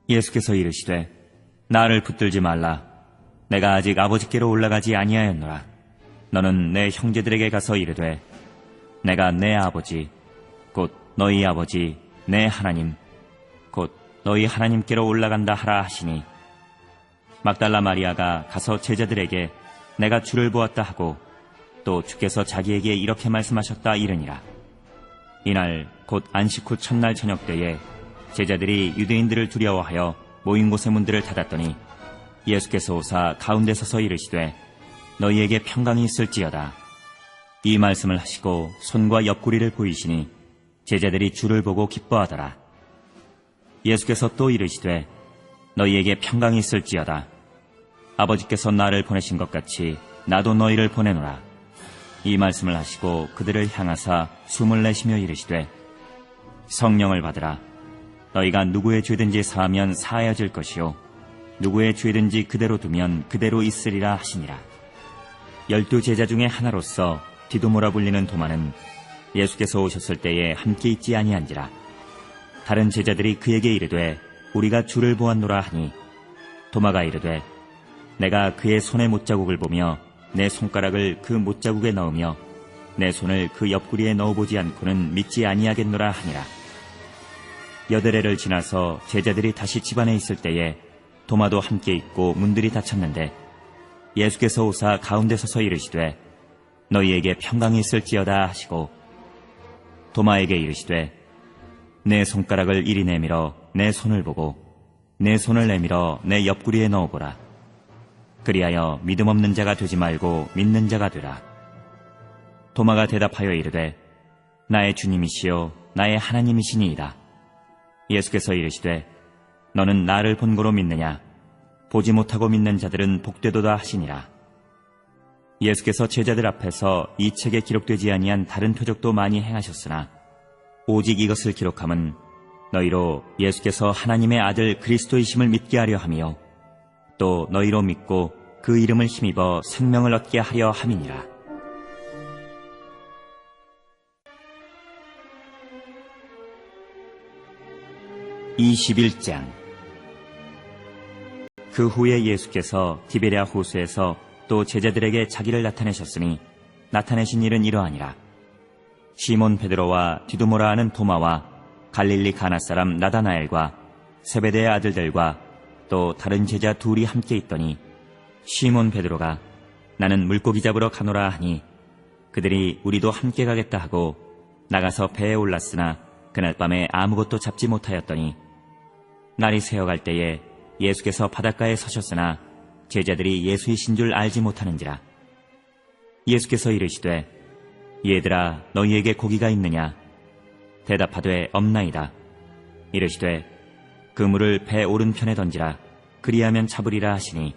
예수께서 이르시되 나를 붙들지 말라. 내가 아직 아버지께로 올라가지 아니하였노라. 너는 내 형제들에게 가서 이르되 내가 내 아버지 곧 너희 아버지 내 하나님 곧 너희 하나님께로 올라간다 하라 하시니 막달라 마리아가 가서 제자들에게 내가 주를 보았다 하고 또 주께서 자기에게 이렇게 말씀하셨다 이르니라. 이날 곧 안식 후 첫날 저녁 때에 제자들이 유대인들을 두려워하여 모인 곳의 문들을 닫았더니 예수께서 오사 가운데 서서 이르시되 너희에게 평강이 있을지어다. 이 말씀을 하시고 손과 옆구리를 보이시니 제자들이 주를 보고 기뻐하더라. 예수께서 또 이르시되 너희에게 평강이 있을지어다. 아버지께서 나를 보내신 것 같이 나도 너희를 보내노라. 이 말씀을 하시고 그들을 향하사 숨을 내쉬며 이르시되 성령을 받으라. 너희가 누구의 죄든지 사하면 사하여질 것이요 누구의 죄든지 그대로 두면 그대로 있으리라 하시니라. 12 제자 중에 하나로서 디도모라 불리는 도마는 예수께서 오셨을 때에 함께 있지 아니한지라. 다른 제자들이 그에게 이르되 우리가 주를 보았노라 하니 도마가 이르되 내가 그의 손의 못자국을 보며 내 손가락을 그 못자국에 넣으며 내 손을 그 옆구리에 넣어보지 않고는 믿지 아니하겠노라 하니라. 여드레를 지나서 제자들이 다시 집안에 있을 때에 도마도 함께 있고 문들이 닫혔는데 예수께서 오사 가운데 서서 이르시되 너희에게 평강이 있을지어다 하시고 도마에게 이르시되 내 손가락을 이리 내밀어 내 손을 보고 내 손을 내밀어 내 옆구리에 넣어보라. 그리하여 믿음 없는 자가 되지 말고 믿는 자가 되라. 도마가 대답하여 이르되 나의 주님이시요 나의 하나님이시니이다. 예수께서 이르시되 너는 나를 본고로 믿느냐? 보지 못하고 믿는 자들은 복되도다 하시니라. 예수께서 제자들 앞에서 이 책에 기록되지 아니한 다른 표적도 많이 행하셨으나 오직 이것을 기록함은 너희로 예수께서 하나님의 아들 그리스도이심을 믿게 하려 함이요 또 너희로 믿고 그 이름을 힘입어 생명을 얻게 하려 함이니라. (21장) 그 후에 예수께서 디베랴 호수에서 또 제자들에게 자기를 나타내셨으니 나타내신 일은 이러하니라. 시몬 베드로와 디두모라 하는 도마와 갈릴리 가나 사람 나다나엘과 세베대의 아들들과 또 다른 제자 둘이 함께 있더니 시몬 베드로가 나는 물고기 잡으러 가노라 하니 그들이 우리도 함께 가겠다 하고 나가서 배에 올랐으나 그날 밤에 아무것도 잡지 못하였더니 날이 새어갈 때에 예수께서 바닷가에 서셨으나 제자들이 예수이신 줄 알지 못하는지라. 예수께서 이르시되 얘들아 너희에게 고기가 있느냐? 대답하되 없나이다. 이르시되 그물을 배 오른편에 던지라. 그리하면 잡으리라 하시니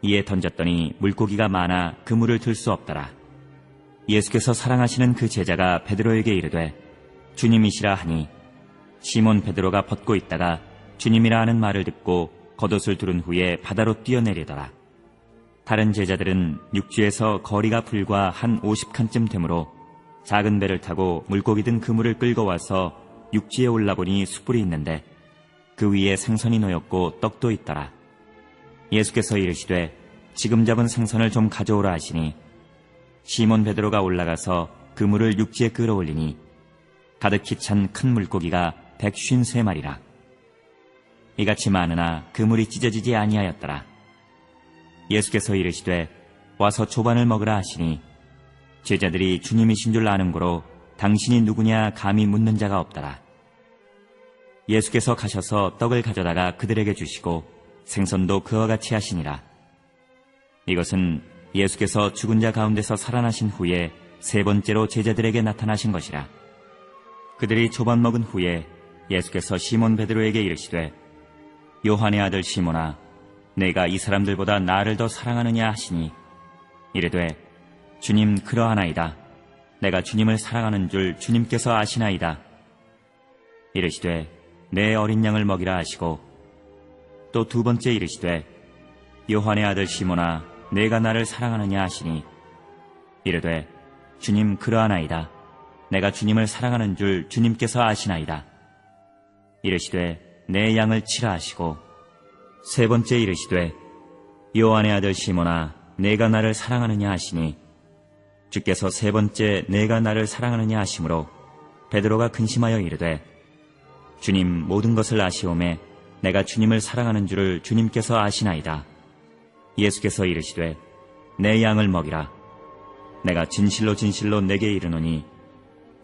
이에 던졌더니 물고기가 많아 그물을 들 수 없더라. 예수께서 사랑하시는 그 제자가 베드로에게 이르되 주님이시라 하니 시몬 베드로가 벗고 있다가 주님이라 하는 말을 듣고 겉옷을 두른 후에 바다로 뛰어내리더라. 다른 제자들은 육지에서 거리가 불과 한 50칸쯤 되므로 작은 배를 타고 물고기 든 그물을 끌고 와서 육지에 올라보니 숯불이 있는데 그 위에 생선이 놓였고 떡도 있더라. 예수께서 이르시되 지금 잡은 생선을 좀 가져오라 하시니 시몬 베드로가 올라가서 그물을 육지에 끌어올리니 가득히 찬 큰 물고기가 153마리라. 이같이 많으나 그물이 찢어지지 아니하였더라. 예수께서 이르시되 와서 조반을 먹으라 하시니 제자들이 주님이신 줄 아는 고로 당신이 누구냐 감히 묻는 자가 없더라. 예수께서 가셔서 떡을 가져다가 그들에게 주시고 생선도 그와 같이 하시니라. 이것은 예수께서 죽은 자 가운데서 살아나신 후에 세 번째로 제자들에게 나타나신 것이라. 그들이 조반 먹은 후에 예수께서 시몬 베드로에게 이르시되 요한의 아들 시몬아 내가 이 사람들보다 나를 더 사랑하느냐 하시니 이르되 주님 그러하나이다. 내가 주님을 사랑하는 줄 주님께서 아시나이다. 이르시되 내 어린 양을 먹이라 하시고 또 두 번째 이르시되 요한의 아들 시몬아 내가 나를 사랑하느냐 하시니 이르되 주님 그러하나이다. 내가 주님을 사랑하는 줄 주님께서 아시나이다. 이르시되 내 양을 치라 하시고 세 번째 이르시되 요한의 아들 시몬아 내가 나를 사랑하느냐 하시니 주께서 세 번째 내가 나를 사랑하느냐 하시므로 베드로가 근심하여 이르되 주님 모든 것을 아시오매 내가 주님을 사랑하는 줄을 주님께서 아시나이다. 예수께서 이르시되 내 양을 먹이라. 내가 진실로 진실로 내게 이르노니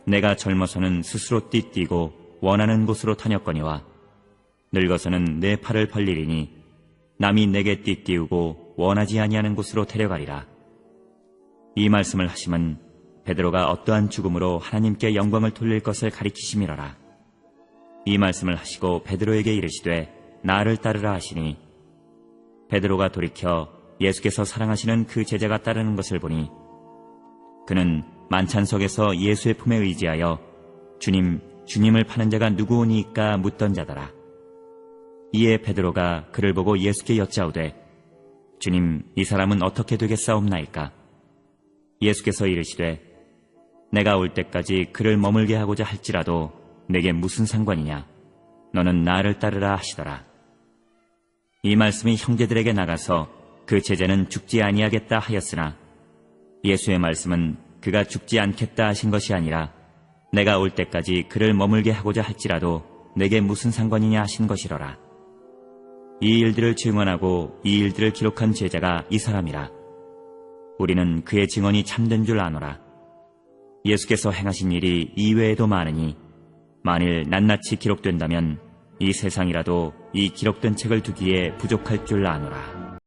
내가 젊어서는 스스로 띠뛰고 원하는 곳으로 타녔거니와 늙어서는 내 팔을 벌리리니 남이 내게 띠띠우고 원하지 아니하는 곳으로 데려가리라. 이 말씀을 하심은 베드로가 어떠한 죽음으로 하나님께 영광을 돌릴 것을 가리키심이로라. 이 말씀을 하시고 베드로에게 이르시되 나를 따르라 하시니 베드로가 돌이켜 예수께서 사랑하시는 그 제자가 따르는 것을 보니 그는 만찬석에서 예수의 품에 의지하여 주님을 파는 자가 누구오니까 묻던 자더라. 이에 베드로가 그를 보고 예수께 여짜오되 주님 이 사람은 어떻게 되겠사옵나이까? 예수께서 이르시되 내가 올 때까지 그를 머물게 하고자 할지라도 내게 무슨 상관이냐? 너는 나를 따르라 하시더라. 이 말씀이 형제들에게 나가서 그 제자는 죽지 아니하겠다 하였으나 예수의 말씀은 그가 죽지 않겠다 하신 것이 아니라 내가 올 때까지 그를 머물게 하고자 할지라도 내게 무슨 상관이냐 하신 것이로라. 이 일들을 증언하고 이 일들을 기록한 제자가 이 사람이라. 우리는 그의 증언이 참된 줄 아노라. 예수께서 행하신 일이 이외에도 많으니 만일 낱낱이 기록된다면 이 세상이라도 이 기록된 책을 두기에 부족할 줄 아노라.